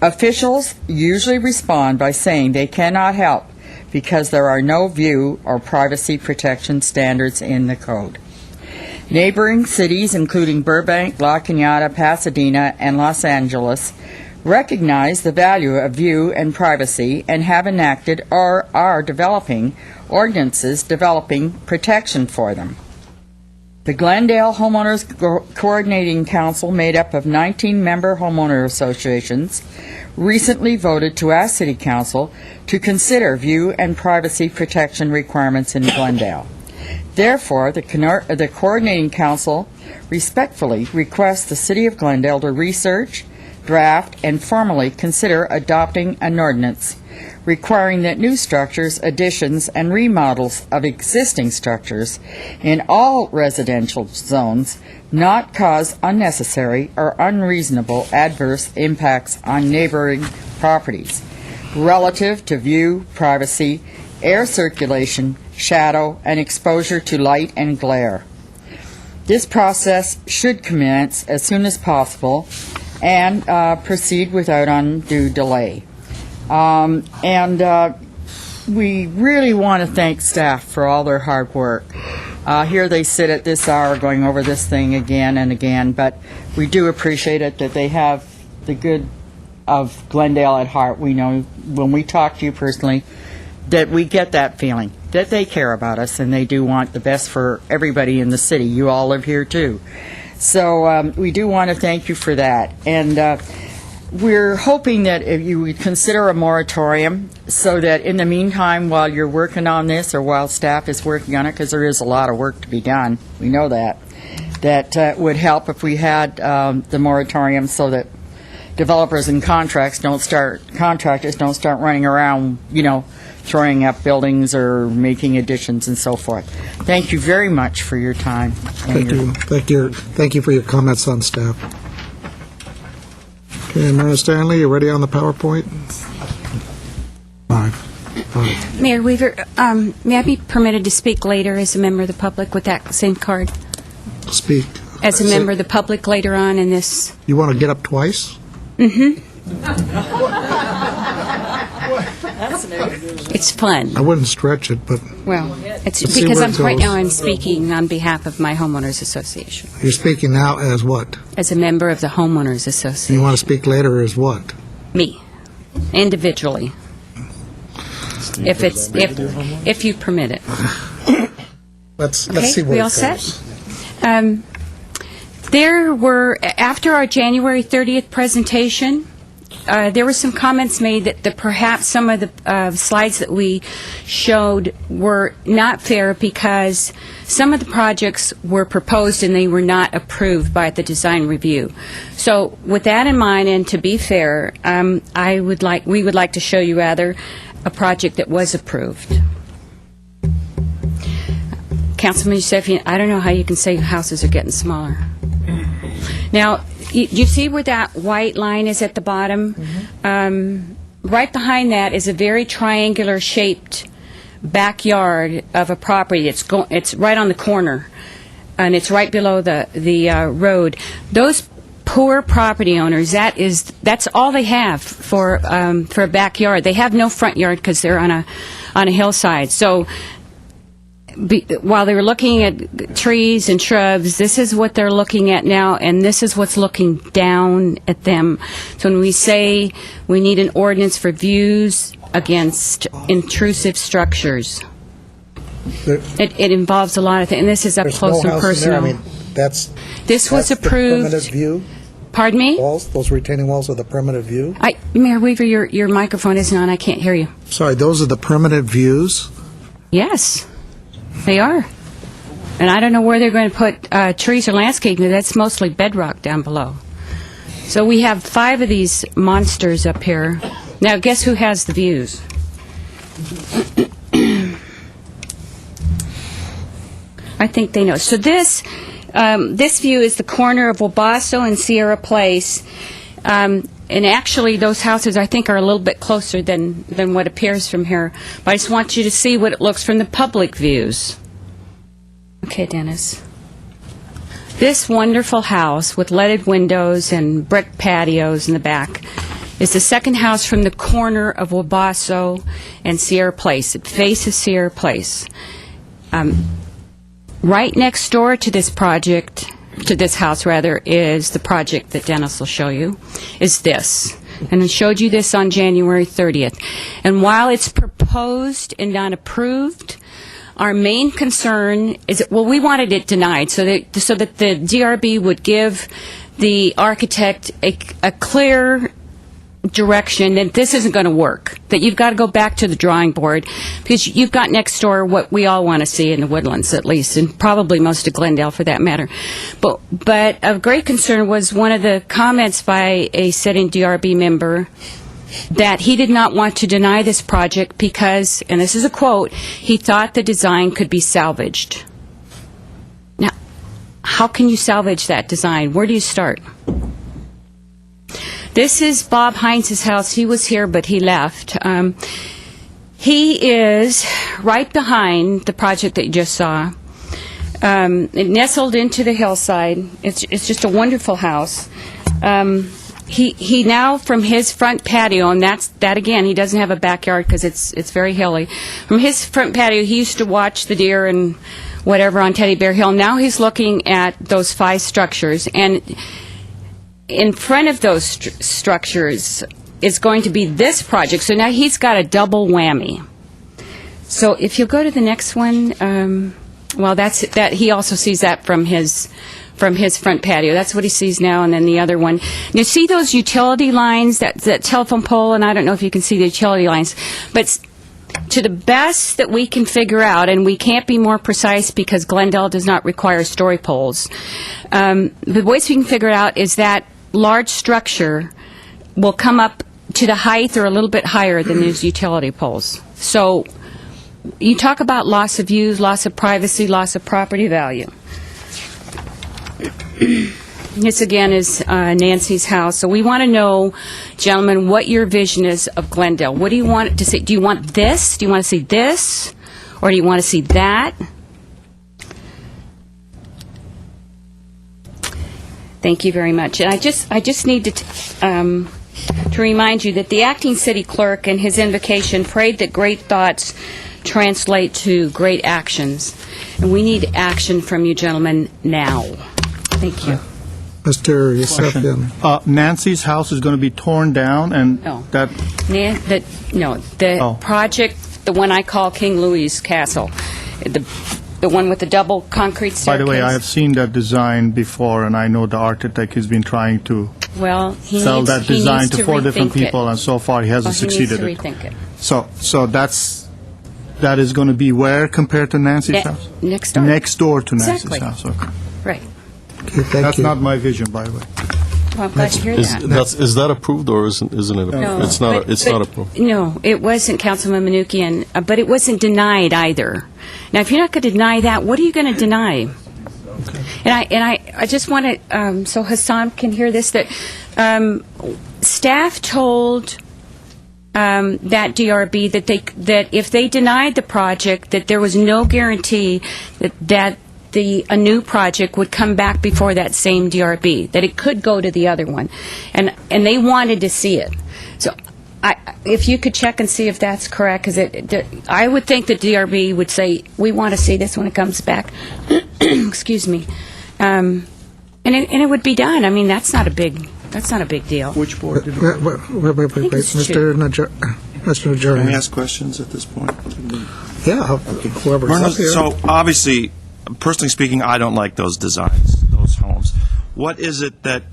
officials usually respond by saying they cannot help because there are no view or privacy protection standards in the code. Neighboring cities, including Burbank, La Cañada, Pasadena, and Los Angeles, recognize the value of view and privacy and have enacted or are developing ordinances developing protection for them. The Glendale Homeowners Coordinating Council, made up of 19-member homeowner associations, recently voted to ask City Council to consider view and privacy protection requirements in Glendale. Therefore, the Coordinating Council respectfully requests the City of Glendale to research, draft, and formally consider adopting an ordinance requiring that new structures, additions, and remodels of existing structures in all residential zones not cause unnecessary or unreasonable adverse impacts on neighboring properties relative to view, privacy, air circulation, shadow, and exposure to light and glare. This process should commence as soon as possible and proceed without undue delay. We really want to thank staff for all their hard work. Here they sit at this hour going over this thing again and again, but we do appreciate it that they have the good of Glendale at heart. We know when we talk to you personally that we get that feeling, that they care about us and they do want the best for everybody in the city. You all live here too. So we do want to thank you for that. And we're hoping that if you would consider a moratorium so that in the meantime, while you're working on this or while staff is working on it, because there is a lot of work to be done, we know that would help if we had the moratorium so that developers and contractors don't start running around, throwing up buildings or making additions and so forth. Thank you very much for your time. Thank you. Thank you for your comments on staff. Okay, Mayor Stanley, you ready on the PowerPoint? Five. Mayor Weaver, may I be permitted to speak later as a member of the public with that same card? Speak. As a member of the public later on in this? You want to get up twice? Mm-hmm. It's fun. I wouldn't stretch it, but... Well, it's let's see because where it right goes. now I'm speaking on behalf of my homeowners association. You're speaking now as what? As a member of the homeowners association. You want to speak later as what? Me, individually. If you permit it. Let's see where we it all goes. set? There were, after our January 30th presentation, there were some comments made that perhaps some of the slides that we showed were not fair because some of the projects were proposed and they were not approved by the design review. So with that in mind, and to be fair, we would like to show you rather a project that was approved. Councilman Yusefian, I don't know how you can say houses are getting smaller. Now, you see where that white line is at the bottom? Mm-hmm. Right behind that is a very triangular-shaped backyard of a property. It's right on the corner, and it's right below the road. Those poor property owners, that's all they have for a backyard. They have no front yard because they're on a hillside. So while they were looking at trees and shrubs, this is what they're looking at now, and this is what's looking down at them. So when we say we need an ordinance for views against intrusive structures, it involves a lot of things, and this is up close and personal. This was approved. The permanent view? Pardon me? Walls, those retaining walls are the permanent view? Mayor Weaver, your microphone isn't on. I can't hear you. Sorry, those are the permanent views? Yes. They are. And I don't know where they're going to put trees or landscaping. That's mostly bedrock down below. So we have 5 of these monsters up here. Now, guess who has the views? I think they know. So this view is the corner of Wabasso and Sierra Place. And actually, those houses, I think, are a little bit closer than what appears from here. But I just want you to see what it looks from the public views. Okay, Dennis. This wonderful house with leaded windows and brick patios in the back is the second house from the corner of Wabasso and Sierra Place. It faces Sierra Place. Right next door to this project, to this house rather, is the project that Dennis will show you, is this. And I showed you this on January 30th. And while it's proposed and not approved, our main concern is, we wanted it denied so that the DRB would give the architect a clear direction that this isn't going to work, that you've got to go back to the drawing board, because you've got next door what we all want to see in the Woodlands, at least, and probably most of Glendale for that matter. But of great concern was one of the comments by a sitting DRB member that he did not want to deny this project because, and this is a quote, he thought the design could be salvaged. Now, how can you salvage that design? Where do you start? This is Bob Hines' house. He was here, but he left. He is right behind the project that you just saw. It nestled into the hillside. It's just a wonderful house. He now, from his front patio, and that again, he doesn't have a backyard because it's very hilly. From his front patio, he used to watch the deer and whatever on Teddy Bear Hill. Now he's looking at those 5 structures, and in front of those structures is going to be this project. So now he's got a double whammy. So if you'll go to the next one, well, that he also sees that from his front patio. That's what he sees now, and then the other one. You see those utility lines, that telephone pole, and I don't know if you can see the utility lines, but to the best that we can figure out, and we can't be more precise because Glendale does not require story poles, the ways we can figure it out is that large structure will come up to the height or a little bit higher than these utility poles. So you talk about loss of views, loss of privacy, loss of property value. This again is Nancy's house. So we want to know, gentlemen, what your vision is of Glendale. What do you want to see? Do you want this? Do you want to see this? Or do you want to see that? Thank you very much. And I just need to remind you that the acting city clerk in his invocation prayed that great thoughts translate to great actions. And we need action from you gentlemen now. Thank you. Mr. Yusefian. Nancy's house is going to be torn down, and No. that... The project, the one I call King Louis Castle, the one with the double concrete staircase. By the way, I have seen that design before, and I know the architect has been trying to sell that design to 4 different people, and so far he hasn't succeeded. He needs to rethink it. So that is going to be where compared to Nancy's house? Next door. Next door to Nancy's Exactly. house. Okay. Right. Okay, That's not my vision, by the way. Well, I'm glad to hear that. Is that approved or isn't it approved? No, It's not. but- It's but- not approved. No, it wasn't, Councilman Manukian, but it wasn't denied either. Now, if you're not going to deny that, what are you going to deny? And I just want to, so Hassan can hear this, that staff told that DRB that if they denied the project, that there was no guarantee that a new project would come back before that same DRB, that it could go to the other one. And they wanted to see it. So if you could check and see if that's correct, because I would think that DRB would say, we want to see this when it comes back. Excuse me. And it would be done. I mean, that's not a big deal. Which board did Wait, Mr. Najarian. Can we ask questions at this point? Yeah, whoever's up here. So obviously, personally speaking, I don't like those designs, those homes. What is it that,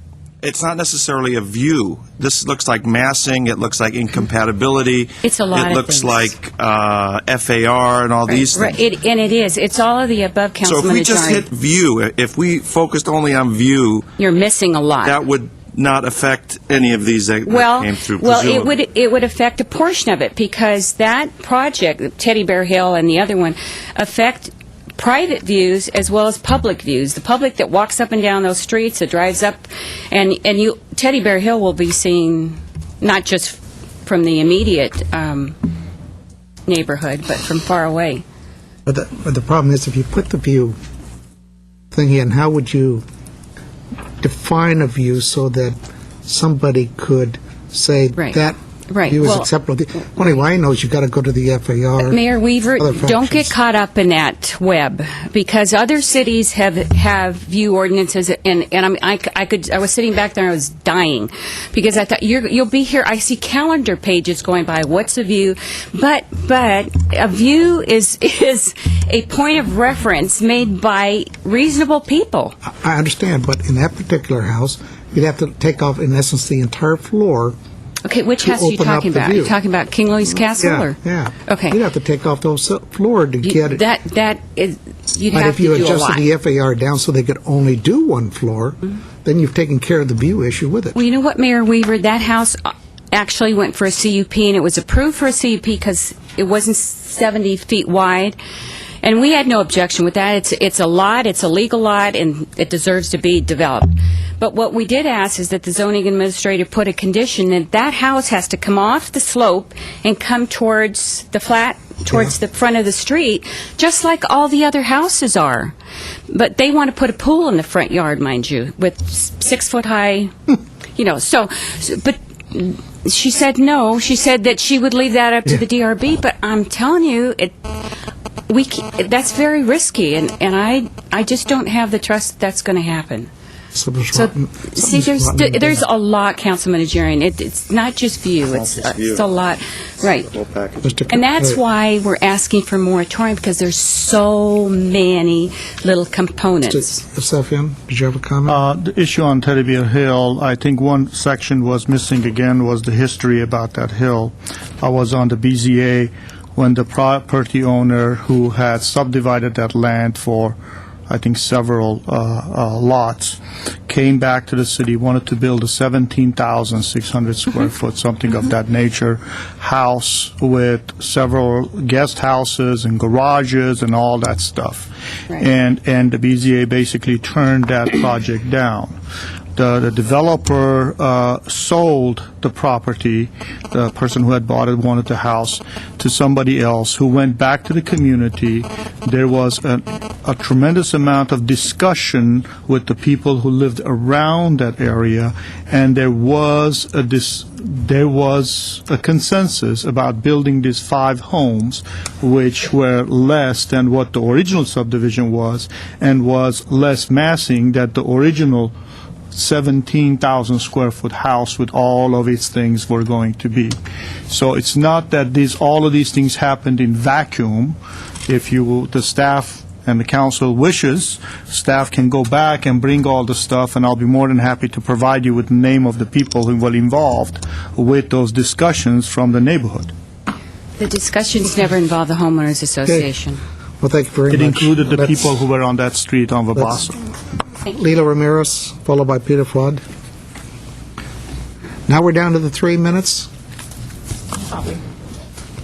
it's not necessarily a view. This looks like massing, it looks like incompatibility. It's a lot It of looks things. like FAR and all these things. Right. And it is. It's all of the above, So if Councilman we just Najarian. hit view, if we focused only on view, You're missing a lot. that would not affect any of these that came through, presumably. it would affect a portion of it because that project, Teddy Bear Hill and the other one, affect private views as well as public views. The public that walks up and down those streets, that drives up, and Teddy Bear Hill will be seen not just from the immediate neighborhood, but from far away. But the problem is, if you put the view thing in, how would you define a view so that somebody could say that view is acceptable? The only way I know is you've got to go to the FAR. Mayor Weaver, other don't get functions. caught up in that web, because other cities have view ordinances, and I was sitting back there and I was dying, because I thought you'll be here. I see calendar pages going by. What's a view? But a view is a point of reference made by reasonable people. I understand, but in that particular house, you'd have to take off, in essence, the entire floor. Okay, which to house are you open up talking the about? Are view. you talking about King Louis Castle? Yeah, or? yeah. Okay. You'd have to take off those floor to get it. That is, you'd But have if you to do a lot. adjusted the FAR down so they could only do one floor, then you've taken care of the view issue with it. Well, you know what, Mayor Weaver? That house actually went for a CUP, and it was approved for a CUP because it wasn't 70 feet wide. And we had no objection with that. It's a lot, it's a legal lot, and it deserves to be developed. But what we did ask is that the zoning administrator put a condition that that house has to come off the slope and come towards the flat towards the front of the street, just like all the other houses are. But they want to put a pool in the front yard, mind you, with 6-foot high, but she said no. She said that she would leave that up to the DRB, but I'm telling you, that's very risky, and I just don't have the trust that's going to happen. See, there's a lot, Councilman Najarian. It's not just view. It's a lot, right? And that's why we're asking for moratorium, because there's so many little components. Sefian, did you have a comment? The issue on Teddy Bear Hill, I think one section was missing again, was the history about that hill. I was on the BZA when the property owner who had subdivided that land for, I think, several lots, came back to the city, wanted to build a 17,600 square foot, something of that nature, house with several guest houses and garages and all that stuff. Right. And the BZA basically turned that project down. The developer sold the property, the person who had bought it wanted the house, to somebody else who went back to the community. There was a tremendous amount of discussion with the people who lived around that area, and there was a consensus about building these 5 homes, which were less than what the original subdivision was, and was less massing than the original 17,000 square foot house with all of its things were going to be. So it's not that all of these things happened in vacuum. If the staff and the council wishes, staff can go back and bring all the stuff, and I'll be more than happy to provide you with the name of the people who were involved with those discussions from the neighborhood. The discussions never involved the homeowners association. Okay. Well, thank you very much. It included the people who were on that street on Vabasso. Lila Ramirez, followed by Peter Flood. Now we're down to the 3 minutes.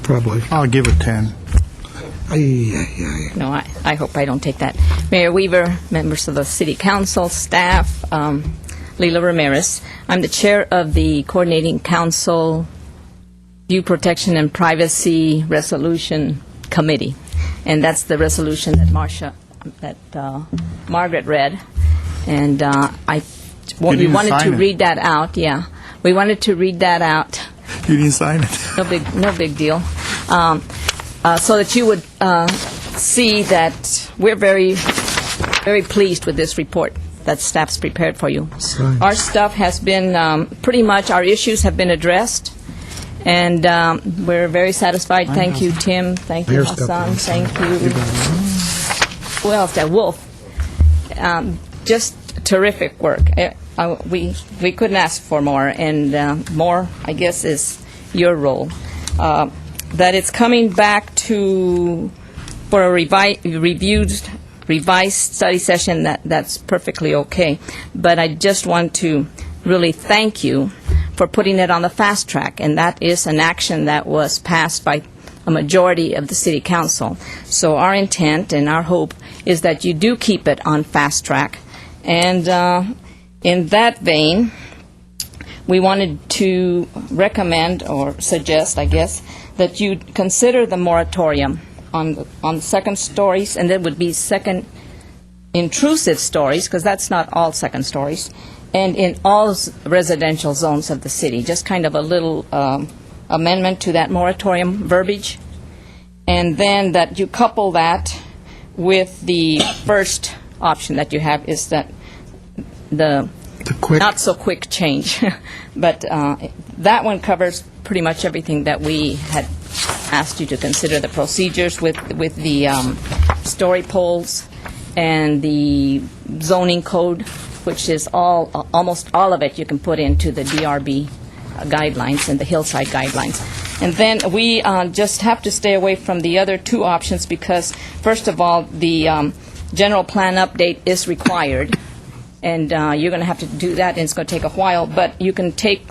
Probably. I'll give it 10. No, I hope I don't take that. Mayor Weaver, members of the City Council, staff, Lila Ramirez. I'm the chair of the Coordinating Council View Protection and Privacy Resolution Committee, and that's the resolution that Margaret read. And we wanted to read that out. Yeah, we wanted to read that out. You didn't sign it. No big deal. So that you would see that we're very, very pleased with this report that staff's prepared for you. Our stuff has been pretty much, our issues have been addressed, and we're very satisfied. Thank you, Tim. Thank you, Hassan. Thank you. Who else? Wolf. Just terrific work. We couldn't ask for more, and more, I guess, is your role. That it's coming back for a revised study session, that's perfectly okay. But I just want to really thank you for putting it on the fast track, and that is an action that was passed by a majority of the City Council. So our intent and our hope is that you do keep it on fast track. And in that vein, we wanted to recommend or suggest, I guess, that you consider the moratorium on second stories, and there would be second intrusive stories, because that's not all second stories, and in all residential zones of the city. Just kind of a little amendment to that moratorium verbiage. And then that you couple that with the first option that you have, is that the not so quick change. But that one covers pretty much everything that we had asked you to consider, the procedures with the story poles and the zoning code, which is almost all of it you can put into the DRB guidelines and the hillside guidelines. And then we just have to stay away from the other 2 options, because first of all, the general plan update is required, and you're going to have to do that, and it's going to take a while. But you can take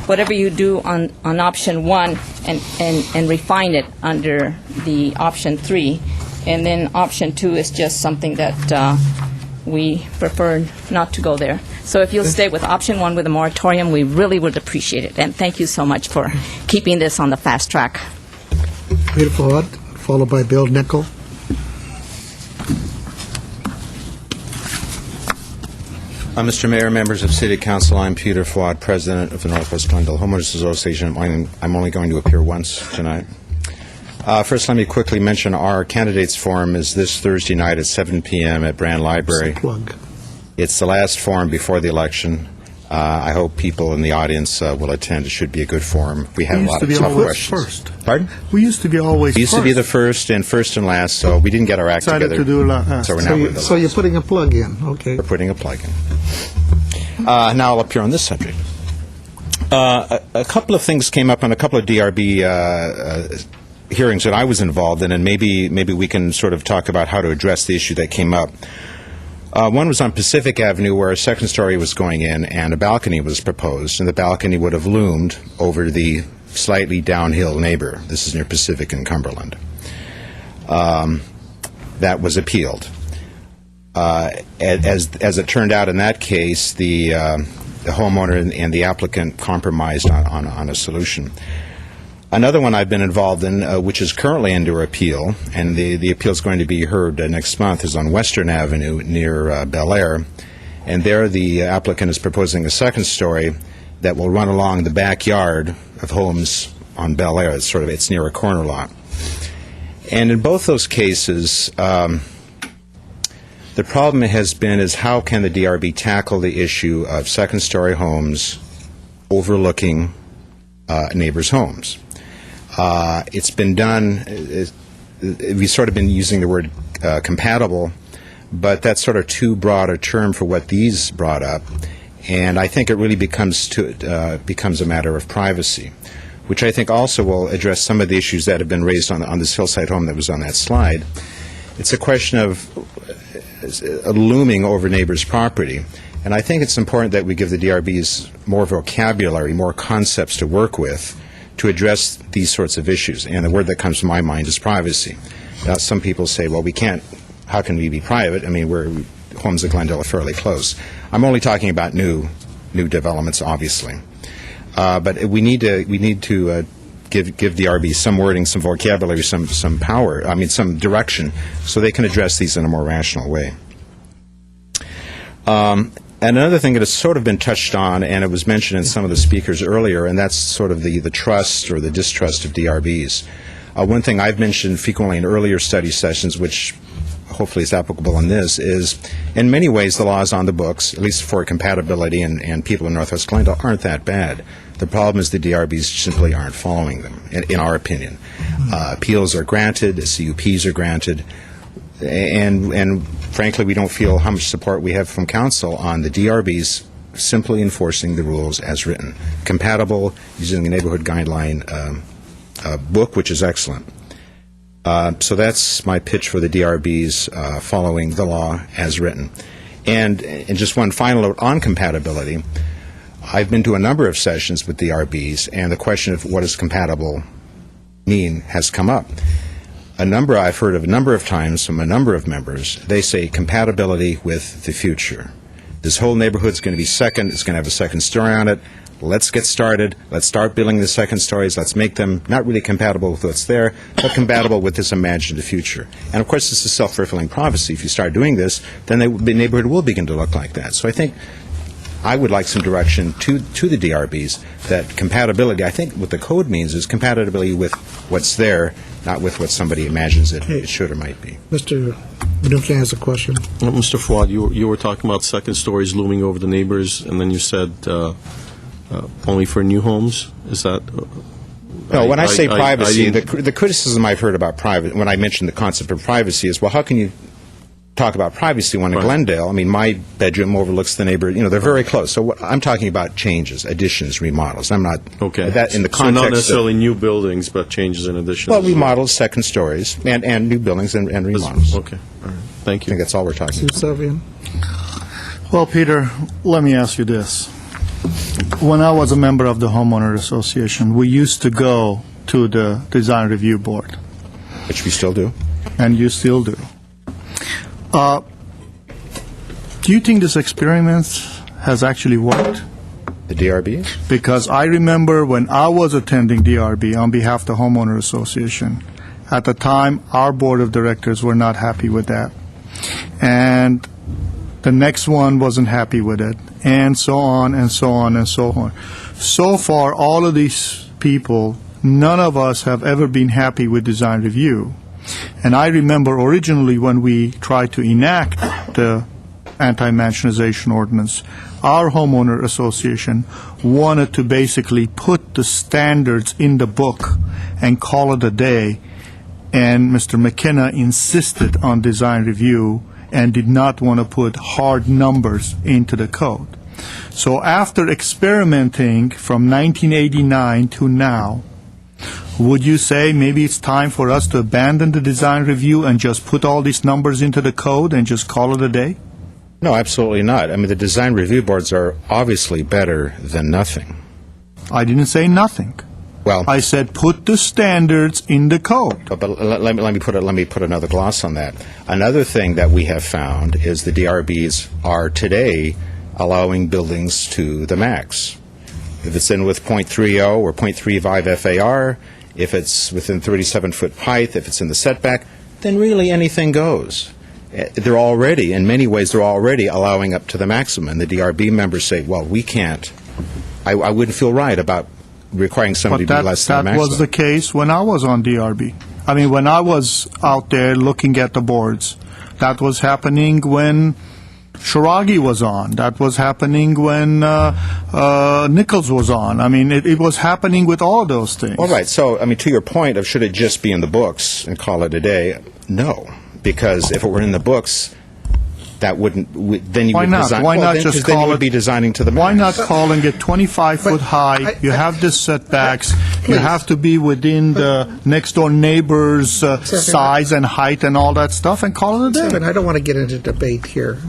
whatever you do on option 1 and refine it under the option 3, and then option 2 is just something that we prefer not to go there. So if you'll stay with option 1 with a moratorium, we really would appreciate it. And thank you so much for keeping this on the fast track. Beautiful. followed by Bill Nickel. Mr. Mayor, members of City Council, I'm Peter Fuad, President of the Northwest Glendale Homeowners Association. I'm only going to appear once tonight. First, let me quickly mention our candidates forum is this Thursday night at 7 p.m. at Brand Library. Plug. It's the last forum before the election. I hope people in the audience will attend. It should be a good forum. We have a lot of tough questions. First. Pardon? We used to be always We used to be the first and last, so we didn't get our act Decided together. to do last. So we're now with the So you're putting a plug in, okay. We're putting a plug in. Now I'll appear on this subject. A couple of things came up on a couple of DRB hearings that I was involved in, and maybe we can sort of talk about how to address the issue that came up. One was on Pacific Avenue, where a second story was going in, and a balcony was proposed, and the balcony would have loomed over the slightly downhill neighbor. This is near Pacific and Cumberland. That was appealed. As it turned out in that case, the homeowner and the applicant compromised on a solution. Another one I've been involved in, which is currently under appeal, and the appeal is going to be heard next month, is on Western Avenue near Bel Air. And there the applicant is proposing a second story that will run along the backyard of homes on Bel Air. It's near a corner lot. And in both those cases, the problem has been is how can the DRB tackle the issue of second-story homes overlooking neighbors' homes. It's been done, we've sort of been using the word compatible, but that's sort of too broad a term for what these brought up, and I think it really becomes a matter of privacy, which I think also will address some of the issues that have been raised on this hillside home that was on that slide. It's a question of looming over neighbors' property. And I think it's important that we give the DRBs more vocabulary, more concepts to work with to address these sorts of issues. And the word that comes to my mind is privacy. Now, some people say, well, we can't, how can we be private? I mean, homes at Glendale are fairly close. I'm only talking about new developments, obviously. But we need to give DRBs some wording, some vocabulary, some power, some direction, so they can address these in a more rational way. And another thing that has sort of been touched on, and it was mentioned in some of the speakers earlier, and that's sort of the trust or the distrust of DRBs. One thing I've mentioned frequently in earlier study sessions, which hopefully is applicable in this, is in many ways the laws on the books, at least for compatibility, and people in Northwest Glendale aren't that bad. The problem is the DRBs simply aren't following them, in our opinion. Appeals are granted, CUPs are granted, and frankly, we don't feel how much support we have from council on the DRBs simply enforcing the rules as written. Compatible, using the neighborhood guideline book, which is excellent. So that's my pitch for the DRBs following the law as written. And just one final note on compatibility. I've been to a number of sessions with DRBs, and the question of what does compatible mean has come up. I've heard of a number of times from a number of members, they say compatibility with the future. This whole neighborhood's going to be second, it's going to have a second story on it. Let's get started. Let's start building the second stories. Let's make them not really compatible with what's there, but compatible with this imagined future. And of course, this is self-fulfilling prophecy. If you start doing this, then the neighborhood will begin to look like that. So I think I would like some direction to the DRBs that compatibility, I think what the code means is compatibility with what's there, not with what somebody imagines it should or might be. Mr. Benukian has a question. Mr. Fuad, you were talking about second stories looming over the neighbors, and then you said only for new homes? Is that... No, when I say privacy, the criticism I've heard about private, when I mention the concept of privacy is, well, how can you talk about privacy when in Glendale, I mean, my bedroom overlooks the neighbor, they're very close. So I'm talking about changes, additions, remodels. I'm not, that in the context so not necessarily new buildings, but changes and additions. Well, remodels, second stories, and new buildings and remodels. Okay, all right. Thank you. I think that's all we're talking about. Well, Peter, let me ask you this. When I was a member of the Homeowner Association, we used to go to the Design Review Board. Which we still do. And you still do. Do you think this experiment has actually worked? The DRB? Because I remember when I was attending DRB on behalf of the Homeowner Association, At the time, our board of directors were not happy with that. And the next one wasn't happy with it, and so on and so on and so on. So far, all of these people, none of us have ever been happy with design review. And I remember originally when we tried to enact the anti-mansionization ordinance, our homeowner association wanted to basically put the standards in the book and call it a day. And Mr. McKenna insisted on design review and did not want to put hard numbers into the code. So after experimenting from 1989 to now, would you say maybe it's time for us to abandon the design review and just put all these numbers into the code and just call it a day? No, absolutely not. I mean, the design review boards are obviously better than nothing. I didn't say nothing. Well, I said put the standards in the code. But let me put another gloss on that. Another thing that we have found is the DRBs are today allowing buildings to the max. If it's in with .30 or .35 FAR, if it's within 37-foot height, if it's in the setback, then really anything goes. They're already, in many ways, they're already allowing up to the maximum. And the DRB members say, well, we can't. I wouldn't feel right about requiring somebody to be less than the maximum. That was the case when I was on DRB. I mean, when I was out there looking at the boards, that was happening when Shiragi was on. That was happening when Nichols was on. I mean, it was happening with all those things. All right. So, I mean, to your point of should it just be in the books and call it a day, no. Because if it were in the books, that wouldn't, then you Why would not? design. Why not then, just then call you would it- be designing to the max. Why not calling it 25-foot high? You have the setbacks. You have to be within the next-door neighbor's size and height and all that stuff, and call it a day. Kevin, I don't want to get into debate here.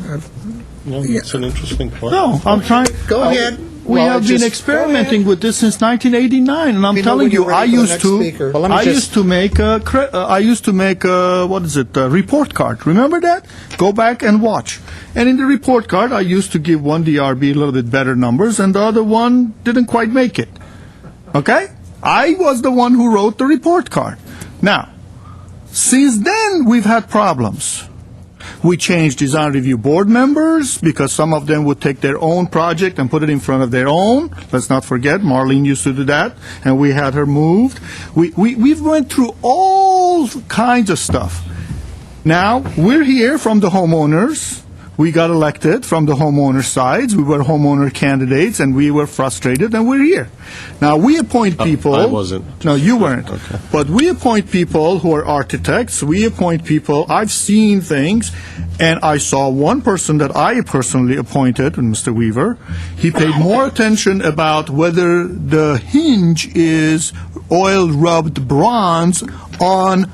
No, it's an interesting point. No, I'm trying. Go ahead. We Well, have been just- experimenting with this since 1989, and I'm We know telling when you, you're I ready for the used next to, speaker. Well, let me I just- used to make a, what is it, a report card. Remember that? Go back and watch. And in the report card, I used to give one DRB a little bit better numbers, and the other one didn't quite make it. Okay? I was the one who wrote the report card. Now, since then, we've had problems. We changed design review board members because some of them would take their own project and put it in front of their own. Let's not forget, Marlene used to do that, and we had her moved. We've went through all kinds of stuff. Now, we're here from the homeowners. We got elected from the homeowner sides. We were homeowner candidates, and we were frustrated, and we're here. Now, we appoint people. I wasn't. No, you weren't. Okay. But we appoint people who are architects. We appoint people. I've seen things, and I saw one person that I personally appointed, Mr. Weaver. He paid more attention about whether the hinge is oil-rubbed bronze on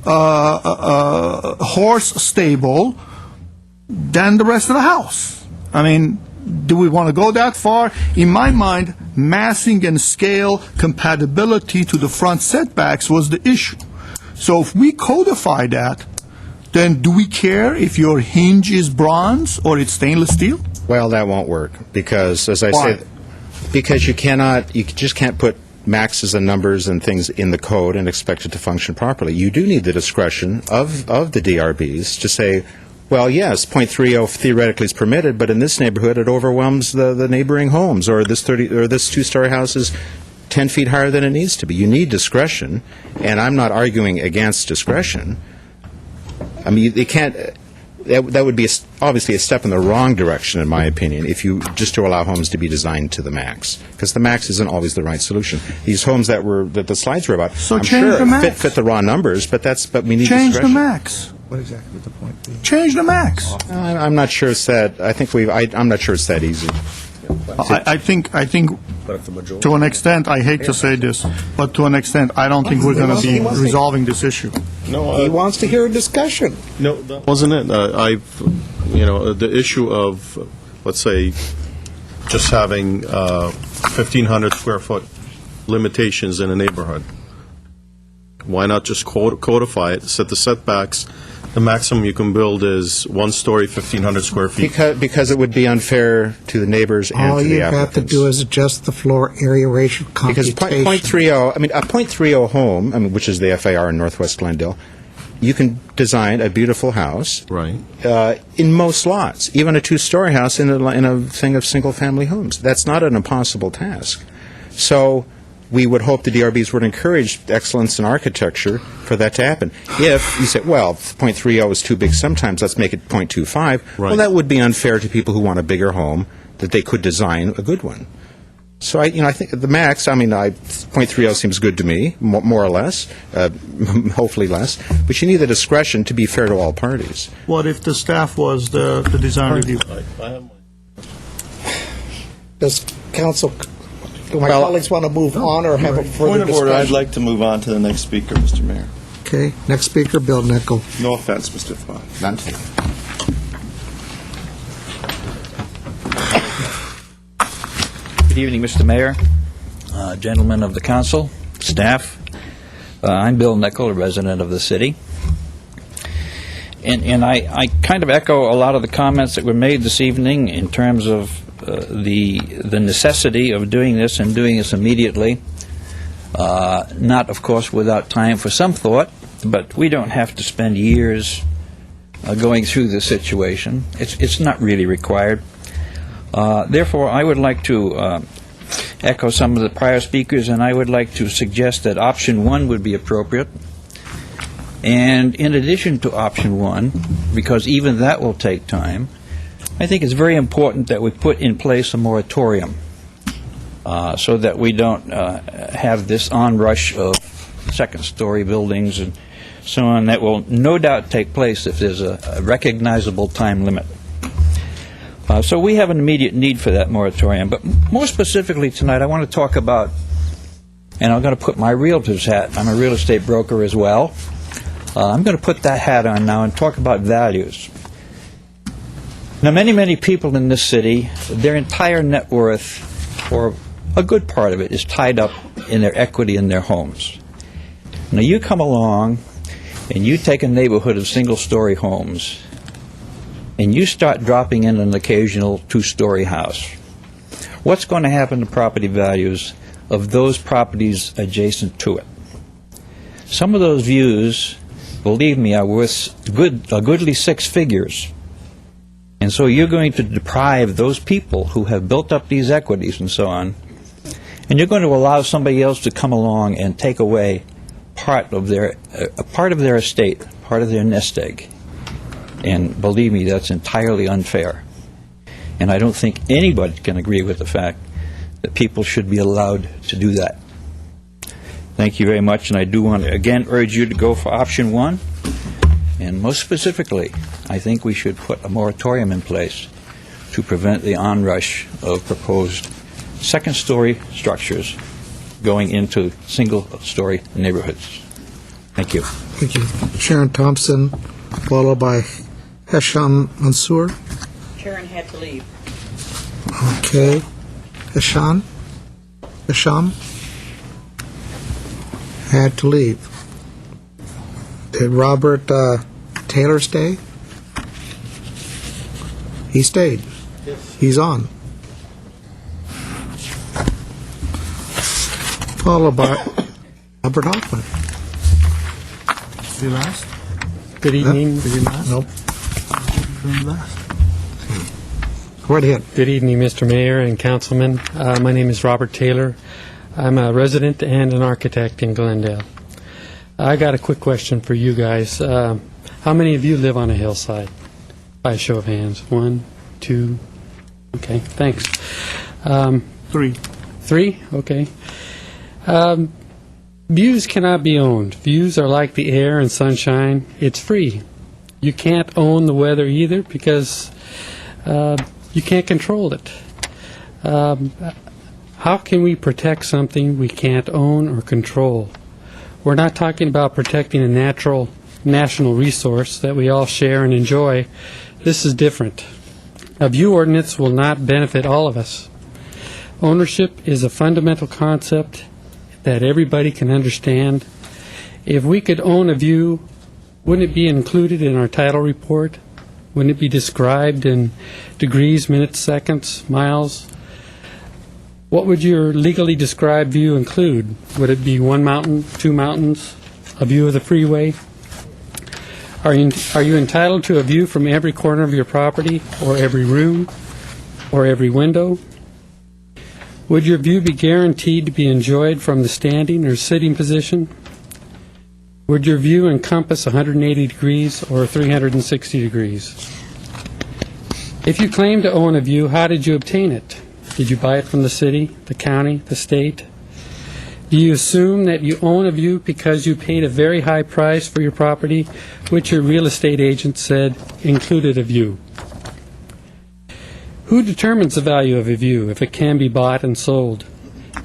a horse stable than the rest of the house. I mean, do we want to go that far? In my mind, massing and scale compatibility to the front setbacks was the issue. So if we codify that, then do we care if your hinge is bronze or it's stainless steel? Well, that won't work because, as I Why? said, because you just can't put maxes and numbers and things in the code and expect it to function properly. You do need the discretion of the DRBs to say, well, yes, .30 theoretically is permitted, but in this neighborhood it overwhelms the neighboring homes, or this two-story house is 10 feet higher than it needs to be. You need discretion, and I'm not arguing against discretion. I mean, they can't. That would be obviously a step in the wrong direction, in my opinion, if you just to allow homes to be designed to the max, because the max isn't always the right solution. These homes that the slides were about, So I'm change sure the max. fit the raw numbers, but we need Change the discretion. max. What exactly would the point be? Change the max. I'm not sure it's that. I'm not sure it's that easy. I think to an extent, I hate to say this, but to an extent, I don't think we're going to be resolving this issue. No, He wants to hear a discussion. No, that wasn't it. The issue of, let's say, just having 1,500 square foot limitations in a neighborhood. Why not just codify it, set the setbacks The maximum you can build is 1 story, 1,500 square feet. Because it would be unfair to the neighbors and All to the you have to applicants. do is adjust the floor area ratio Because computation. .30, I mean, a .30 home, I mean, which is the FAR in Northwest Glendale, you can design a beautiful house Right. In most lots, even a 2-story house in a thing of single-family homes. That's not an impossible task. So we would hope the DRBs would encourage excellence in architecture for that to happen. If you say, well, .30 is too big sometimes, let's make it .25, well, that would be unfair to people who want a bigger home, that they could design a good one. So I think the max, .30 seems good to me, more or less, hopefully less, but you need the discretion to be fair to all parties. What if the staff was the design review? Does council, do my colleagues want to move on or have a further Point of order, I'd discussion? like to move on to the next speaker, Mr. Mayor. Okay, next speaker, Bill Nickel. No offense, Mr. Thon. None taken. Good evening, Mr. Mayor, gentlemen of the council, staff. I'm Bill Nickel, a resident of the city. And I kind of echo a lot of the comments that were made this evening in terms of the necessity of doing this and doing this immediately. Not, of course, without time for some thought, but we don't have to spend years going through this situation. It's not really required. Therefore, I would like to echo some of the prior speakers, and I would like to suggest that option 1 would be appropriate. And in addition to option 1, because even that will take time, I think it's very important that we put in place a moratorium so that we don't have this onrush of second-story buildings and so on. That will no doubt take place if there's a recognizable time limit. So we have an immediate need for that moratorium. But more specifically tonight, I want to talk about, and I'm going to put my realtor's hat. I'm a real estate broker as well. I'm going to put that hat on now and talk about values. Now, many people in this city, their entire net worth, or a good part of it, is tied up in their equity in their homes. Now, you come along and you take a neighborhood of single-story homes and you start dropping in an occasional 2-story house. What's going to happen to property values of those properties adjacent to it? Some of those views, believe me, are worth a goodly 6 figures. And so you're going to deprive those people who have built up these equities and so on, and you're going to allow somebody else to come along and take away part of their estate, part of their nest egg. And believe me, that's entirely unfair. And I don't think anybody can agree with the fact that people should be allowed to do that. Thank you very much, and I do want to again urge you to go for option 1. And most specifically, I think we should put a moratorium in place to prevent the onrush of proposed second-story structures going into single-story neighborhoods. Thank you. Thank you. Sharon Thompson, followed by Hesham Mansour. Sharon had to leave. Okay. Hesham had to leave. Did Robert Taylor stay? He stayed. Yes. He's on. Followed by Albert Hoffman. Is he last? Good evening. Is he last? Nope. Last. Go right ahead. Good evening, Mr. Mayor and Councilman. My name is Robert Taylor. I'm a resident and an architect in Glendale. I got a quick question for you guys. How many of you live on a hillside? By a show of hands. 1, 2. Okay, thanks. 3. 3? Okay. Views cannot be owned. Views are like the air and sunshine. It's free. You can't own the weather either because you can't control it. How can we protect something we can't own or control? We're not talking about protecting a natural national resource that we all share and enjoy. This is different. A view ordinance will not benefit all of us. Ownership is a fundamental concept that everybody can understand. If we could own a view Wouldn't it be included in our title report? Wouldn't it be described in degrees, minutes, seconds, miles? What would your legally described view include? Would it be one mountain, two mountains, a view of the freeway? Are you entitled to a view from every corner of your property, or every room, or every window? Would your view be guaranteed to be enjoyed from the standing or sitting position? Would your view encompass 180 degrees or 360 degrees? If you claim to own a view, how did you obtain it? Did you buy it from the city, the county, the state? Do you assume that you own a view because you paid a very high price for your property, which your real estate agent said included a view? Who determines the value of a view if it can be bought and sold?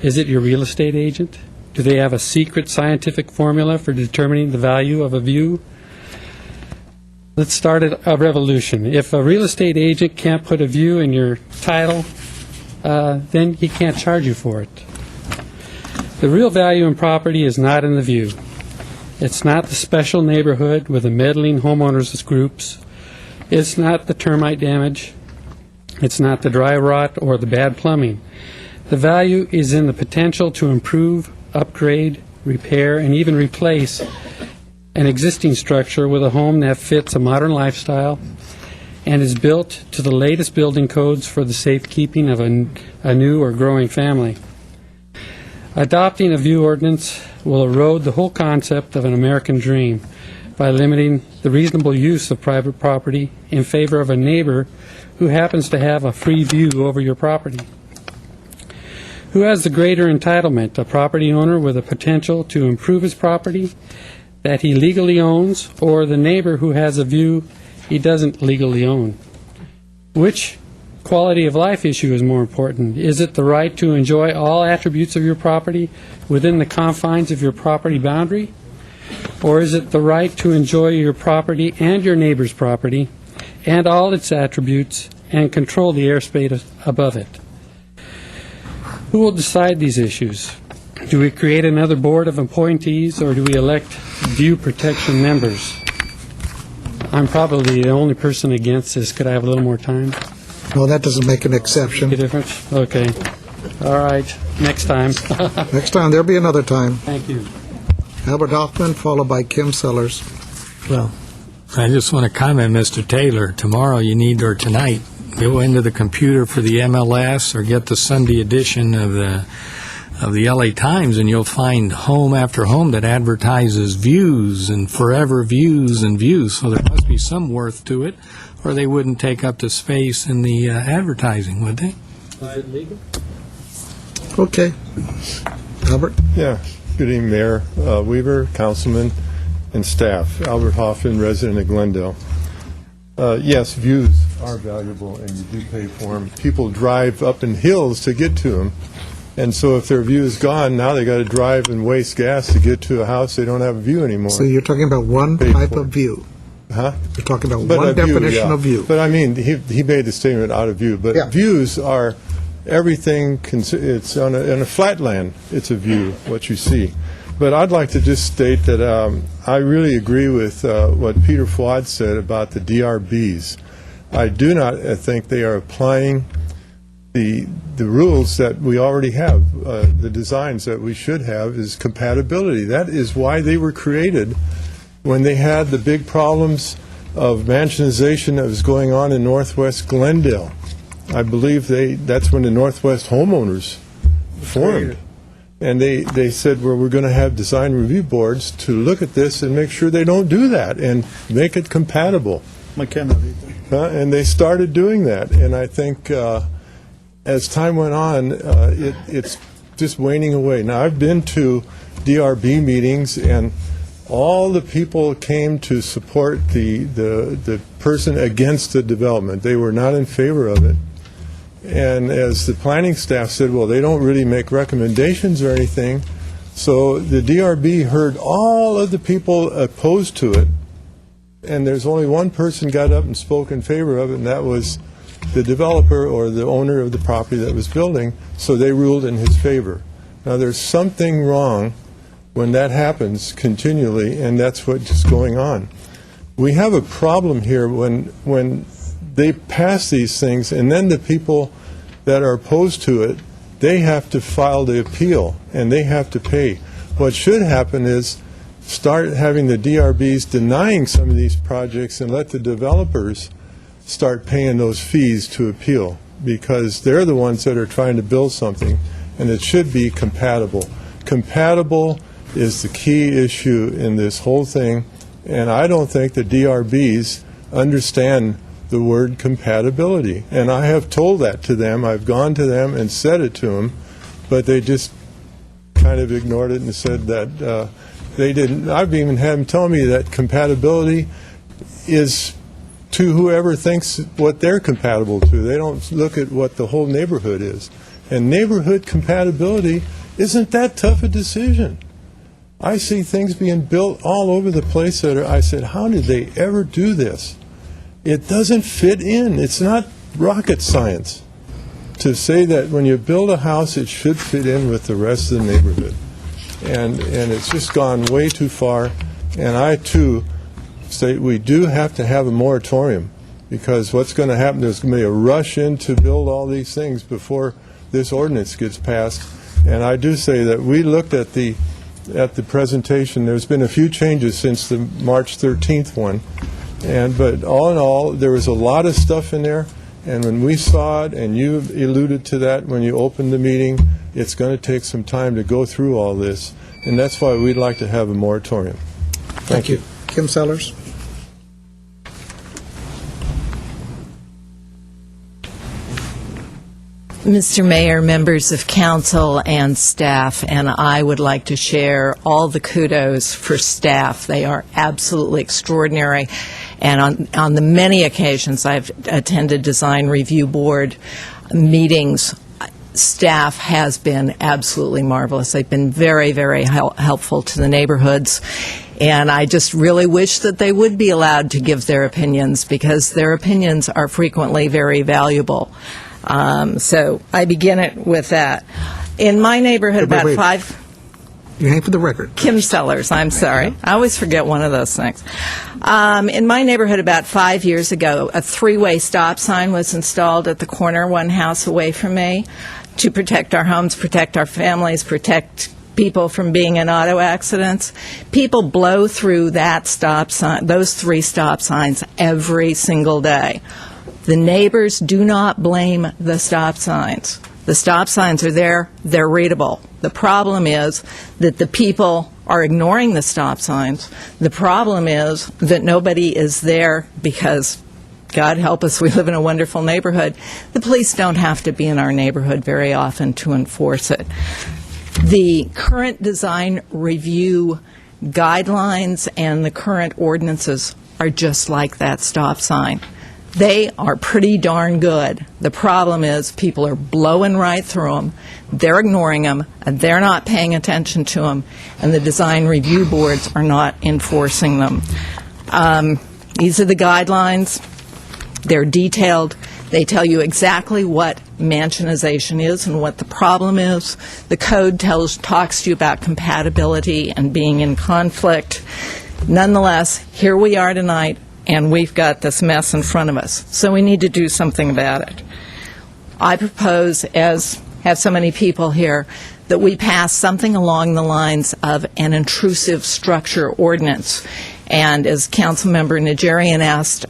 Is it your real estate agent? Do they have a secret scientific formula for determining the value of a view? Let's start a revolution. If a real estate agent can't put a view in your title, then he can't charge you for it. The real value in property is not in the view. It's not the special neighborhood with the meddling homeowners groups. It's not the termite damage. It's not the dry rot or the bad plumbing. The value is in the potential to improve, upgrade, repair, and even replace an existing structure with a home that fits a modern lifestyle and is built to the latest building codes for the safekeeping of a new or growing family. Adopting a view ordinance will erode the whole concept of an American dream by limiting the reasonable use of private property in favor of a neighbor who happens to have a free view over your property. Who has the greater entitlement, a property owner with a potential to improve his property that he legally owns, or the neighbor who has a view he doesn't legally own? Which quality of life issue is more important? Is it the right to enjoy all attributes of your property within the confines of your property boundary? Or is it the right to enjoy your property and your neighbor's property and all its attributes and control the airspace above it? Who will decide these issues? Do we create another board of appointees, or do we elect view protection members? I'm probably the only person against this. Could I have a little more time? No, that doesn't make an exception. Make a difference? Okay. All right. Next time. Next time. There'll be another time. Thank you. Albert Hoffman, followed by Kim Sellers. Well, I just want to comment, Mr. Taylor, tomorrow you need, or tonight, go into the computer for the MLS or get the Sunday edition of the LA Times, and you'll find home after home that advertises views and forever views and views. So there must be some worth to it, or they wouldn't take up the space in the advertising, would they? Is it legal? Okay. Albert? Yeah. Good evening, Mayor Weaver, Councilman, and staff. Albert Hoffman, resident of Glendale. Yes, views are valuable, and you do pay for them. People drive up in hills to get to them. And so if their view is gone, now they got to drive and waste gas to get to a house. They don't have a view anymore. So you're talking about one type of view. Huh? You're talking about But one a view, definition yeah. of view. But I mean, he made the statement out of view. But Yeah. views are everything. It's on a flatland. It's a view, what you see. But I'd like to just state that I really agree with what Peter Fuad said about the DRBs. I do not think they are applying the rules that we already have. The designs that we should have is compatibility. That is why they were created. When they had the big problems of mansionization that was going on in Northwest Glendale, I believe that's when the Northwest homeowners formed. And they said, well, we're going to have design review boards to look at this and make sure they don't do that and make it compatible. McKenna. And they started doing that. And I think as time went on, it's just waning away. Now, I've been to DRB meetings, and all the people came to support the person against the development. They were not in favor of it. And as the planning staff said, well, they don't really make recommendations or anything. So the DRB heard all of the people opposed to it, and there's only one person got up and spoke in favor of it, and that was the developer or the owner of the property that was building, so they ruled in his favor. Now, there's something wrong when that happens continually, and that's what's going on. we have a problem here when they pass these things, and then the people that are opposed to it, they have to file the appeal, and they have to pay. What should happen is start having the DRBs denying some of these projects and let the developers start paying those fees to appeal, because they're the ones that are trying to build something, and it should be compatible. Compatible is the key issue in this whole thing, and I don't think the DRBs understand the word compatibility. And I have told that to them. I've gone to them and said it to them, but they just kind of ignored it and said that they didn't. I've even had them tell me that compatibility is to whoever thinks what they're compatible to. They don't look at what the whole neighborhood is. And neighborhood compatibility isn't that tough a decision. I see things being built all over the place that I said, how did they ever do this? It doesn't fit in. It's not rocket science to say that when you build a house, it should fit in with the rest of the neighborhood. And it's just gone way too far. And I, too, say we do have to have a moratorium, because what's going to happen, there's going to be a rush in to build all these things before this ordinance gets passed. And I do say that we looked at the presentation. There's been a few changes since the March 13th one. But all in all, there was a lot of stuff in there. And when we saw it, and you alluded to that when you opened the meeting, it's going to take some time to go through all this. And that's why we'd like to have a moratorium. Thank you. Kim Sellers. Mr. Mayor, members of council and staff, and I would like to share all the kudos for staff. They are absolutely extraordinary. And on the many occasions I've attended Design Review Board meetings, staff has been absolutely marvelous. They've been very, very helpful to the neighborhoods. And I just really wish that they would be allowed to give their opinions, because their opinions are frequently very valuable. So I begin it with that. In my neighborhood, about five... Your name for the record. Kim Sellers, I'm sorry. I always forget one of those things. In my neighborhood about 5 years ago, a three-way stop sign was installed at the corner, one house away from me, to protect our homes, protect our families, protect people from being in auto accidents. People blow through that stop sign, those three stop signs every single day. The neighbors do not blame the stop signs. The stop signs are there, they're readable. The problem is that the people are ignoring the stop signs. The problem is that nobody is there because, God help us, we live in a wonderful neighborhood. The police don't have to be in our neighborhood very often to enforce it. The current design review guidelines and the current ordinances are just like that stop sign. They are pretty darn good. The problem is people are blowing right through them, they're ignoring them, and they're not paying attention to them, and the design review boards are not enforcing them. These are the guidelines. They're detailed. They tell you exactly what mansionization is and what the problem is. The code talks to you about compatibility and being in conflict. Nonetheless, here we are tonight, and we've got this mess in front of us. So we need to do something about it. I propose, as have so many people here, that we pass something along the lines of an intrusive structure ordinance. And as Councilmember Najarian asked,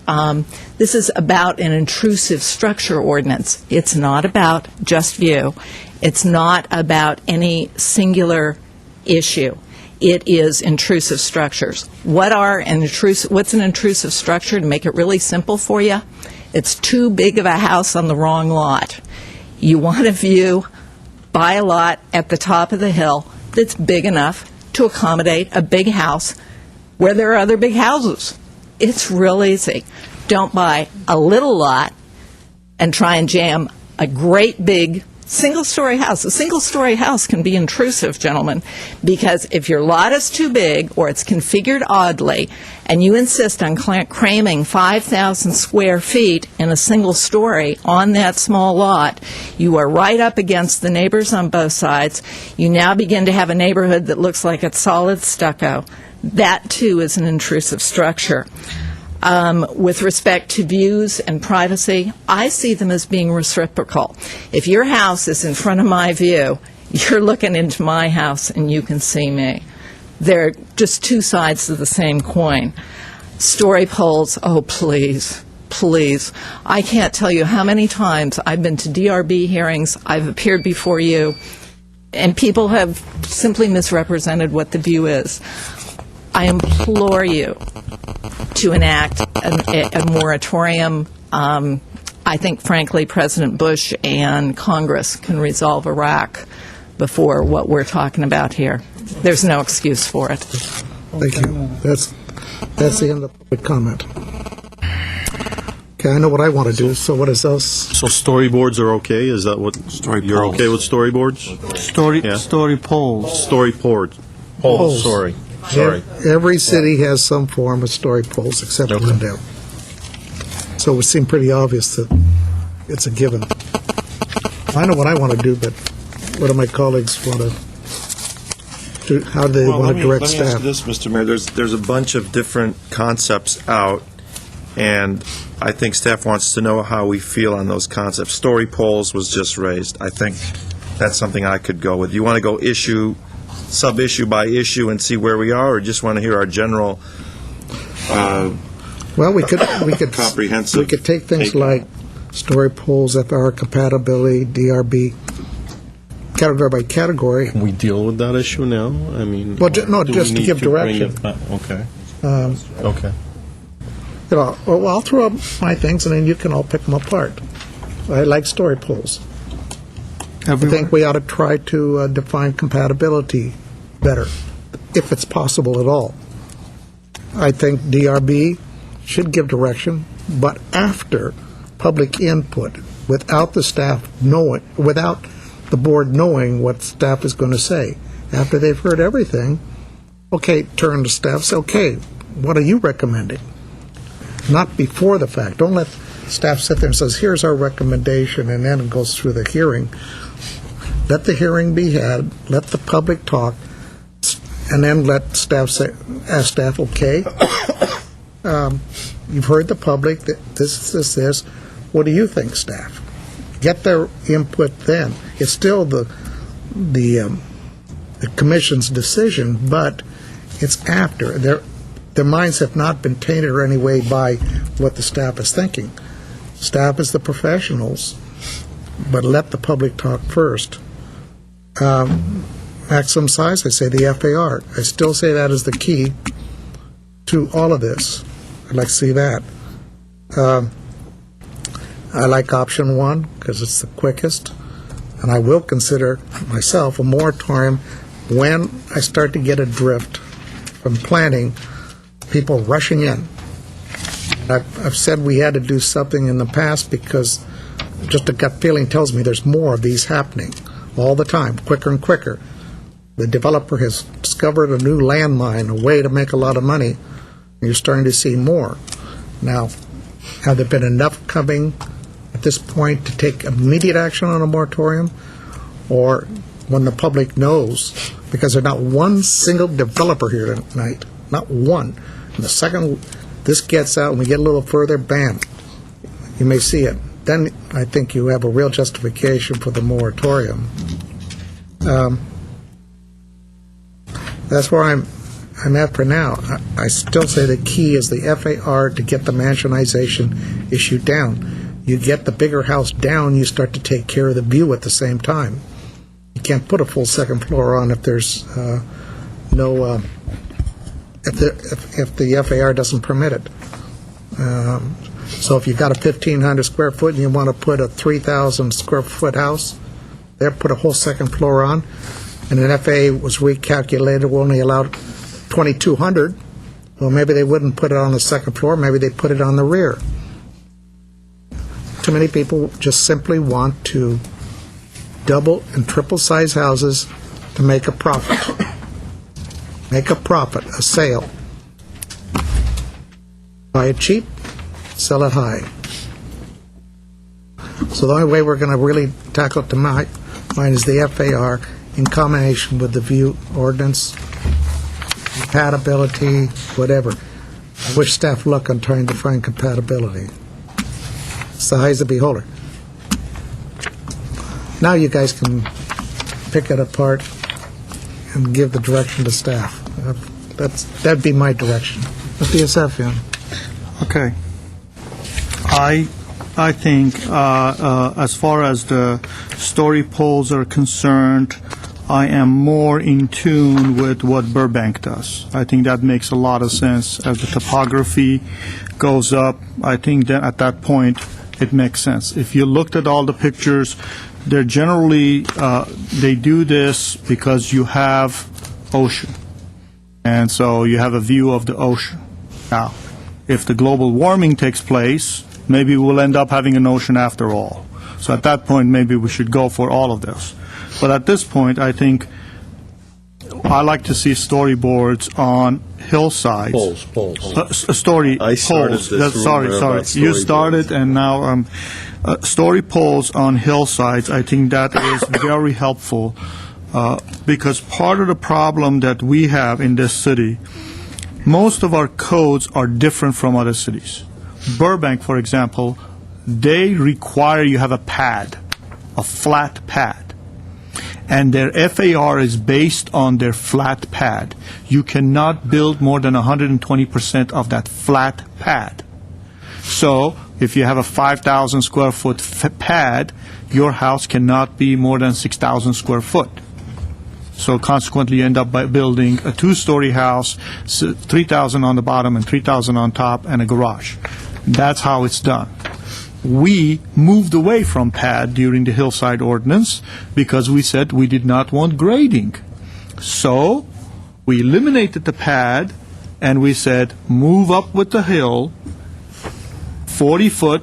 this is about an intrusive structure ordinance. It's not about just view. It's not about any singular issue. It is intrusive structures. What's an intrusive structure? To make it really simple for you, it's too big of a house on the wrong lot. You want a view, buy a lot at the top of the hill that's big enough to accommodate a big house where there are other big houses. It's real easy. Don't buy a little lot and try and jam a great big single-story house. A single-story house can be intrusive, gentlemen, because if your lot is too big or it's configured oddly and you insist on cramming 5,000 square feet in a single story on that small lot, you are right up against the neighbors on both sides. You now begin to have a neighborhood that looks like it's solid stucco. That, too, is an intrusive structure. With respect to views and privacy, I see them as being reciprocal. If your house is in front of my view, you're looking into my house and you can see me. They're just two sides of the same coin. Story polls, oh, please. Please. I can't tell you how many times I've been to DRB hearings, I've appeared before you, and people have simply misrepresented what the view is. I implore you to enact a moratorium. I think, frankly, President Bush and Congress can resolve Iraq before what we're talking about here. There's no excuse for it. Thank you. That's the end of the public comment. Okay, I know what I want to do, so what is else? So storyboards are okay? Is that what, you're okay with storyboards? Story polls. Story polls. Polls. Sorry. Every city has some form of story polls except Glendale. So it would seem pretty obvious that it's a given. I know what I want to do, but what do my colleagues want to do? How do they want to direct Let me ask staff? you this, Mr. Mayor. There's a bunch of different concepts out, and I think staff wants to know how we feel on those concepts. Story polls was just raised. I think that's something I could go with. You want to go sub-issue by issue and see where we are, or just want to hear our general Well, we could comprehensive? We could take things take? like story polls, FR compatibility, DRB, category by category. Can we deal with that issue now? I mean, Well, no, do we just to need give bring direction. it back? Okay. Okay. Okay. Well, I'll throw up my things, and then you can all pick them apart. I like story polls. I think we ought to try to define compatibility better, if it's possible at all. I think DRB should give direction, but after public input, without the staff knowing, without the board knowing what staff is going to say. After they've heard everything, okay, turn to staff, say, okay, what are you recommending? Not before the fact. Don't let staff sit there and says, here's our recommendation, and then it goes through the hearing. Let the hearing be had, let the public talk, and then let staff say, ask staff, okay, you've heard the public, this, what do you think, staff? Get their input then. It's still the commission's decision, but it's after. Their minds have not been tainted in any way by what the staff is thinking. Staff is the professionals, but let the public talk first. Maximum size, I say the FAR. I still say that is the key to all of this. I'd like to see that. I like option one because it's the quickest, and I will consider myself a moratorium when I start to get a drift from planning, people rushing in. I've said we had to do something in the past because just a gut feeling tells me there's more of these happening all the time, quicker and quicker. The developer has discovered a new landmine, a way to make a lot of money, and you're starting to see more. Now, have there been enough coming at this point to take immediate action on a moratorium? Or when the public knows, because there's not one single developer here tonight, not one. And the second this gets out and we get a little further, bam, you may see it. Then I think you have a real justification for the moratorium. That's where I'm at for now. I still say the key is the FAR to get the mansionization issue down. You get the bigger house down, you start to take care of the view at the same time. You can't put a full second floor on if there's no if the FAR doesn't permit it. So if you've got a 1,500 square foot and you want to put a 3,000 square foot house, there, put a whole second floor on, and an FAA was recalculated, will only allow 2,200, well, maybe they wouldn't put it on the second floor, maybe they put it on the rear. Too many people just simply want to double and triple size houses to make a profit. Make a profit, a sale. Buy it cheap, sell it high. So the only way we're going to really tackle it to mine is the FAR in combination with the view ordinance, compatibility, whatever. I wish staff luck on trying to find compatibility. It's the eyes of the beholder. Now you guys can pick it apart and give the direction to staff. That'd be my direction. What do you say, Fionn? Okay. I think as far as the story poles are concerned, I am more in tune with what Burbank does. I think that makes a lot of sense. As the topography goes up, I think that at that point it makes sense. If you looked at all the pictures, they're generally, they do this because you have ocean. And so you have a view of the ocean. Now, if the global warming takes place, maybe we'll end up having an ocean after all. So at that point, maybe we should go for all of this. But at this point, I think I like to see storyboards on hillsides. Poles. Story I started poles. this Sorry. rumor about You storyboards. started, and now story poles on hillsides. I think that is very helpful because part of the problem that we have in this city, most of our codes are different from other cities. Burbank, for example, they require you have a pad, a flat pad. And their FAR is based on their flat pad. You cannot build more than 120% of that flat pad. So if you have a 5,000 square foot pad, your house cannot be more than 6,000 square foot. So consequently, you end up by building a two-story house, 3,000 on the bottom and 3,000 on top, and a garage. That's how it's done. We moved away from pad during the hillside ordinance because we said we did not want grading. So we eliminated the pad and we said move up with the hill 40 foot,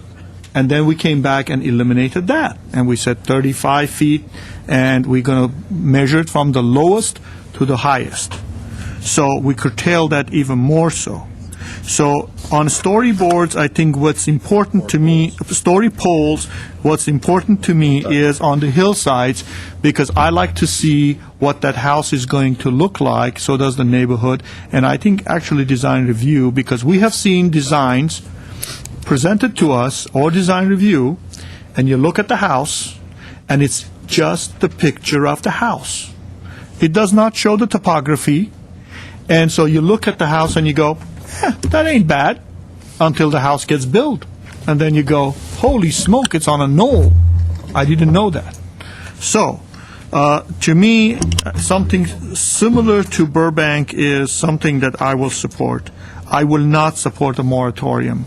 and then we came back and eliminated that. And we said 35 feet, and we're going to measure it from the lowest to the highest. So we curtailed that even more so. So on storyboards, I think what's important to me, story poles, what's important to me is on the hillsides, because I like to see what that house is going to look like, so does the neighborhood, and I think actually design review, because we have seen designs presented to us, or design review, and you look at the house, and it's just the picture of the house. It does not show the topography, and so you look at the house and you go, that ain't bad, until the house gets built. And then you go, holy smoke, it's on a knoll. I didn't know that. So, to me, something similar to Burbank is something that I will support. I will not support a moratorium.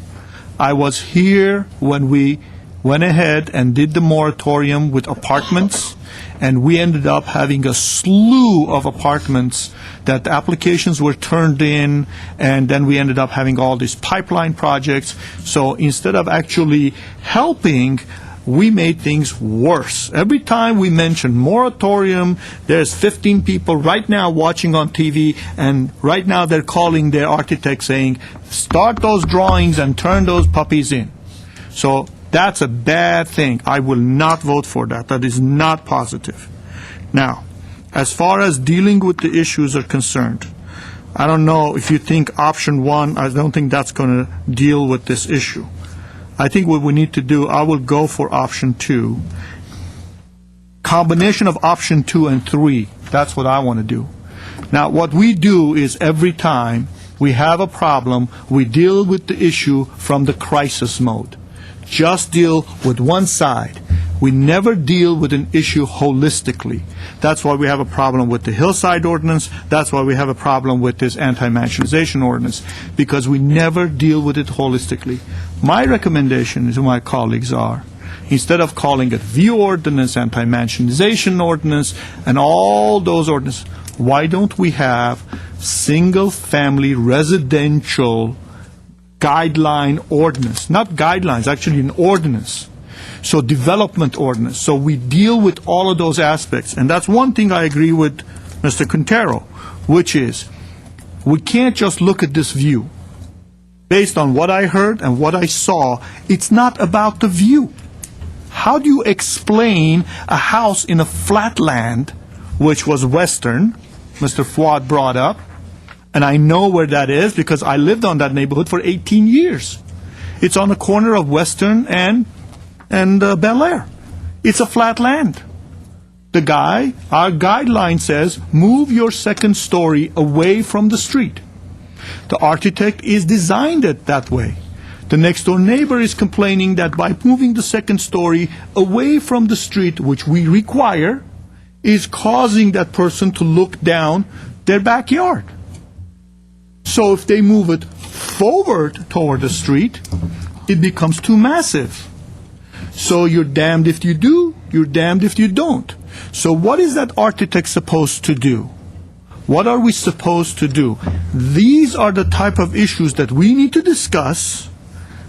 I was here when we went ahead and did the moratorium with apartments, and we ended up having a slew of apartments that the applications were turned in, and then we ended up having all these pipeline projects. So instead of actually helping, we made things worse. Every time we mention moratorium, there's 15 people right now watching on TV, and right now they're calling their architect saying, start those drawings and turn those puppies in. So that's a bad thing. I will not vote for that. That is not positive. Now, as far as dealing with the issues are concerned, I don't know if you think option one, I don't think that's going to deal with this issue. I think what we need to do, I will go for option two. Combination of option 2 and 3, that's what I want to do. Now, what we do is every time we have a problem, we deal with the issue from the crisis mode. Just deal with one side. We never deal with an issue holistically. That's why we have a problem with the hillside ordinance. That's why we have a problem with this anti-mansionization ordinance, because we never deal with it holistically. My recommendation to my colleagues are, instead of calling it view ordinance, anti-mansionization ordinance, and all those ordinances, why don't we have single-family residential guideline ordinance? Not guidelines, actually an ordinance. So development ordinance. So we deal with all of those aspects. And that's one thing I agree with Mr. Quintero, which is we can't just look at this view. Based on what I heard and what I saw, it's not about the view. How do you explain a house in a flat land, which was Western, Mr. Fuad brought up, And I know where that is because I lived on that neighborhood for 18 years. It's on the corner of Western and Bel Air. It's a flat land. Our guideline says, move your second story away from the street. The architect is designed it that way. The next door neighbor is complaining that by moving the second story away from the street, which we require, is causing that person to look down their backyard. So if they move it forward toward the street, it becomes too massive. So you're damned if you do, you're damned if you don't. So what is that architect supposed to do? What are we supposed to do? These are the type of issues that we need to discuss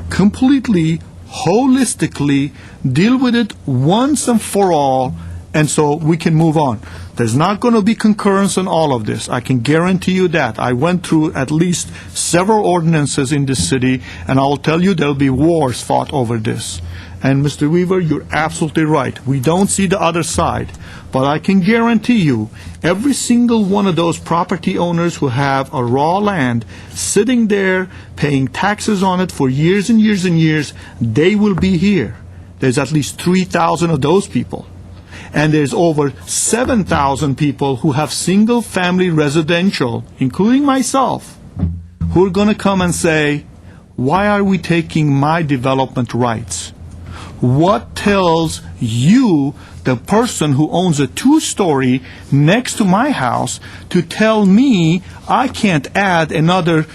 completely, holistically, deal with it once and for all, and so we can move on. There's not going to be concurrence on all of this. I can guarantee you that. I went through at least several ordinances in this city, and I'll tell you there'll be wars fought over this. And Mr. Weaver, you're absolutely right. We don't see the other side. But I can guarantee you, every single one of those property owners who have a raw land sitting there paying taxes on it for years and years and years, they will be here. There's at least 3,000 of those people. And there's over 7,000 people who have single-family residential, including myself, who are going to come and say, why are we taking my development rights? What tells you, the person who owns a two-story next to my house, to tell me I can't add another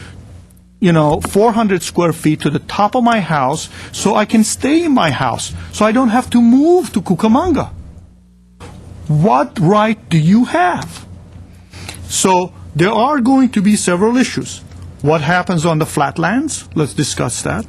400 square feet to the top of my house so I can stay in my house, so I don't have to move to Cucamonga? What right do you have? So there are going to be several issues. What happens on the flatlands? Let's discuss that.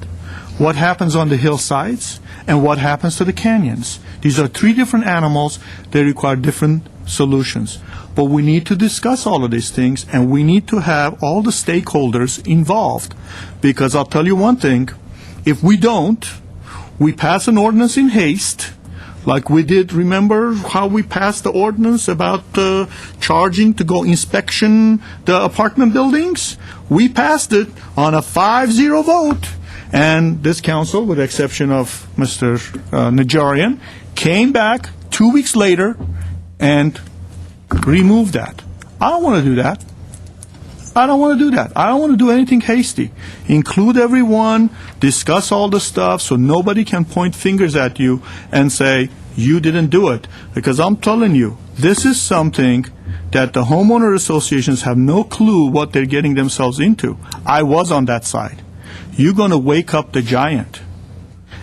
What happens on the hillsides? And what happens to the canyons? These are three different animals. They require different solutions. But we need to discuss all of these things, and we need to have all the stakeholders involved. Because I'll tell you one thing, if we don't, we pass an ordinance in haste, like we did. Remember how we passed the ordinance about charging to go inspection the apartment buildings? We passed it on a 5-0 vote. And this council, with the exception of Mr. Najarian, came back 2 weeks later and removed that. I don't want to do that. I don't want to do that. I don't want to do anything hasty. Include everyone, discuss all the stuff so nobody can point fingers at you and say, you didn't do it. Because I'm telling you, this is something that the homeowner associations have no clue what they're getting themselves into. I was on that side. You're going to wake up the giant.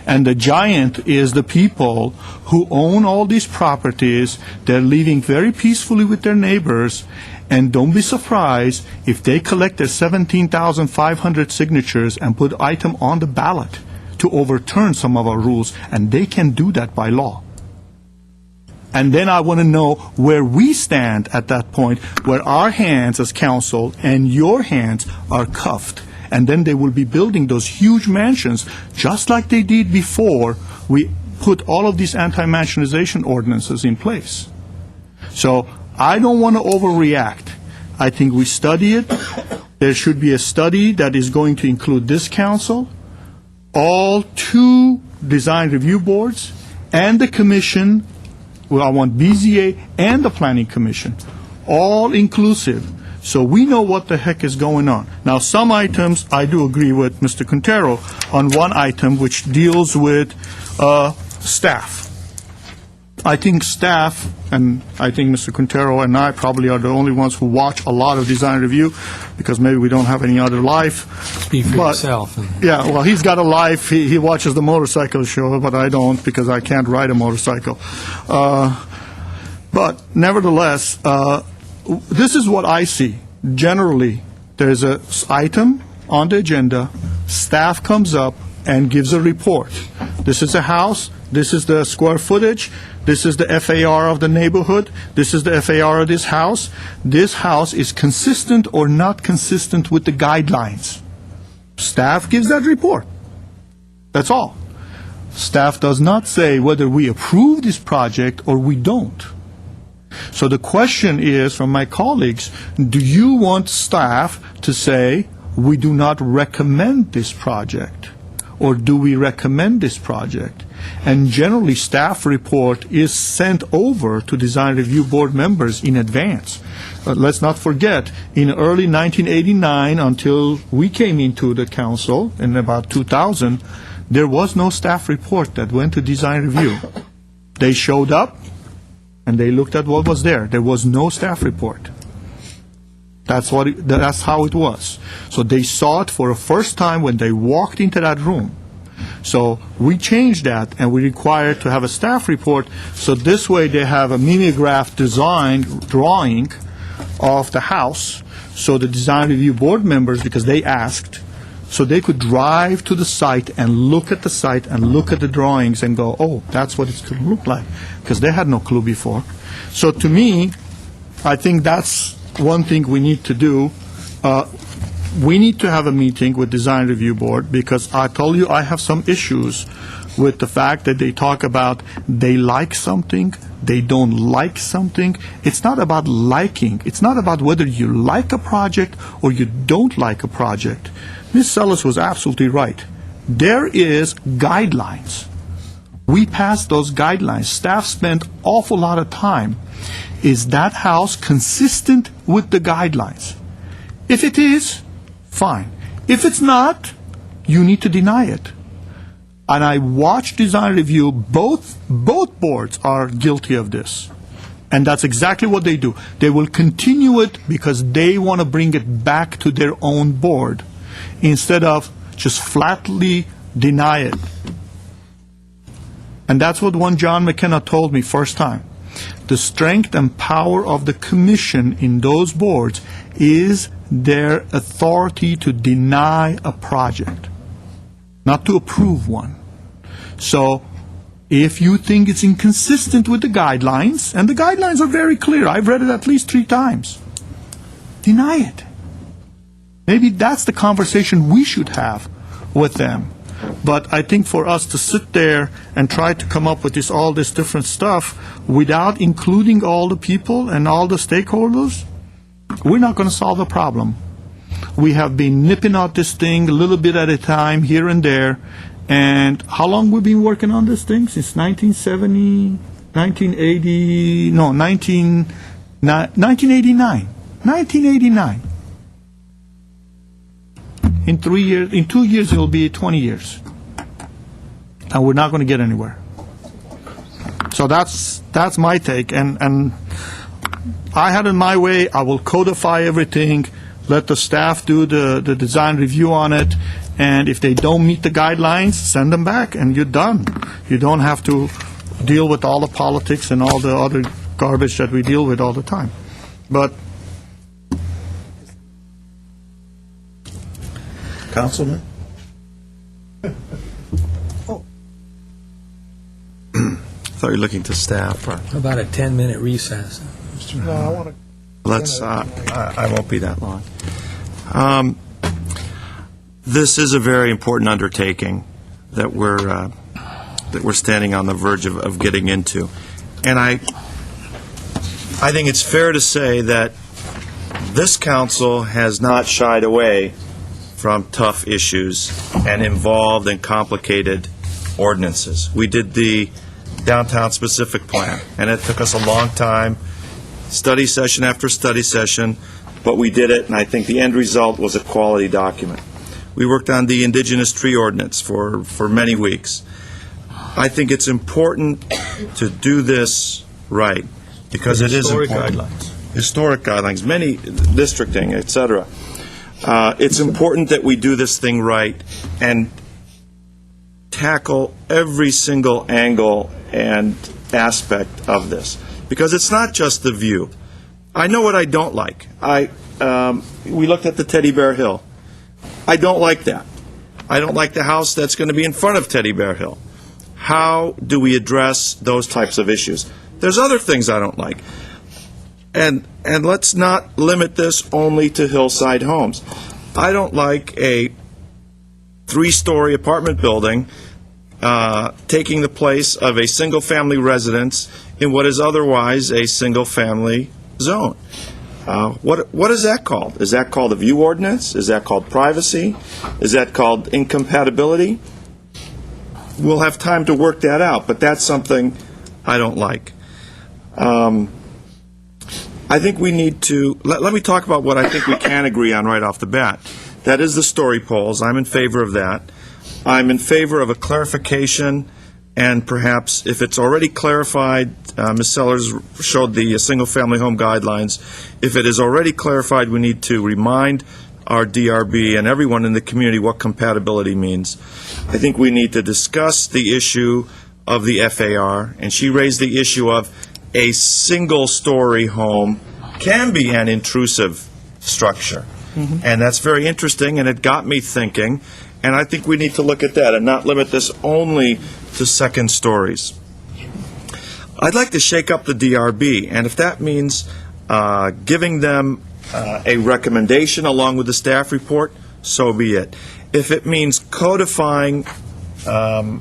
And the giant is the people who own all these properties. They're living very peacefully with their neighbors. And don't be surprised if they collect their 17,500 signatures and put item on the ballot to overturn some of our rules. And they can do that by law. And then I want to know where we stand at that point, where our hands as council and your hands are cuffed. And then they will be building those huge mansions, just like they did before we put all of these anti-mansionization ordinances in place. So I don't want to overreact. I think we study it. There should be a study that is going to include this council, all 2 design review boards, and the commission. Well, I want BZA and the Planning Commission, all inclusive. So we know what the heck is going on. Now, some items, I do agree with Mr. Quintero on one item, which deals with staff. I think staff, and I think Mr. Quintero and I probably are the only ones who watch a lot of design review, because maybe we don't have any other life. Speak for yourself. Yeah, well, he's got a life. He watches the motorcycle show, but I don't, because I can't ride a motorcycle. But nevertheless, this is what I see. Generally, there's an item on the agenda, staff comes up and gives a report. This is a house, this is the square footage, this is the FAR of the neighborhood, this is the FAR of this house. This house is consistent or not consistent with the guidelines. Staff gives that report. That's all. Staff does not say whether we approve this project or we don't. So the question is, from my colleagues, do you want staff to say, we do not recommend this project, or do we recommend this project? And generally, staff report is sent over to design review board members in advance. But let's not forget, in early 1989, until we came into the council in about 2000, there was no staff report that went to design review. They showed up, and they looked at what was there. There was no staff report. That's how it was. So they saw it for the first time when they walked into that room. So we changed that, and we required to have a staff report, so this way they have a mimeograph drawing of the house, so the design review board members, because they asked, so they could drive to the site and look at the site and look at the drawings and go, oh, that's what it's going to look like, because they had no clue before. So to me, I think that's one thing we need to do. We need to have a meeting with design review board, because I told you I have some issues with the fact that they talk about they like something, they don't like something. It's not about liking. It's not about whether you like a project or you don't like a project. Ms. Sellis was absolutely right. There is guidelines. We passed those guidelines. Staff spent awful lot of time. Is that house consistent with the guidelines? If it is, fine. If it's not, you need to deny it. And I watched design review, both boards are guilty of this. And that's exactly what they do. They will continue it because they want to bring it back to their own board instead of just flatly deny it. And that's what one John McKenna told me first time. The strength and power of the commission in those boards is their authority to deny a project, not to approve one. So if you think it's inconsistent with the guidelines, and the guidelines are very clear, I've read it at least 3 times, deny it. Maybe that's the conversation we should have with them. But I think for us to sit there and try to come up with all this different stuff without including all the people and all the stakeholders, we're not going to solve the problem. We have been nipping out this thing a little bit at a time, here and there. And how long we've been working on this thing? Since 1970, 1980, no, 1989. 1989. In 2 years, it will be 20 years. And we're not going to get anywhere. So that's my take. And I had it my way. I will codify everything, let the staff do the design review on it, and if they don't meet the guidelines, send them back, and you're done. You don't have to deal with all the politics and all the other garbage that we deal with all the time. But Councilman? I thought you were looking to staff. How about a 10-minute recess? No, I want to. Let's, I won't be that long. This is a very important undertaking that we're standing on the verge of getting into. And I think it's fair to say that this council has not shied away from tough issues and involved and complicated ordinances. We did the downtown specific plan, and it took us a long time, study session after study session, but we did it, and I think the end result was a quality document. We worked on the indigenous tree ordinance for many weeks. I think it's important to do this right, because it is important. Historic guidelines, many districting, et cetera. It's important that we do this thing right and tackle every single angle and aspect of this, because it's not just the view. I know what I don't like. We looked at the Teddy Bear Hill. I don't like that. I don't like the house that's going to be in front of Teddy Bear Hill. How do we address those types of issues? There's other things I don't like. And let's not limit this only to hillside homes. I don't like a 3-story apartment building taking the place of a single-family residence in what is otherwise a single-family zone. What is that called? Is that called a view ordinance? Is that called privacy? Is that called incompatibility? We'll have time to work that out, but that's something I don't like. I think we need to, let me talk about what I think we can agree on right off the bat. That is the story polls. I'm in favor of that. I'm in favor of a clarification, and perhaps if it's already clarified, Ms. Sellers showed the single-family home guidelines. If it is already clarified, we need to remind our DRB and everyone in the community what compatibility means. I think we need to discuss the issue of the FAR, and she raised the issue of a single-story home can be an intrusive structure. And that's very interesting, and it got me thinking, and I think we need to look at that and not limit this only to second stories. I'd like to shake up the DRB, and if that means giving them a recommendation along with the staff report, so be it. If it means codifying I'd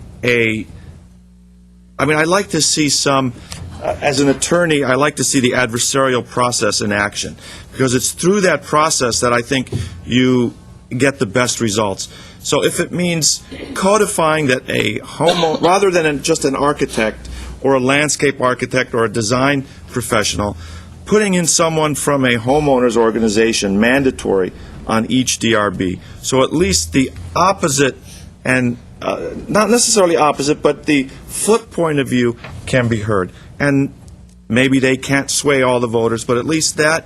like to see some, as an attorney, I like to see the adversarial process in action, because it's through that process that I think you get the best results. So if it means codifying that a homeowner, rather than just an architect or a landscape architect or a design professional, putting in someone from a homeowners organization mandatory on each DRB. So at least the opposite, and not necessarily opposite, but the flip point of view can be heard. And maybe they can't sway all the voters, but at least that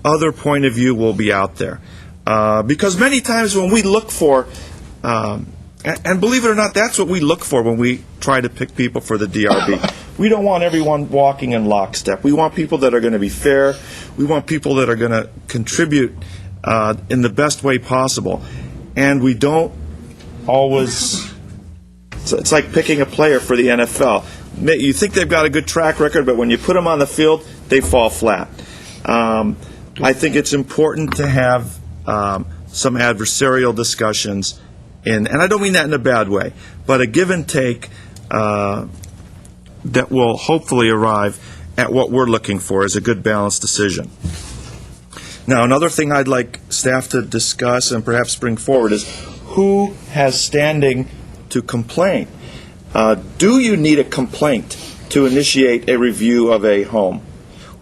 other point of view will be out there. Because many times when we look for, and believe it or not, that's what we look for when we try to pick people for the DRB. We don't want everyone walking in lockstep. We want people that are going to be fair. We want people that are going to contribute in the best way possible. And we don't always, it's like picking a player for the NFL. You think they've got a good track record, but when you put them on the field, they fall flat. I think it's important to have some adversarial discussions, and I don't mean that in a bad way, but a give and take that will hopefully arrive at what we're looking for is a good balanced decision. Now, another thing I'd like staff to discuss and perhaps bring forward is who has standing to complain. Do you need a complaint to initiate a review of a home?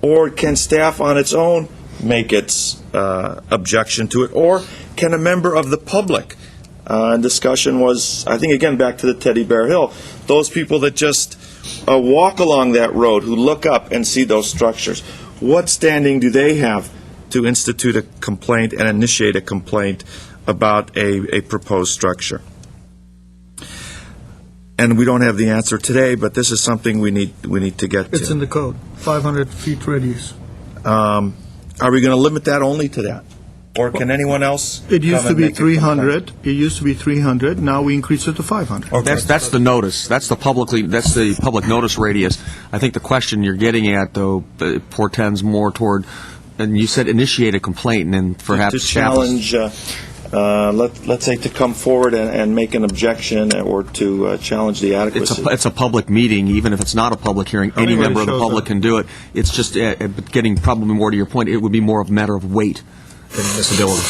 Or can staff on its own make its objection to it? Or can a member of the public? Discussion was, I think, again, back to the Teddy Bear Hill, those people that just walk along that road, who look up and see those structures. What standing do they have to institute a complaint and initiate a complaint about a proposed structure? And we don't have the answer today, but this is something we need to get to. It's in the code, 500 feet radius. Are we going to limit that only to that? Or can anyone else? It used come to and be make a complaint? 300. It used to be 300. Now we increase it to 500. Okay. That's the notice. That's the public notice radius. I think the question you're getting at, though, portends more toward, and you said initiate a complaint, and then perhaps to challenge. Let's say to come forward and make an objection or to challenge the adequacy. It's a public meeting, even if it's not a public hearing. Any member of the public can do it. It's just getting probably more to your point. It would be more of a matter of weight than disability.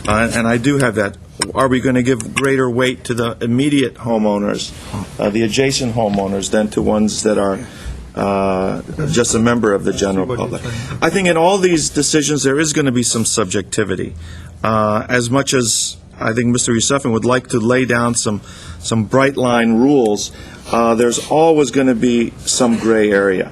And I do have that. Are we going to give greater weight to the immediate homeowners, the adjacent homeowners, than to ones that are just a member of the general public? I think in all these decisions there is going to be some subjectivity. As much as I think Mr. Youssefin would like to lay down some bright line rules, there's always going to be some gray area.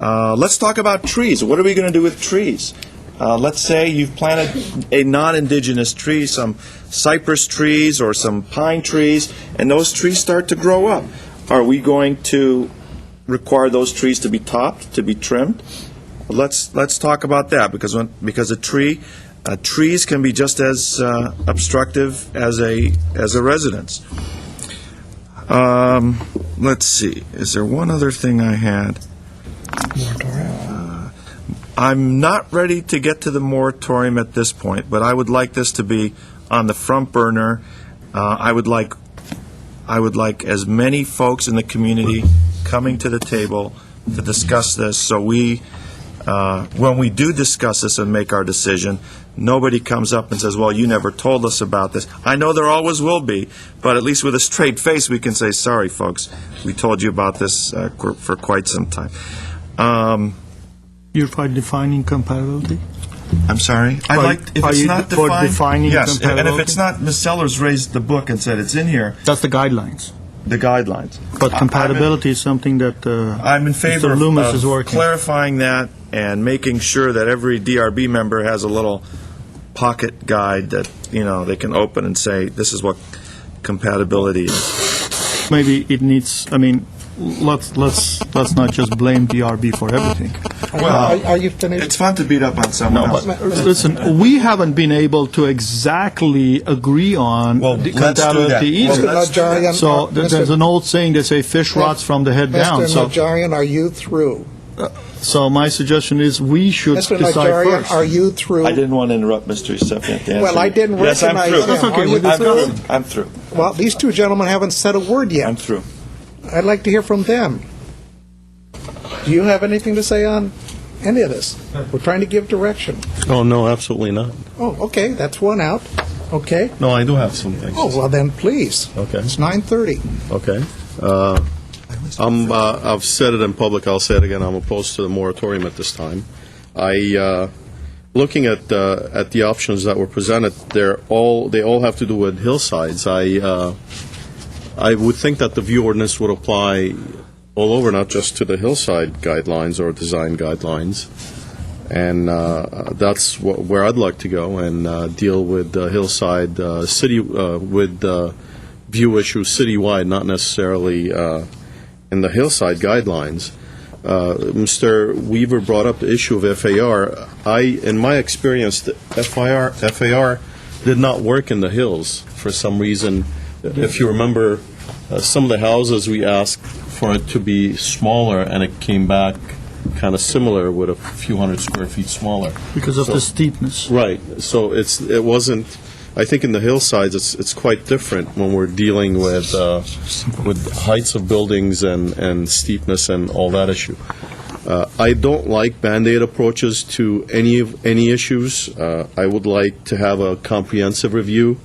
Let's talk about trees. What are we going to do with trees? Let's say you've planted a non-indigenous tree, some cypress trees or some pine trees, and those trees start to grow up. Are we going to require those trees to be topped, to be trimmed? Let's talk about that, because trees can be just as obstructive as a residence. Let's see. Is there one other thing I had? I'm not ready to get to the moratorium at this point, but I would like this to be on the front burner. I I would like as many folks in the community coming to the table to discuss this, so when we do discuss this and make our decision, nobody comes up and says, well, you never told us about this. I know there always will be, but at least with a straight face, we can say, sorry, folks, we told you about this for quite some time. You're for defining compatibility? I'm sorry? I'd like, if are it's you not for defined, defining yes, and if compatibility? it's not, Ms. Sellers raised the book and said it's in here, That's the guidelines. the guidelines. But compatibility is something that I'm in favor Mr. Loomis of is working. clarifying that and making sure that every DRB member has a little pocket guide that, they can open and say, this is what compatibility is. Maybe it needs, let's not just blame DRB for everything. Well, Are you finished? it's fun to beat up on someone else. Listen, we haven't been able to exactly agree on the let's do compatibility that. either. Well, let's do that. So there's an old saying, they say fish rots from the head down. Mr. Najarian, are you through? So my suggestion is we should Mr. decide Najarian, first. are you through? I didn't want to interrupt Mr. Yusefian to answer. Well, I didn't Yes, I'm recognize through. him. That's okay, I'm we're through. discussing. I'm through. Well, these two gentlemen haven't said a word yet. I'm through. I'd like to hear from them. Do you have anything to say on any of this? We're trying to give direction. Oh, no, absolutely not. Oh, okay, that's one out. Okay. No, I do have some things. Oh, well then, please. Okay. It's 9:30. Okay. I've said it in public, I'll say it again, I'm opposed to the moratorium at this time. Looking at the options that were presented, they all have to do with hillsides. I would think that the view ordinance would apply all over, not just to the hillside guidelines or design guidelines. And that's where I'd like to go and deal with the hillside city with view issues citywide, not necessarily in the hillside guidelines. Mr. Weaver brought up the issue of FAR. In my experience, the FAR did not work in the hills for some reason. If you remember, some of the houses we asked for it to be smaller, and it came back kind of similar, with a few hundred square feet smaller. Because of the steepness. Right. So it wasn't. I think in the hillsides, it's quite different when we're dealing with heights of buildings and steepness and all that issue. I don't like Band-Aid approaches to any issues. I would like to have a comprehensive review.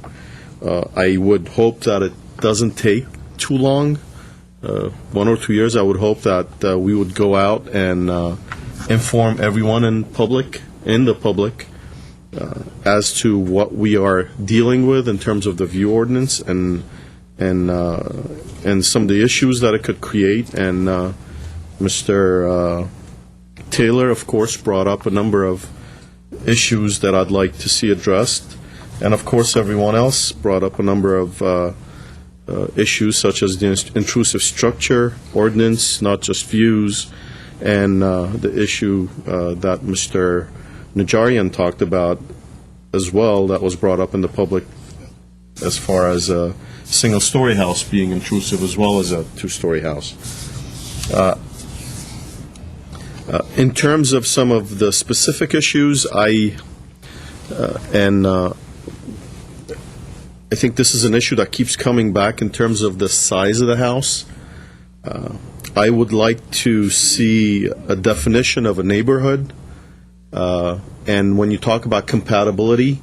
I would hope that it doesn't take too long. 1 or 2 years, I would hope that we would go out and inform everyone in the public, as to what we are dealing with in terms of the view ordinance and some of the issues that it could create. And Mr. Taylor, of course, brought up a number of issues that I'd like to see addressed. And, of course, everyone else brought up a number of issues such as the intrusive structure ordinance, not just views, and the issue that Mr. Najarian talked about as well, that was brought up in the public as far as a single-story house being intrusive as well as a two-story house. In terms of some of the specific issues, I think this is an issue that keeps coming back in terms of the size of the house. I would like to see a definition of a neighborhood. And when you talk about compatibility,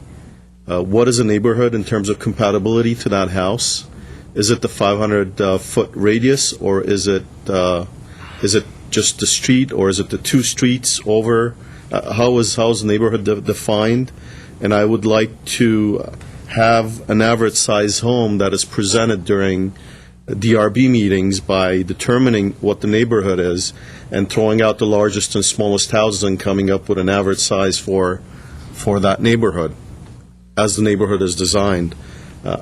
what is a neighborhood in terms of compatibility to that house? Is it the 500-foot radius, or is it just the street, or is it the two streets over? How is the neighborhood defined? And I would like to have an average size home that is presented during DRB meetings by determining what the neighborhood is and throwing out the largest and smallest houses and coming up with an average size for that neighborhood as the neighborhood is designed.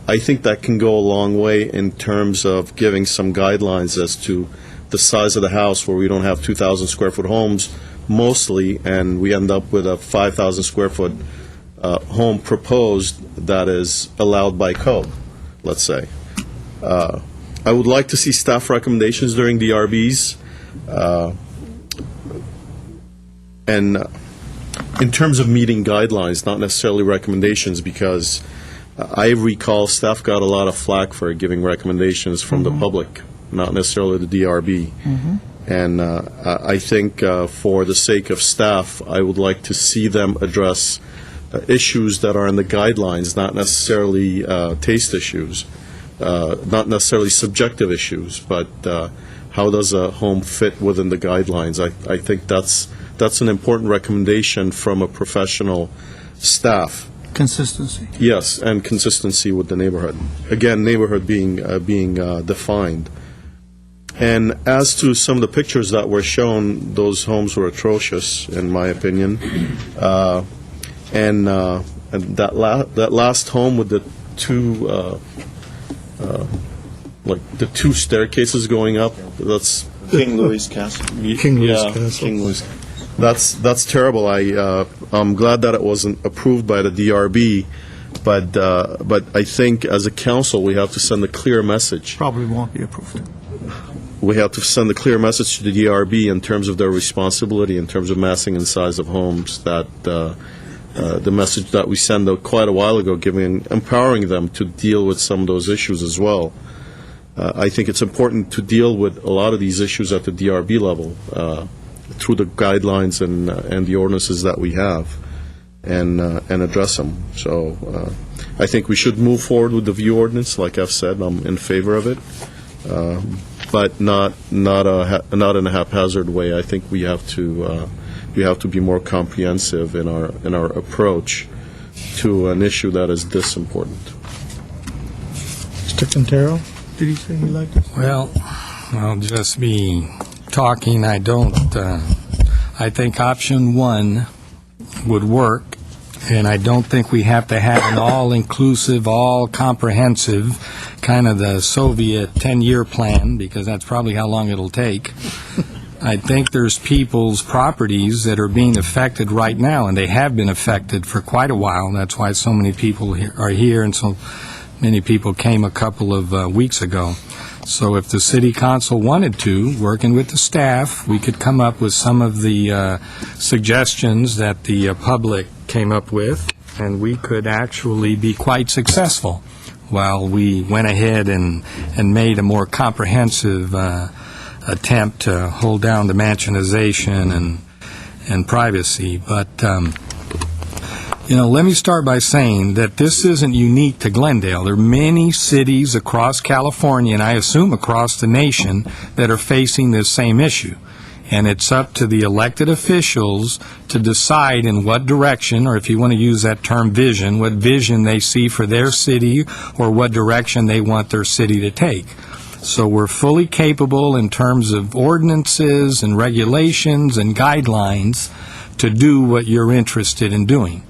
I think that can go a long way in terms of giving some guidelines as to the size of the house, where we don't have 2,000 square foot homes mostly, and we end up with a 5,000 square foot home proposed that is allowed by code, let's say. I would like to see staff recommendations during DRBs. And in terms of meeting guidelines, not necessarily recommendations, because I recall staff got a lot of flack for giving recommendations from the public, not necessarily the DRB. And I think for the sake of staff, I would like to see them address issues that are in the guidelines, not necessarily taste issues, not necessarily subjective issues, but how does a home fit within the guidelines? I think that's an important recommendation from a professional staff. Consistency. Yes, and consistency with the neighborhood. Again, neighborhood being defined. And as to some of the pictures that were shown, those homes were atrocious, in my opinion. And that last home with the two the two staircases going up, that's King Louis Castle. King Louis Castle. King Louis. That's terrible. I'm glad that it wasn't approved by the DRB, but I think as a council we have to send a clear message. Probably won't be approved. We have to send a clear message to the DRB in terms of their responsibility, in terms of massing and size of homes, that the message that we sent out quite a while ago, empowering them to deal with some of those issues as well. I think it's important to deal with a lot of these issues at the DRB level through the guidelines and the ordinances that we have, and address them. So I think we should move forward with the view ordinance. Like I've said, I'm in favor of it, but not in a haphazard way. I think we have to be more comprehensive in our approach to an issue that is this important. Mr. Quintero? Did he say he liked it? Well, I'll just be talking. I think option one would work, and I don't think we have to have an all-inclusive, all-comprehensive, kind of the Soviet 10-year plan, because that's probably how long it'll take. I think there's people's properties that are being affected right now, and they have been affected for quite a while. That's why so many people are here, and so many people came a couple of weeks ago. So if the city council wanted to, working with the staff, we could come up with some of the suggestions that the public came up with, and we could actually be quite successful while we went ahead and made a more comprehensive attempt to hold down the mansionization and privacy. But let me start by saying that this isn't unique to Glendale. There are many cities across California, and I assume across the nation, that are facing this same issue. And it's up to the elected officials to decide in what direction, or if you want to use that term vision, what vision they see for their city or what direction they want their city to take. So we're fully capable in terms of ordinances and regulations and guidelines to do what you're interested in doing.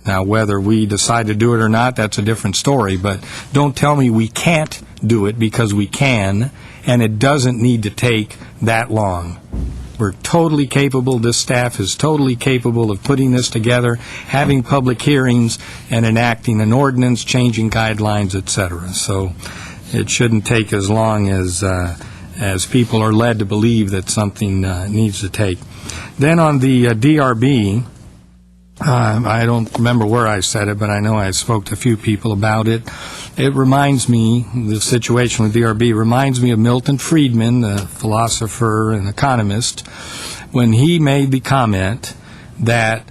Now, whether we decide to do it or not, that's a different story, but don't tell me we can't do it, because we can, and it doesn't need to take that long. We're totally capable, this staff is totally capable of putting this together, having public hearings, and enacting an ordinance, changing guidelines, etc. So it shouldn't take as long as people are led to believe that something needs to take. Then on the DRB, I don't remember where I said it, but I know I spoke to a few people about it. It reminds me, the situation with DRB reminds me of Milton Friedman, the philosopher and economist, when he made the comment that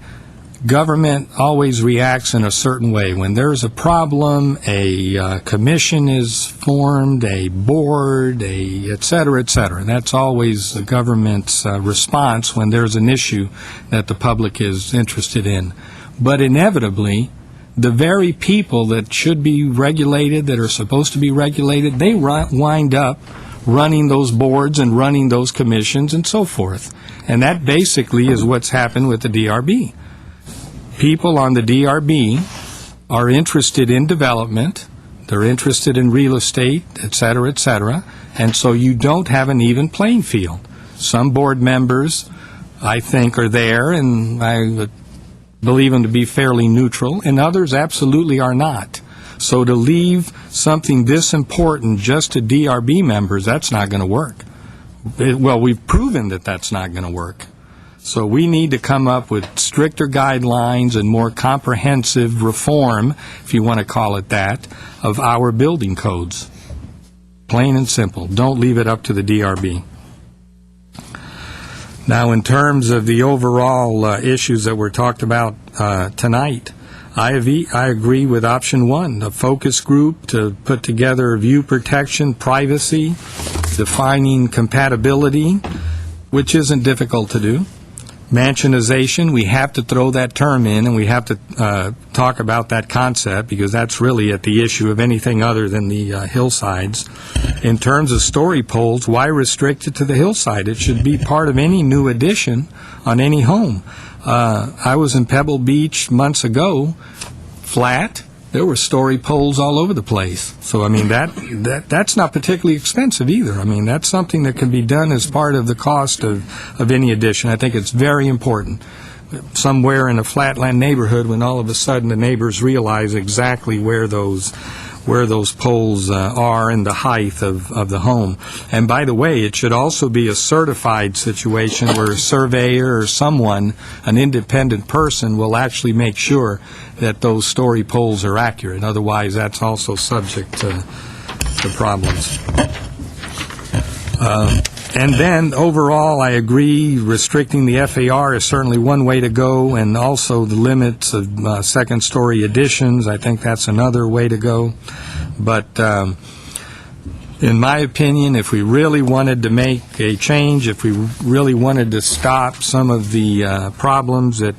government always reacts in a certain way. When there's a problem, a commission is formed, a board, et cetera, et cetera. That's always the government's response when there's an issue that the public is interested in. But inevitably, the very people that should be regulated, that are supposed to be regulated, they wind up running those boards and running those commissions and so forth. And that basically is what's happened with the DRB. People on the DRB are interested in development, they're interested in real estate, et cetera, and so you don't have an even playing field. Some board members, I think, are there, and I believe them to be fairly neutral, and others absolutely are not. So to leave something this important just to DRB members, that's not going to work. Well, we've proven that that's not going to work. So we need to come up with stricter guidelines and more comprehensive reform, if you want to call it that, of our building codes. Plain and simple. Don't leave it up to the DRB. Now, in terms of the overall issues that were talked about tonight, I agree with option one, a focus group to put together view protection, privacy, defining compatibility, which isn't difficult to do. Mansionization, we have to throw that term in, and we have to talk about that concept, because that's really at the issue of anything other than the hillsides. In terms of story poles, why restrict it to the hillside? It should be part of any new addition on any home. I was in Pebble Beach months ago, flat. There were story poles all over the place. So, I mean, that's not particularly expensive either. I mean, that's something that can be done as part of the cost of any addition. I think it's very important. Somewhere in a flatland neighborhood, when all of a sudden the neighbors realize exactly where those poles are and the height of the home. And by the way, it should also be a certified situation where a surveyor or someone, an independent person, will actually make sure that those story poles are accurate. Otherwise, that's also subject to problems. And then, overall, I agree, restricting the FAR is certainly one way to go, and also the limits of second-story additions. I think that's another way to go. But in my opinion, if we really wanted to make a change, if we really wanted to stop some of the problems that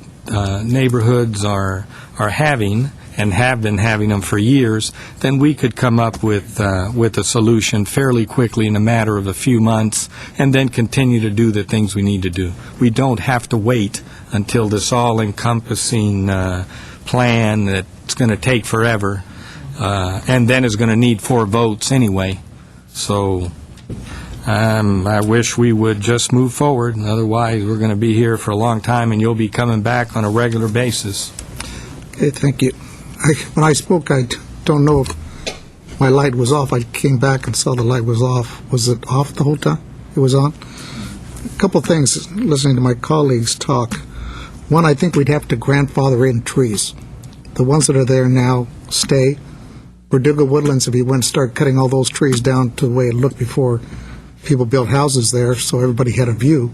neighborhoods are having, and have been having them for years, then we could come up with a solution fairly quickly in a matter of a few months, and then continue to do the things we need to do. We don't have to wait until this all-encompassing plan that's going to take forever, and then is going to need 4 votes anyway. So I wish we would just move forward, otherwise we're going to be here for a long time, and you'll be coming back on a regular basis. Okay, thank you. When I spoke, I don't know if my light was off. I came back and saw the light was off. Was it off the whole time? It was on? A couple things, listening to my colleagues talk. One, I think we'd have to grandfather in trees. The ones that are there now stay. Verdugo Woodlands, if you went and started cutting all those trees down to the way it looked before people built houses there, so everybody had a view,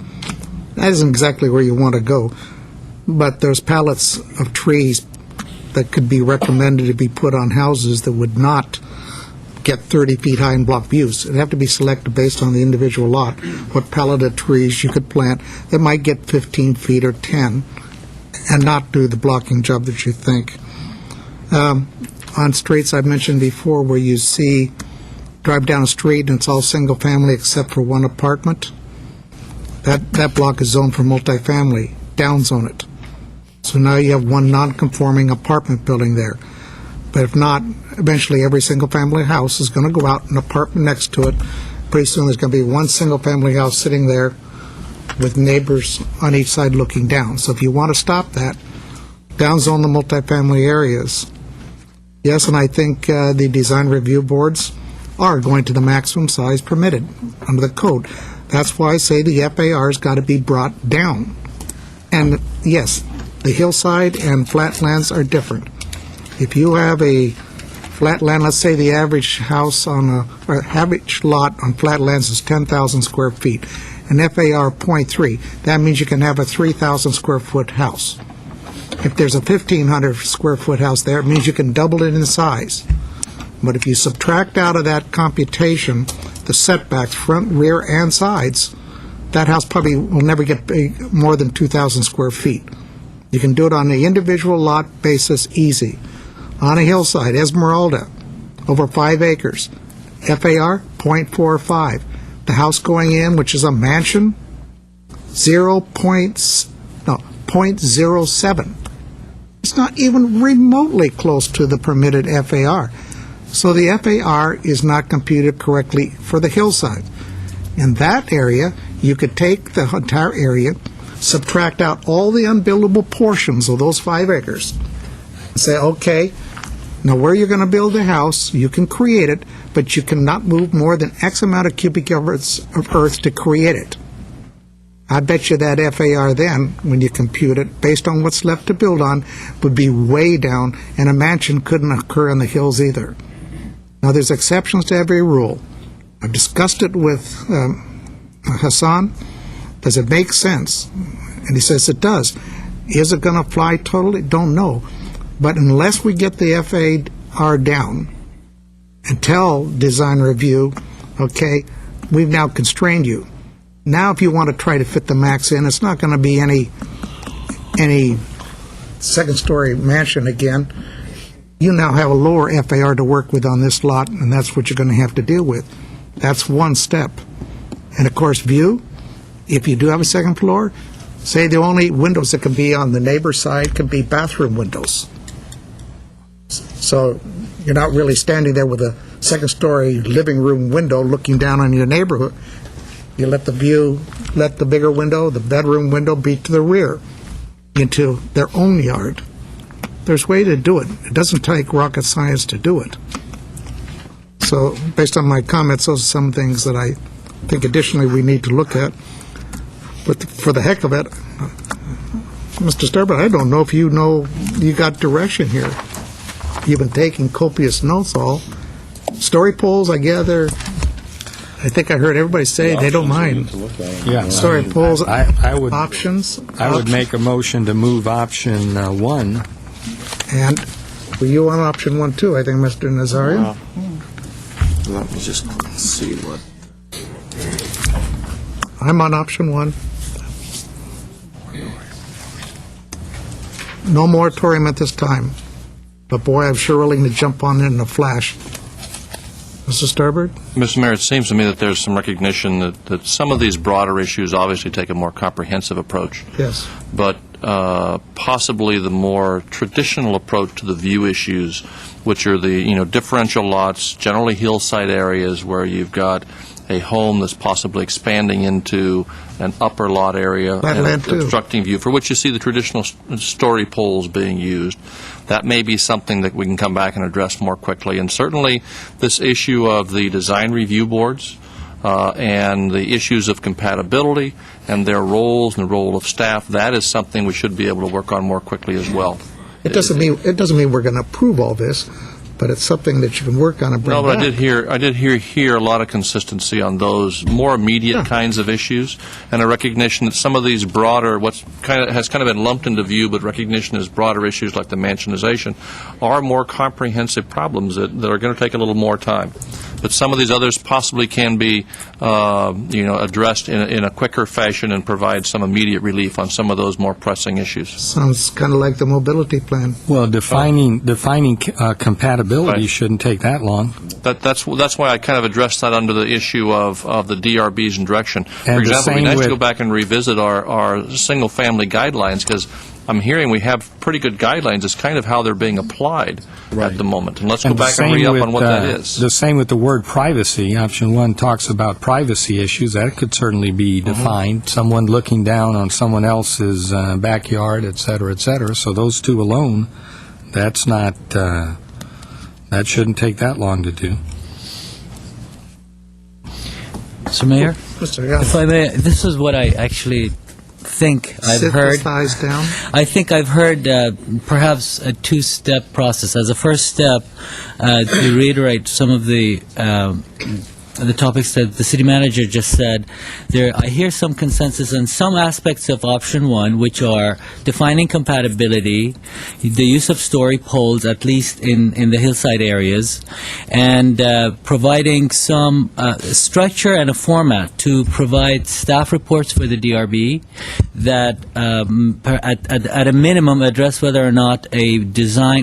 that isn't exactly where you want to go. But there's pallets of trees that could be recommended to be put on houses that would not get 30 feet high and block views. It'd have to be selected based on the individual lot, what pallet of trees you could plant that might get 15 feet or 10 and not do the blocking job that you think. On streets I've mentioned before where you drive down a street and it's all single family except for one apartment, that block is zoned for multifamily. Downzone it. So now you have one non-conforming apartment building there. But if not, eventually every single-family house is going to go out, an apartment next to it. Pretty soon there's going to be one single-family house sitting there with neighbors on each side looking down. So if you want to stop that, downzone the multifamily areas. Yes, and I think the design review boards are going to the maximum size permitted under the code. That's why I say the FAR's got to be brought down. And yes, the hillside and flatlands are different. If you have a flatland, let's say the average house or average lot on flatlands is 10,000 square feet, an FAR 0.3, that means you can have a 3,000 square foot house. If there's a 1,500 square foot house there, it means you can double it in size. But if you subtract out of that computation the setbacks, front, rear, and sides, that house probably will never get more than 2,000 square feet. You can do it on the individual lot basis easy. On a hillside, Esmeralda, over 5 acres, FAR 0.45. The house going in, which is a mansion, 0.07. It's not even remotely close to the permitted FAR. So the FAR is not computed correctly for the hillside. In that area, you could take the entire area, subtract out all the unbuildable portions of those 5 acres, and say, okay, now where you're going to build a house, you can create it, but you cannot move more than X amount of cubic yards of earth to create it. I bet you that FAR then, when you compute it, based on what's left to build on, would be way down, and a mansion couldn't occur in the hills either. Now, there's exceptions to every rule. I've discussed it with Hassan. Does it make sense? And he says it does. Is it going to fly totally? Don't know. But unless we get the FAR down and tell design review, okay, we've now constrained you. Now, if you want to try to fit the max in, it's not going to be any second-story mansion again. You now have a lower FAR to work with on this lot, and that's what you're going to have to deal with. That's one step. And, of course, view, if you do have a second floor, say the only windows that can be on the neighbor side can be bathroom windows. So you're not really standing there with a second-story living room window looking down on your neighborhood. You let the bigger window, the bedroom window, be to the rear into their own yard. There's a way to do it. It doesn't take rocket science to do it. So based on my comments, those are some things that I think additionally we need to look at. But for the heck of it, Mr. Starbird, I don't know if you got direction here. You've been taking copious notes all. Story polls, I gather, I think I heard everybody say they don't mind. Yeah. Story polls, I would, options. I would make a motion to move option 1. And were you on option 1 too, I think, Mr. Nazario? Let me just see what. I'm on option 1. No moratorium at this time. But boy, I'm sure willing to jump on it in a flash. Mr. Starbird? Mr. Mayor, it seems to me that there's some recognition that some of these broader issues obviously take a more comprehensive approach. Yes. But possibly the more traditional approach to the view issues, which are the differential lots, generally hillside areas where you've got a home that's possibly expanding into an upper lot area and obstructing view, for which you see the traditional story poles being used. That may be something that we can come back and address more quickly. And certainly this issue of the design review boards and the issues of compatibility and their roles and the role of staff, that is something we should be able to work on more quickly as well. It doesn't mean we're going to approve all this, but it's something that you can work on and bring back. No, but I did hear a lot of consistency on those more immediate kinds of issues, and a recognition that some of these broader, has kind of been lumped into view, but recognition as broader issues like the mansionization, are more comprehensive problems that are going to take a little more time. But some of these others possibly can be, addressed in a quicker fashion and provide some immediate relief on some of those more pressing issues. Sounds kind of like the mobility plan. Well, defining compatibility shouldn't take that long. That's why I kind of addressed that under the issue of the DRBs and direction. For And example, it'd be nice to go back and revisit our single-family guidelines, because I'm hearing we have pretty good guidelines. It's kind of how they're being applied at the moment. And let's go back and re-up on what that is. The same with the word privacy. Option 1 talks about privacy issues. That could certainly be defined. Someone looking down on someone else's backyard, et cetera, et cetera. So those two alone, that's not, that shouldn't take that long to do. So, Mayor, if I may, this is what I actually think I've heard. Down. I think I've heard perhaps a two-step process. As a first step, to reiterate some of the topics that the city manager just said, I hear some consensus on some aspects of option 1, which are defining compatibility, the use of story poles, at least in the hillside areas, and providing some structure and a format to provide staff reports for the DRB that at a minimum address whether or not a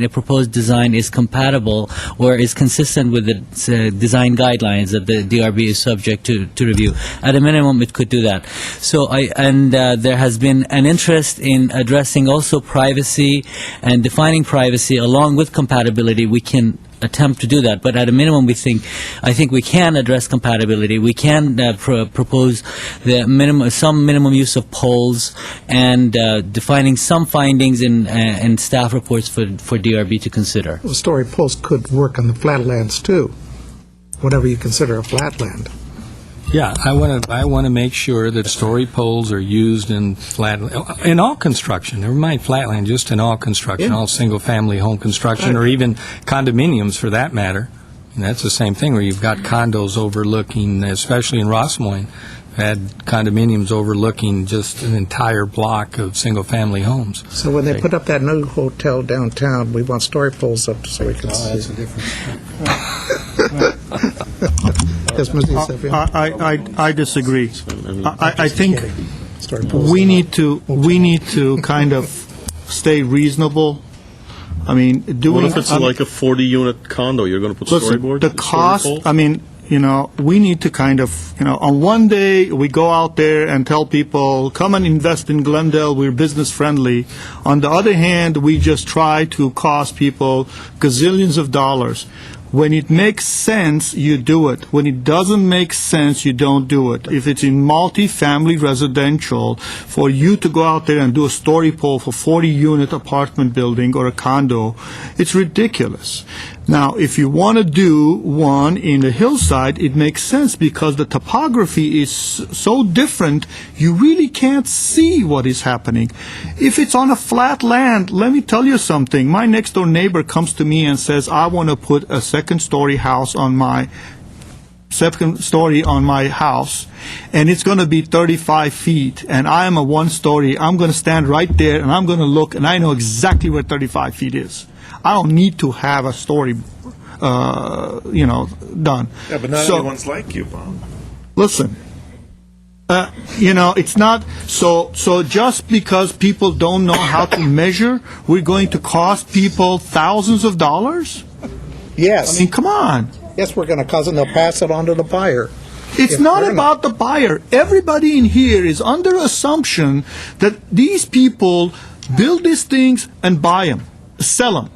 proposed design is compatible or is consistent with the design guidelines that the DRB is subject to review. At a minimum, it could do that. So there has been an interest in addressing also privacy and defining privacy along with compatibility. We can attempt to do that, but at a minimum, I think we can address compatibility. We can propose some minimum use of poles and defining some findings in staff reports for DRB to consider. Well, story poles could work on the flatlands too, whatever you consider a flatland. Yeah, I want to make sure that story poles are used in in all construction. Never mind flatland, just in all construction, all single-family home construction, or even condominiums for that matter. And that's the same thing where you've got condos overlooking, especially in Rossmoyne, had condominiums overlooking just an entire block of single-family homes. So when they put up that new hotel downtown, we want story poles up so we can see. That's a different. Yes, Mr. Yusefian. I disagree. I think we need to kind of stay reasonable. I mean, What if it's like a 40-unit condo? You're going to put storyboards? The cost, I mean, we need to kind of, on one day, we go out there and tell people, come and invest in Glendale, we're business friendly. On the other hand, we just try to cost people gazillions of dollars. When it makes sense, you do it. When it doesn't make sense, you don't do it. If it's in multi-family residential, for you to go out there and do a story pole for 40-unit apartment building or a condo, it's ridiculous. Now, if you want to do one in the hillside, it makes sense because the topography is so different, you really can't see what is happening. If it's on a flat land, let me tell you something. My next-door neighbor comes to me and says, I want to put a second-story house on my house, and it's going to be 35 feet, and I am a one-story. I'm going to stand right there, and I'm going to look, and I know exactly where 35 feet is. I don't need to have a story, done. Yeah, but not So- everyone's like you, Bob. Listen, it's not so just because people don't know how to measure, we're going to cost people thousands of dollars? Yes. I mean, come on. Yes, we're going to cause it, and they'll pass it on to the buyer. It's If not they're about the buyer. Everybody in here is under assumption that these people build these things and buy them, sell them.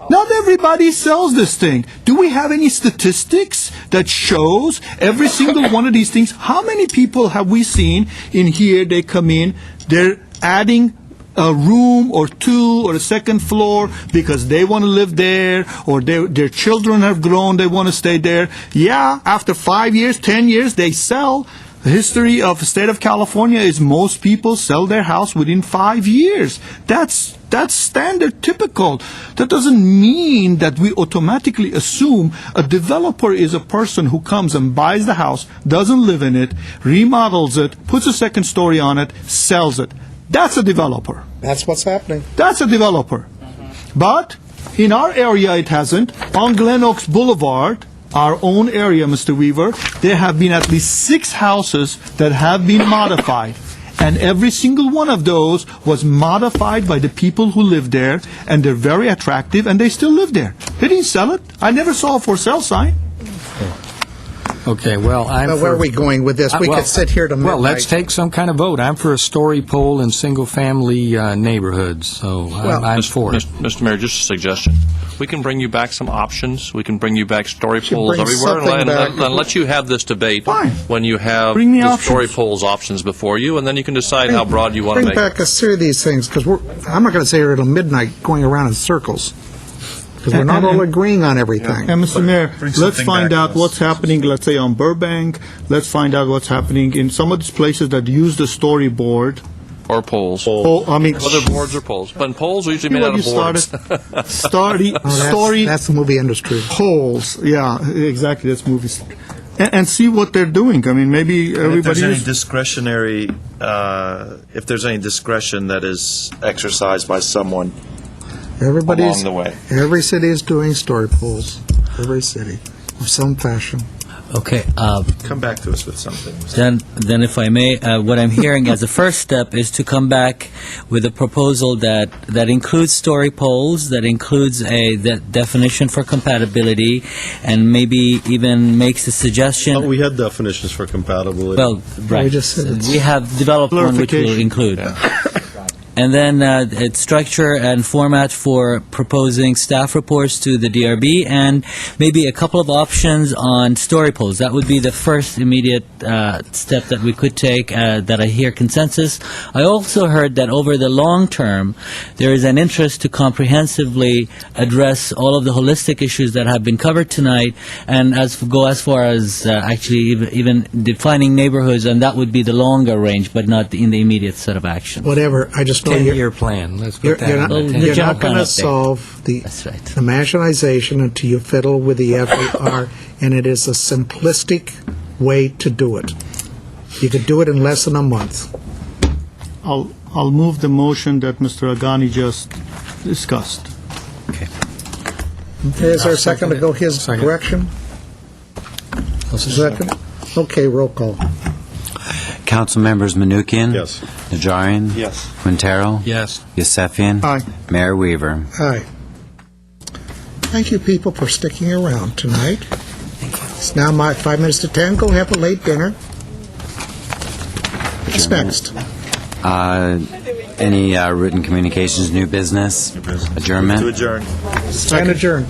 Not everybody sells this thing. Do we have any statistics that shows every single one of these things? How many people have we seen in here, they come in, they're adding a room or two or a second floor because they want to live there, or their children have grown, they want to stay there. Yeah, after 5 years, 10 years, they sell. The history of the state of California is most people sell their house within 5 years. That's standard, typical. That doesn't mean that we automatically assume a developer is a person who comes and buys the house, doesn't live in it, remodels it, puts a second story on it, sells it. That's a developer. That's what's happening. That's a developer. But in our area, it hasn't. On Glen Oaks Boulevard, our own area, Mr. Weaver, there have been at least 6 houses that have been modified. And every single one of those was modified by the people who live there, and they're very attractive, and they still live there. They didn't sell it. I never saw a for sale sign. Okay, well, Where are we going with this? We could sit here to midnight. Well, let's take some kind of vote. I'm for a story pole in single-family neighborhoods, so I'm for it. Mr. Mayor, just a suggestion. We can bring you back some options. We can bring you back story poles bring everywhere, something and back. let you have this debate when you have Bring me the options. story poles options before you, and then you can decide how broad you want to Bring make it. back a series of these things, because I'm not going to sit here until midnight going around in circles, because we're not all agreeing on everything. And Mr. Mayor, bring let's something find back out to us. what's happening, let's say, on Burbank. Let's find out what's happening in some of these places that use the storyboard. Or poles. Whether boards or poles. But poles are usually See made what out of you boards. story That's the movie industry. polls. Yeah, exactly. That's movies. And see what they're doing. I mean, maybe And if everybody there's any is. discretionary, if there's any discretion that is exercised by someone along the way. Every city is doing story poles. Every city, of some fashion. Okay. Come back to us with something. Then, if I may, what I'm hearing as a first step is to come back with a proposal that includes story poles, that includes that definition for compatibility, and maybe even makes a suggestion. We had definitions for compatibility. Well, right. We just said it's We have developed one which will Clarification. include. and then its structure and format for proposing staff reports to the DRB, and maybe a couple of options on story polls. That would be the first immediate step that we could take, that I hear consensus. I also heard that over the long term, there is an interest to comprehensively address all of the holistic issues that have been covered tonight, and go as far as actually even defining neighborhoods, and that would be the longer range, but not in the immediate set of action. Whatever, I just know you're 10-year plan. Let's You're, put that you're on not, the you're table. not going to solve the homogenization until you fiddle with the FAR, and it is a simplistic way to do it. You could do it in less than a month. I'll move the motion that Mr. Agani just discussed. Okay, is there a second to go his direction? Second? Okay, roll call. Council members Manukian. Yes. Najarian. Yes. Quintero. Yes. Yusefian. Aye. Mayor Weaver. Aye. Thank you, people, for sticking around tonight. It's now 5 minutes to 10. Go have a late dinner. What's next? Any written communications, new business? Adjournment? To adjourn. Stand adjourned.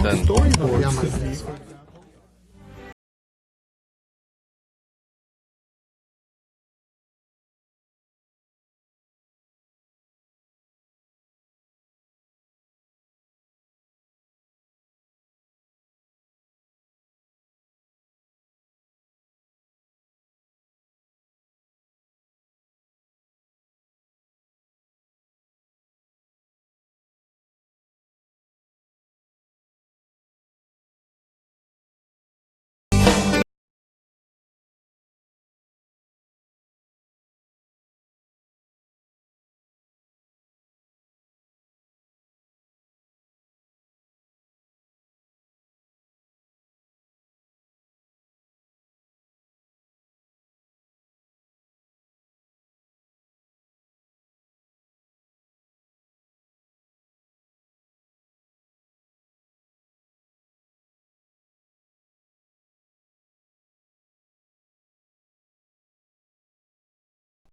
Then